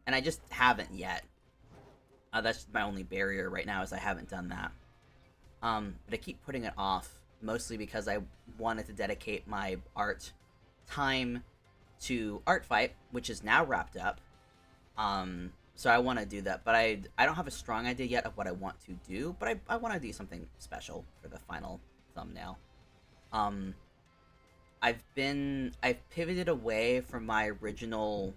and I just haven't yet. That's my only barrier right now is I haven't done that. But I keep putting it off, mostly because I wanted to dedicate my art time to Art Fight, which is now wrapped up. So I want to do that, but I don't have a strong idea yet of what I want to do, but I want to do something special for the final thumbnail. Um, I've pivoted away from my original,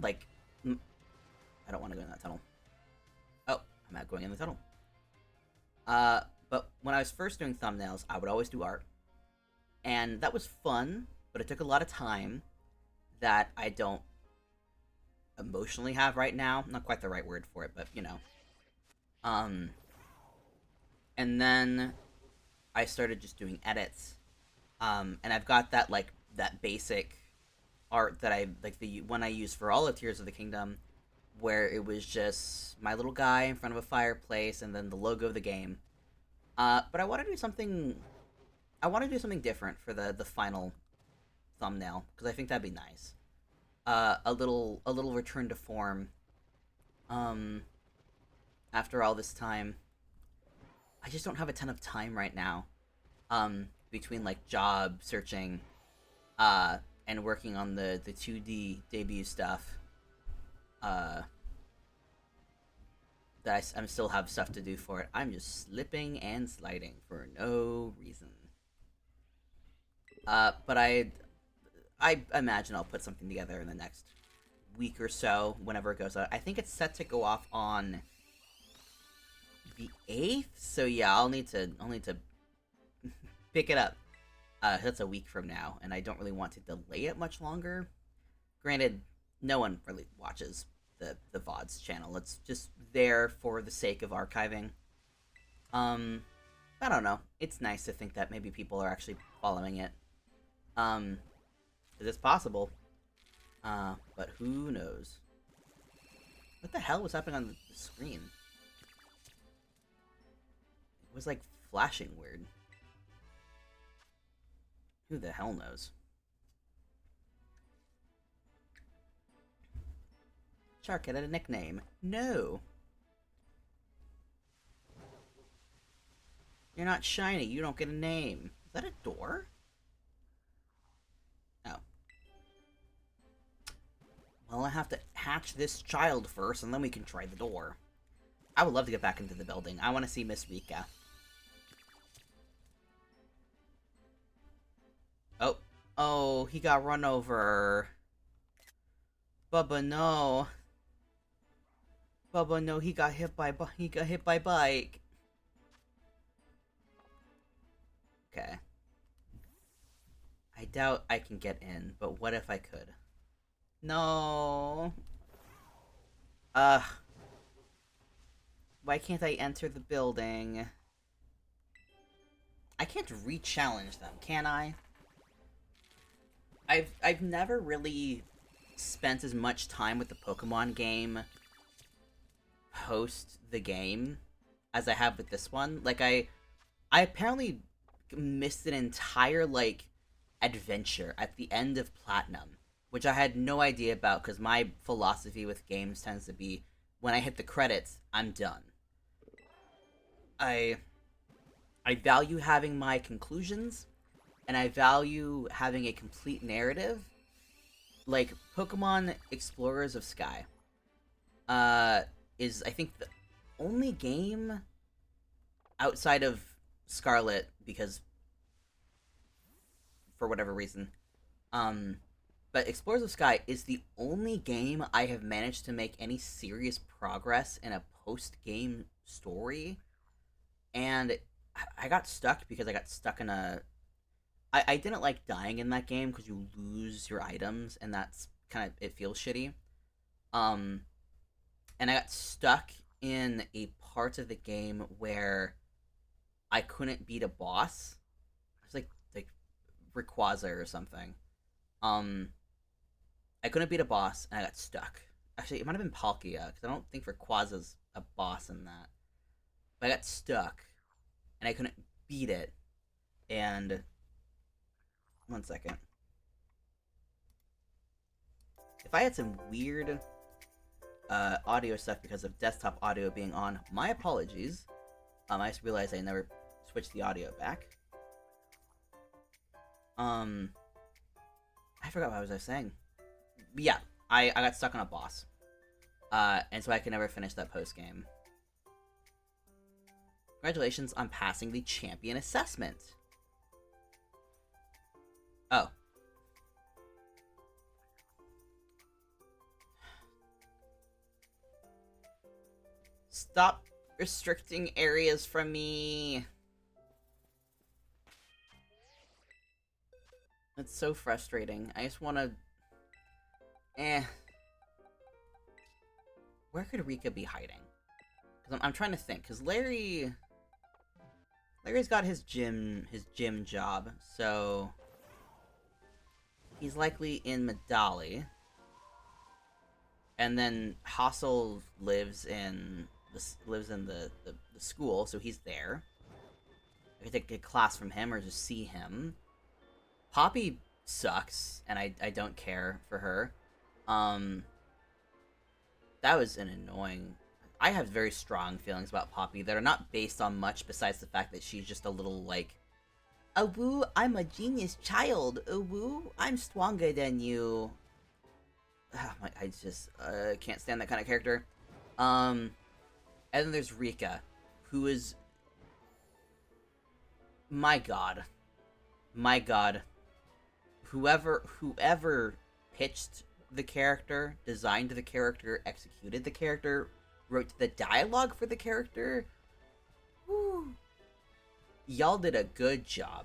like, I don't want to go in that tunnel. Oh, I'm not going in the tunnel. But when I was first doing thumbnails, I would always do art, and that was fun, but it took a lot of time that I don't emotionally have right now. Not quite the right word for it, but you know. Um, and then I started just doing edits. And I've got that like that basic art that I like the one I used for all of Tears of the Kingdom, where it was just my little guy in front of a fireplace and then the logo of the game. But I want to do something. I want to do something different for the final thumbnail because I think that'd be nice. A little return to form. Um, After all this time, I just don't have a ton of time right now. Between like job searching, uh, and working on the 2D debut stuff, uh, that I still have stuff to do for it. I'm just slipping and sliding for no reason. But I imagine I'll put something together in the next week or so, whenever it goes out. I think it's set to go off on the 8th, so yeah, I'll need to pick it up. That's a week from now, and I don't really want to delay it much longer. Granted, no one really watches the VODs channel. It's just there for the sake of archiving. Um, I don't know. It's nice to think that maybe people are actually following it. Um, it's possible. But who knows? What the hell was happening on the screen? It was like flashing weird. Who the hell knows? Shark had a nickname. No. You're not shiny. You don't get a name. Is that a door? Oh. Well, I have to hatch this child first, and then we can try the door. I would love to get back into the building. I want to see Miss Rika. Oh. Oh, he got run over. Bubba, no. Bubba, no, he got hit by bike. Okay. I doubt I can get in, but what if I could? No. Ugh. Why can't I enter the building? I can't re-challenge them, can I? I've never really spent as much time with the Pokemon game post the game as I have with this one. Like I apparently missed an entire like adventure at the end of Platinum, which I had no idea about because my philosophy with games tends to be when I hit the credits, I'm done. I I value having my conclusions and I value having a complete narrative. Like Pokemon Explorers of Sky uh is I think the only game outside of Scarlet because for whatever reason. Um, but Explorers of Sky is the only game I have managed to make any serious progress in a post game story. And I got stuck because I got stuck in a. I didn't like dying in that game because you lose your items, and that's kind of. It feels shitty. Um, and I got stuck in a part of the game where I couldn't beat a boss. It was like Rayquaza or something. Um, I couldn't beat a boss and I got stuck. Actually, it might have been Palkia because I don't think Rayquaza's a boss in that. But I got stuck and I couldn't beat it. And one second, if I had some weird audio stuff because of desktop audio being on, my apologies. I just realized I never switched the audio back. I forgot what I was saying. Yeah, I got stuck on a boss. And so I could never finish that post game. Congratulations on passing the champion assessment. Oh. Stop restricting areas from me. It's so frustrating. I just want to... Where could Rika be hiding? Because I'm trying to think. Because Larry's got his gym job, so he's likely in Medali. And then Hassel lives in the school, so he's there. I take a class from him or just see him. Poppy sucks, and I don't care for her. That was an annoying... I have very strong feelings about Poppy that are not based on much besides the fact that she's just a little, like, oh, woo, I'm a genius child. Oh, woo, I'm stronger than you. I just can't stand that kind of character. And then there's Rika, who is... My god. My god. Whoever pitched the character, designed the character, executed the character, wrote the dialogue for the character, whew, y'all did a good job.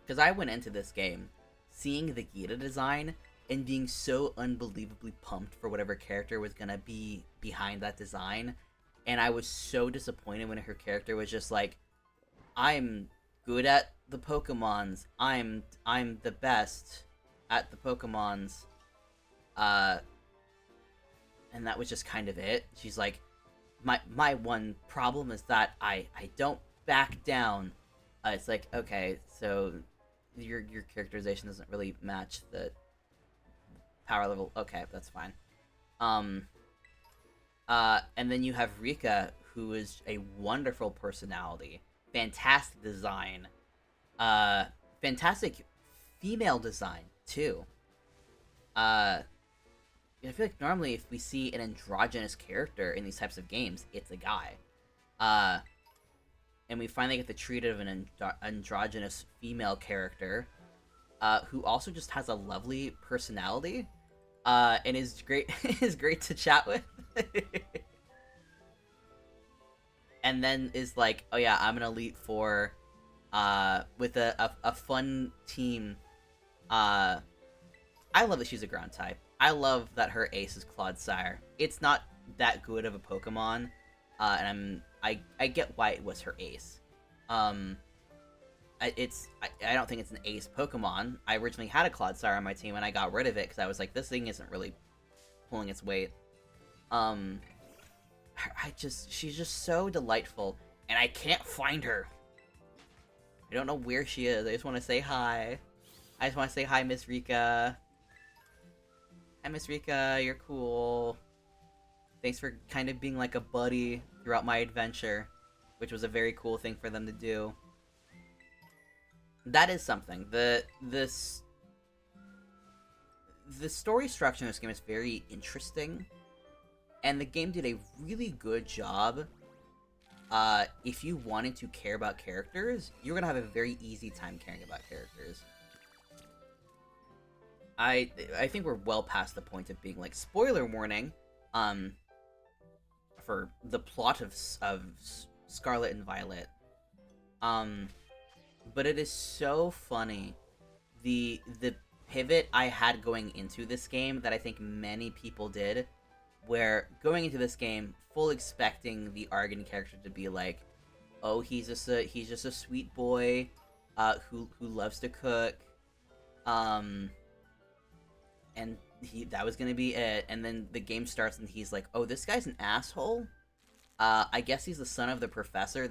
Because I went into this game seeing the Gita design and being so unbelievably pumped for whatever character was gonna be behind that design, and I was so disappointed when her character was just like, I'm good at the Pokemons, I'm the best at the Pokemons, and that was just kind of it. She's like, my one problem is that I don't back down. It's like, okay, so your characterization doesn't really match the power level. Okay, that's fine. And then you have Rika, who is a wonderful personality, fantastic design, fantastic female design too. I feel like normally if we see an androgynous character in these types of games, it's a guy. And we finally get to treat it of an androgynous female character, who also just has a lovely personality, and is great is great to chat with. And then is like, oh yeah, I'm an Elite Four, with a fun team. I love that she's a ground type. I love that her ace is Clodsire. It's not that good of a Pokemon, and I get why it was her ace. I don't think it's an ace Pokemon. I originally had a Clodsire on my team, and I got rid of it because I was like, this thing isn't really pulling its weight. She's just so delightful, and I can't find her. I don't know where she is. I just want to say hi. I just want to say hi, Miss Rika. Hi, Miss Rika. You're cool. Thanks for kind of being like a buddy throughout my adventure, which was a very cool thing for them to do. That is something. The story structure in this game is very interesting, and the game did a really good job. If you wanted to care about characters, you're gonna have a very easy time caring about characters. I think we're well past the point of being like, spoiler warning, for the plot of Scarlet and Violet. But it is so funny, the pivot I had going into this game that I think many people did, where going into this game full expecting the Argon character to be like, oh, he's just a sweet boy, who loves to cook, and that was gonna be it. And then the game starts and he's like, oh, this guy's an asshole. I guess he's the son of the professor.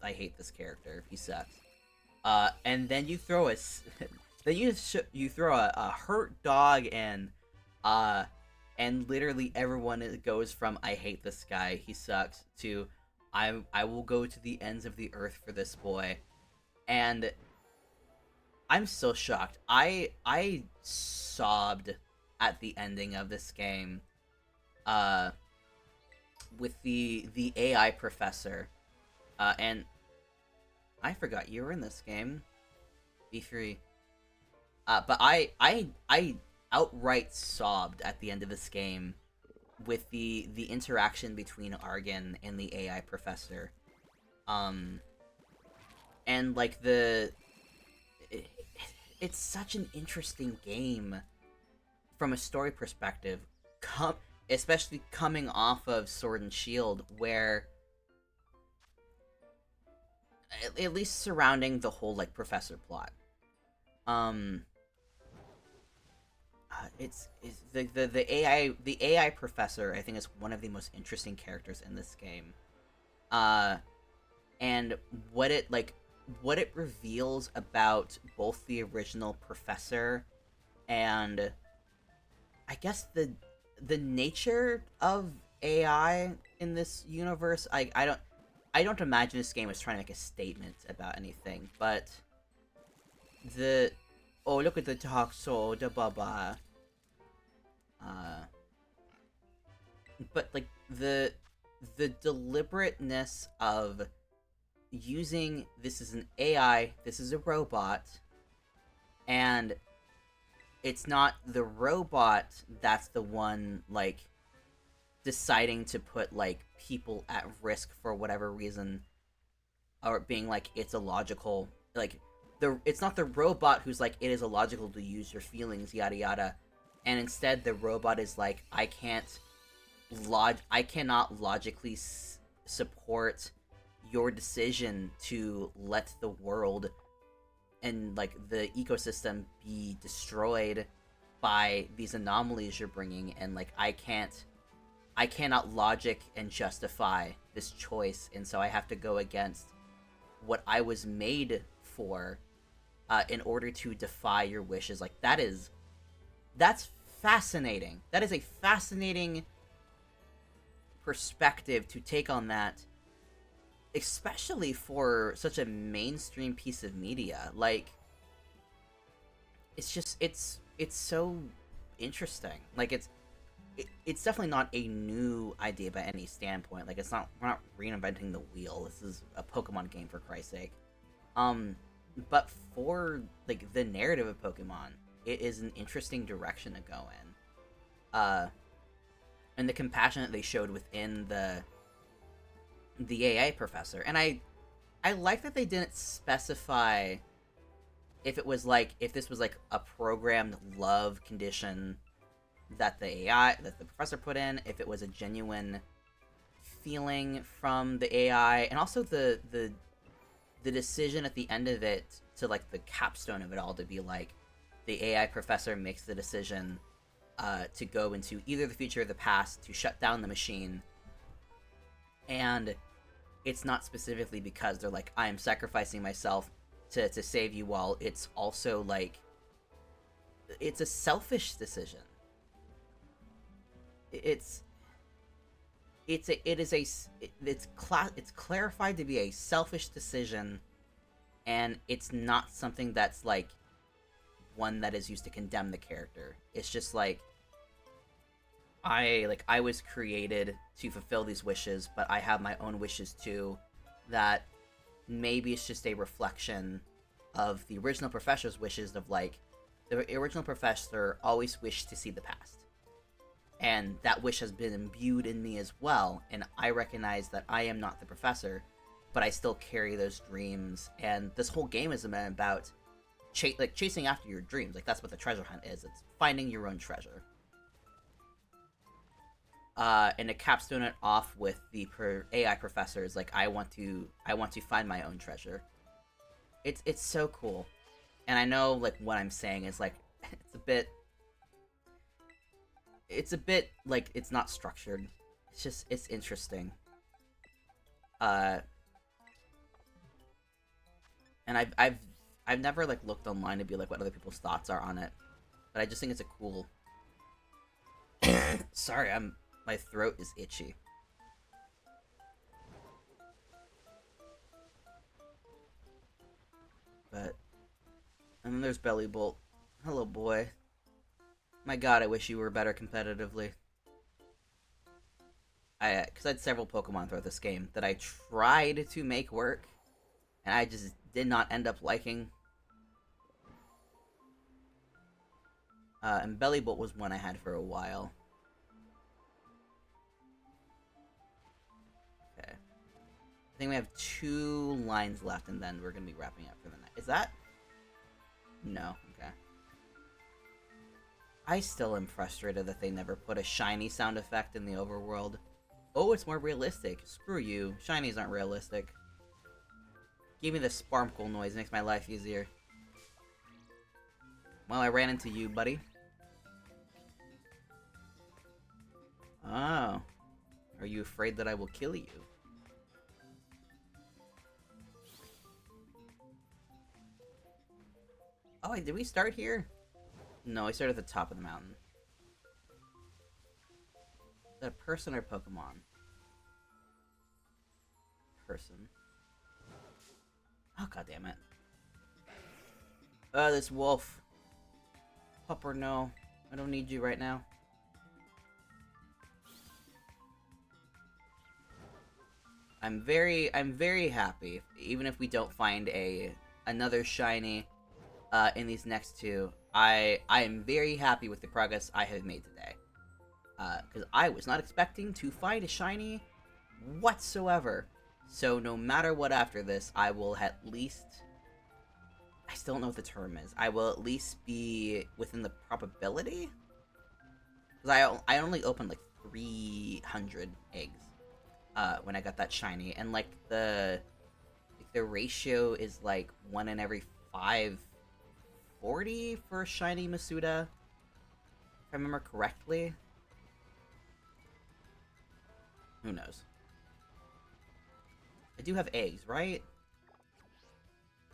I hate this character. He sucks. And then you throw you throw a hurt dog in, and literally everyone goes from I hate this guy, he sucks, to I will go to the ends of the earth for this boy. And I'm so shocked. I sobbed at the ending of this game, with the AI professor, and I forgot you were in this game, B3. But I outright sobbed at the end of this game with the interaction between Argon and the AI professor. And like it's such an interesting game from a story perspective, especially coming off of Sword and Shield, where at least surrounding the whole like professor plot, it's the AI professor, I think, is one of the most interesting characters in this game, and and what it like what it reveals about both the original professor and I guess the nature of AI in this universe. I don't imagine this game is trying to make a statement about anything, but the oh look at the talk so the baba uh but like the deliberateness of using this is an AI, this is a robot, and it's not the robot that's the one like deciding to put like people at risk for whatever reason, or being like it's illogical. Like it's not the robot who's like it is illogical to use your feelings, yada yada, and instead the robot is like I cannot logically support your decision to let the world and like the ecosystem be destroyed by these anomalies you're bringing, and like I cannot logic and justify this choice, and so I have to go against what I was made for in order to defy your wishes. Like that's fascinating. That is a fascinating perspective to take on that, especially for such a mainstream piece of media. Like it's just it's so interesting. Like it's definitely not a new idea by any standpoint. Like we're not reinventing the wheel. This is a Pokemon game, for Christ's sake. But for like the narrative of Pokemon, it is an interesting direction to go in. And the compassion that they showed within the AI professor, and I like that they didn't specify if this was like a programmed love condition that the professor put in, if it was a genuine feeling from the AI, and also the decision at the end of it to like the capstone of it all to be like the AI professor makes the decision to go into either the future or the past to shut down the machine, and it's not specifically because they're like I am sacrificing myself to save you all. It's also like it's a selfish decision. It's clarified to be a selfish decision, and it's not something that's like one that is used to condemn the character. It's just like I was created to fulfill these wishes, but I have my own wishes too, that maybe it's just a reflection of the original professor's wishes, of like the original professor always wished to see the past, and that wish has been imbued in me as well, and I recognize that I am not the professor, but I still carry those dreams, and this whole game is about chasing after your dreams. Like that's what the treasure hunt is. It's finding your own treasure. And to capstone it off with the AI professor is like I want to find my own treasure. It's so cool, and I know like what I'm saying is like it's a bit like it's not structured. It's interesting. And I've never like looked online to be like what other people's thoughts are on it, but I just think it's a cool. Sorry, my throat is itchy. But and then there's Belly Bolt. Hello, boy. My God, I wish you were better competitively. Because I had several Pokemon throughout this game that I tried to make work, and I just did not end up liking. And Belly Bolt was one I had for a while. Okay. I think we have 2 lines left, and then we're going to be wrapping up for the night. Is that? No. Okay. I still am frustrated that they never put a shiny sound effect in the overworld. Oh, it's more realistic. Screw you. Shinies aren't realistic. Give me the sparkle noise. It makes my life easier. Well, I ran into you, buddy. Oh. Are you afraid that I will kill you? Oh, wait, did we start here? No, we started at the top of the mountain. Is that a person or Pokemon? Person. Oh, god damn it. This wolf. Pupper, no. I don't need you right now. I'm very happy, even if we don't find another shiny in these next two. I am very happy with the progress I have made today. Because I was not expecting to find a shiny whatsoever. So no matter what after this, I will at least... I still don't know what the term is. I will at least be within the probability? Because I only opened like 300 eggs when I got that shiny. And like the ratio is like 1 in every 540 for shiny Masuda. If I remember correctly. Who knows? I do have eggs, right?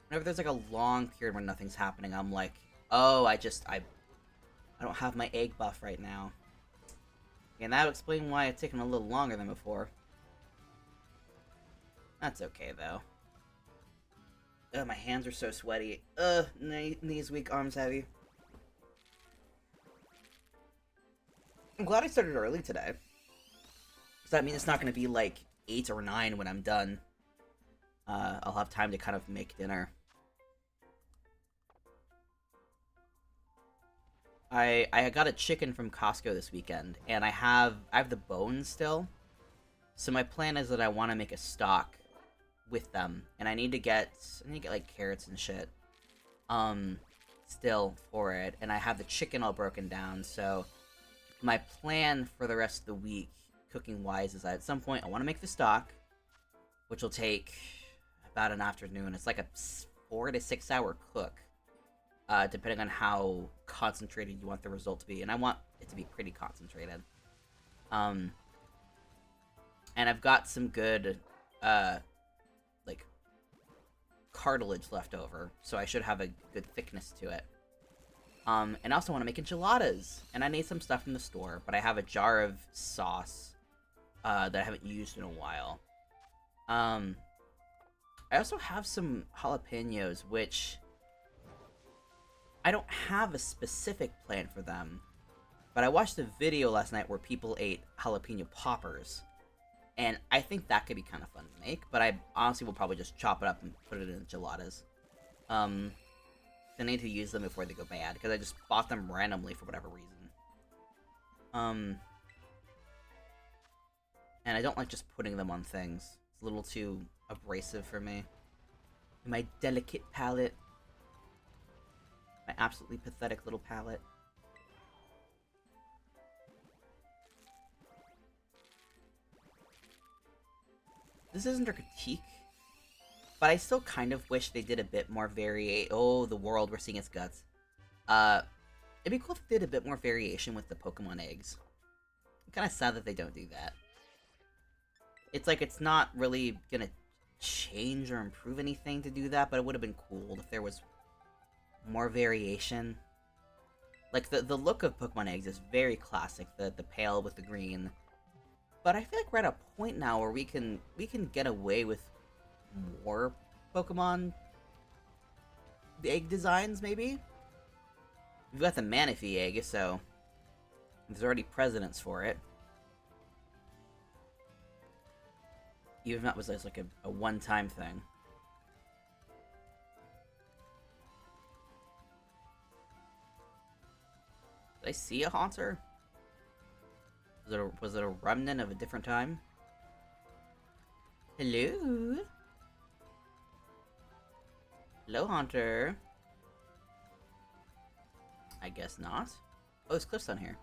Whenever there's like a long period where nothing's happening, I'm like, oh, I don't have my egg buff right now. And that'll explain why it's taken a little longer than before. That's okay, though. Ugh, my hands are so sweaty. Ugh, knees weak, arms heavy. I'm glad I started early today. Does that mean it's not going to be like 8 or 9 when I'm done? I'll have time to kind of make dinner. I got a chicken from Costco this weekend, and I have the bones still. So my plan is that I want to make a stock with them, and I need to get like carrots and shit. Still for it, and I have the chicken all broken down. So my plan for the rest of the week, cooking wise, is that at some point I want to make the stock, which will take about an afternoon. It's like a 4 to 6 hour cook. Depending on how concentrated you want the result to be. And I want it to be pretty concentrated. And I've got some good, like, cartilage left over, so I should have a good thickness to it. And I also want to make enchiladas, and I need some stuff from the store, but I have a jar of sauce, that I haven't used in a while. I also have some jalapenos, which... I don't have a specific plan for them, but I watched a video last night where people ate jalapeno poppers, and I think that could be kind of fun to make, but I honestly will probably just chop it up and put it in enchiladas. I need to use them before they go bad, because I just bought them randomly for whatever reason. And I don't like just putting them on things. It's a little too abrasive for me. My delicate palate. My absolutely pathetic little palate. This isn't a critique, but I still kind of wish they did a bit more Oh, the world, we're seeing its guts. It'd be cool if they did a bit more variation with the Pokemon eggs. I'm kind of sad that they don't do that. It's like it's not really gonna change or improve anything to do that, but it would have been cool if there was more variation. Like, the look of Pokemon eggs is very classic, the pale with the green. But I feel like we're at a point now where we can get away with more Pokemon egg designs, maybe? We've got the Manaphy egg, so there's already precedents for it. Even if that was just like a one-time thing. Did I see a Haunter? Was it a remnant of a different time? Hello? Hello, Haunter. I guess not. Oh, there's cliffs on here.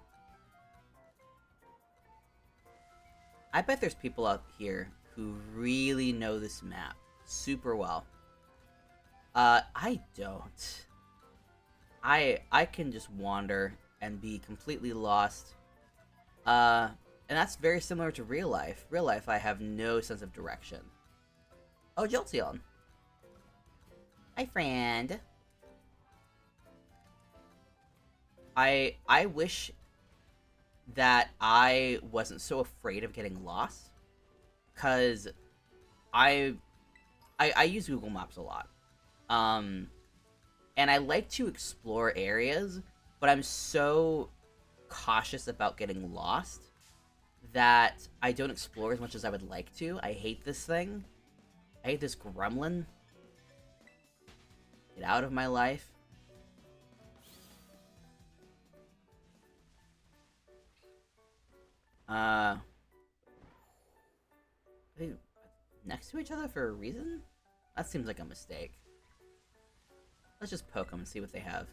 I bet there's people out here who really know this map super well. I don't. I can just wander and be completely lost. And that's very similar to real life. Real life, I have no sense of direction. Oh, Jolteon. Hi, friend. I wish that I wasn't so afraid of getting lost, cause I I use Google Maps a lot. Um, and I like to explore areas, but I'm so cautious about getting lost that I don't explore as much as I would like to. I hate this thing. I hate this gremlin. Get out of my life. Uh, are they next to each other for a reason? That seems like a mistake. Let's just poke them and see what they have.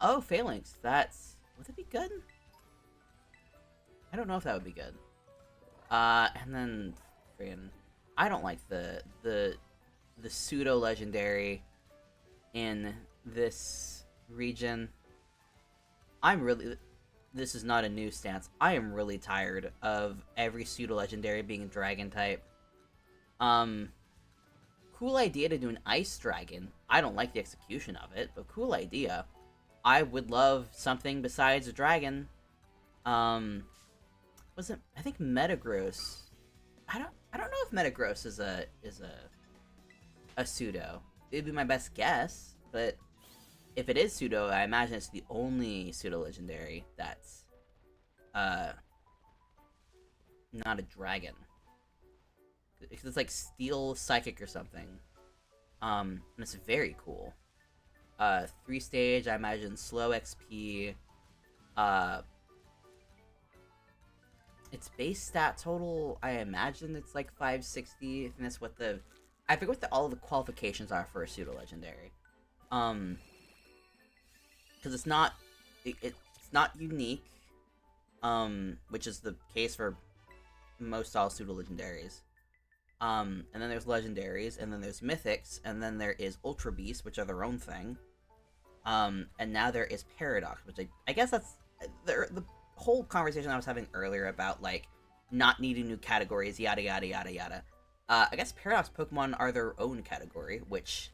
Oh, phalanx. That's... Would it be good? I don't know if that would be good. And then... Friggin... I don't like the pseudo-legendary in this region. I'm really... This is not a new stance. I am really tired of every pseudo-legendary being dragon type. Cool idea to do an ice dragon. I don't like the execution of it, but cool idea. I would love something besides a dragon. Was it? I think Metagross. I don't know if Metagross is a pseudo. It'd be my best guess, but if it is pseudo, I imagine it's the only pseudo legendary that's not a dragon. It's like Steel Psychic or something. And it's very cool. 3-stage, I imagine slow XP. Its base stat total, I imagine it's like 560. I think that's what the... I forget what all the qualifications are for a pseudo-legendary. Because it's not... It's not unique. Which is the case for most all pseudo-legendaries. And then there's legendaries, and then there's mythics, and then there is ultra beasts, which are their own thing. And now there is paradox, which I guess that's the whole conversation I was having earlier about like not needing new categories, yada yada yada yada. I guess paradox Pokemon are their own category, which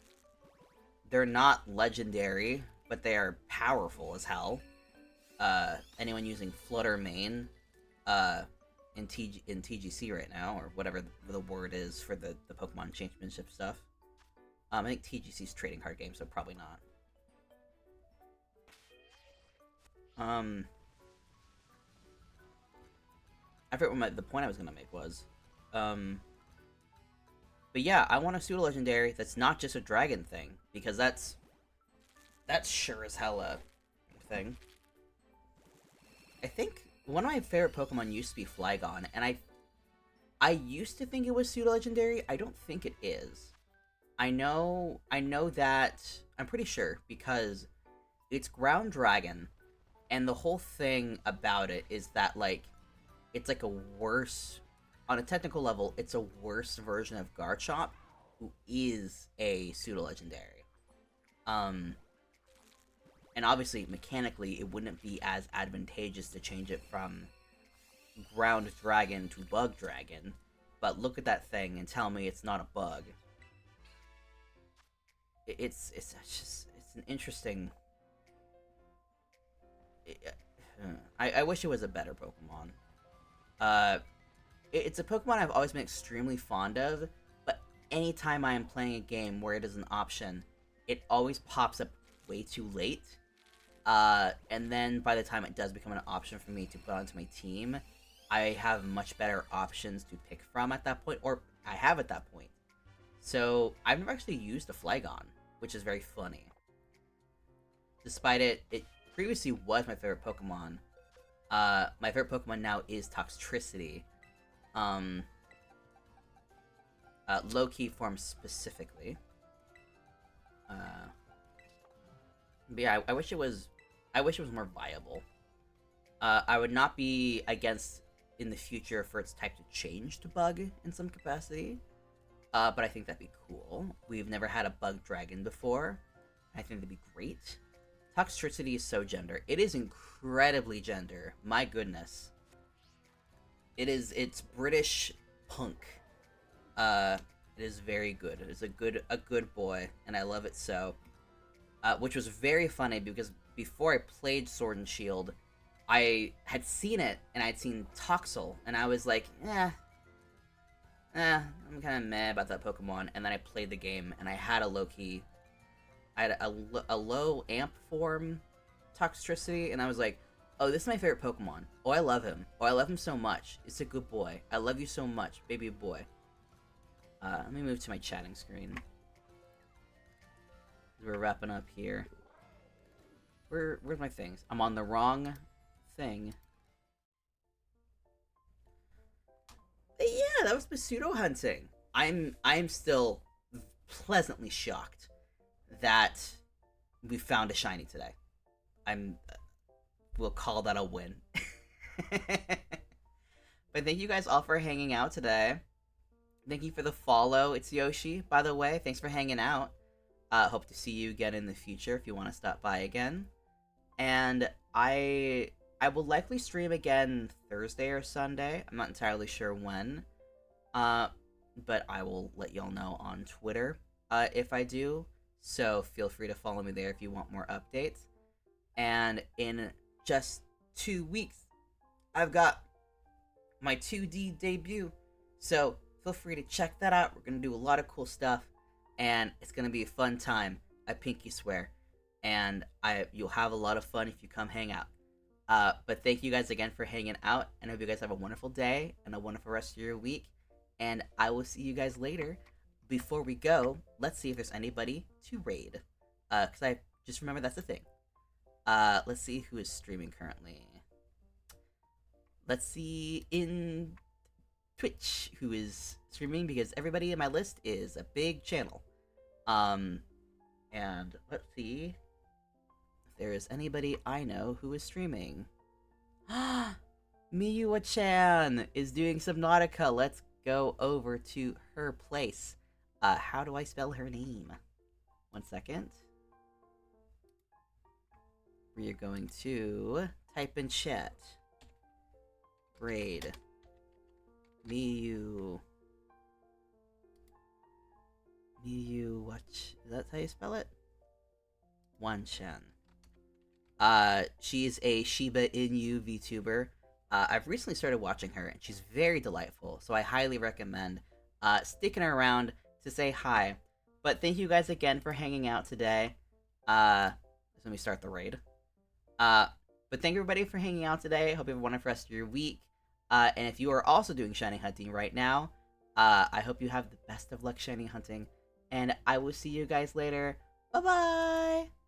they're not legendary, but they are powerful as hell. Anyone using Flutter Mane, in TGC right now, or whatever the word is for the Pokemon Championship stuff. I think TGC's trading card game, so probably not. I forget what the point I was gonna make was. But yeah, I want a pseudo legendary that's not just a dragon thing, because that's sure as hell a thing. I think one of my favorite Pokemon used to be Flygon, and I used to think it was pseudo-legendary. I don't think it is. I know that... I'm pretty sure, because it's Ground Dragon, and the whole thing about it is that, like, it's like a worse... On a technical level, it's a worse version of Garchomp, who is a pseudo-legendary. And obviously, mechanically, it wouldn't be as advantageous to change it from Ground Dragon to Bug Dragon. But look at that thing and tell me it's not a bug. It's an interesting... I wish it was a better Pokemon. It's a Pokemon I've always been extremely fond of, but anytime I am playing a game where it is an option, it always pops up way too late. And then by the time it does become an option for me to put onto my team, I have much better options to pick from at that point, or I have at that point. So I've never actually used a Flygon, which is very funny. Despite it previously was my favorite Pokemon. My favorite Pokemon now is Toxtricity. Low-key form specifically. But yeah, I wish it was more viable. I would not be against in the future for its type to change to bug in some capacity. But I think that'd be cool. We've never had a bug dragon before. I think that'd be great. Toxtricity is so gender. It is incredibly gender. My goodness. It's British punk. It is very good. It is a good boy, and I love it so. Which was very funny because before I played Sword and Shield, I had seen it, and I'd seen Toxel, and I was like, I'm kind of meh about that Pokemon. And then I played the game, and I had a low-key, I had a low amp form toxicity, and I was like, oh, this is my favorite Pokemon. Oh, I love him. Oh, I love him so much. It's a good boy. I love you so much, baby boy. Let me move to my chatting screen. We're wrapping up here. Where's my things? I'm on the wrong thing. But yeah, that was Masuda hunting. I'm still pleasantly shocked that we found a shiny today. We'll call that a win. But thank you guys all for hanging out today. Thank you for the follow. It's Yoshi, by the way. Thanks for hanging out. Hope to see you again in the future if you want to stop by again. And I will likely stream again Thursday or Sunday. I'm not entirely sure when. But I will let y'all know on Twitter if I do. So feel free to follow me there if you want more updates. And in just 2 weeks, I've got my 2D debut. So feel free to check that out. We're going to do a lot of cool stuff. And it's going to be a fun time. I pinky swear. And you'll have a lot of fun if you come hang out. But thank you guys again for hanging out. And I hope you guys have a wonderful day and a wonderful rest of your week. And I will see you guys later. Before we go, let's see if there's anybody to raid. Because I just remember that's the thing. Let's see who is streaming currently. Let's see in Twitch who is streaming, because everybody in my list is a big channel. And let's see if there is anybody I know who is streaming. Miwa-chan is doing Subnautica. Let's go over to her place. How do I spell her name? 1 second. We are going to type in chat. Raid. Miyu. What? Is that how you spell it? Wan-chan. She's a Shiba Inu VTuber. I've recently started watching her, and she's very delightful, so I highly recommend sticking around to say hi. But thank you guys again for hanging out today. Let me start the raid. But thank everybody for hanging out today. Hope you have a wonderful rest of your week. And if you are also doing shiny hunting right now, I hope you have the best of luck shiny hunting. And I will see you guys later. Bye-bye!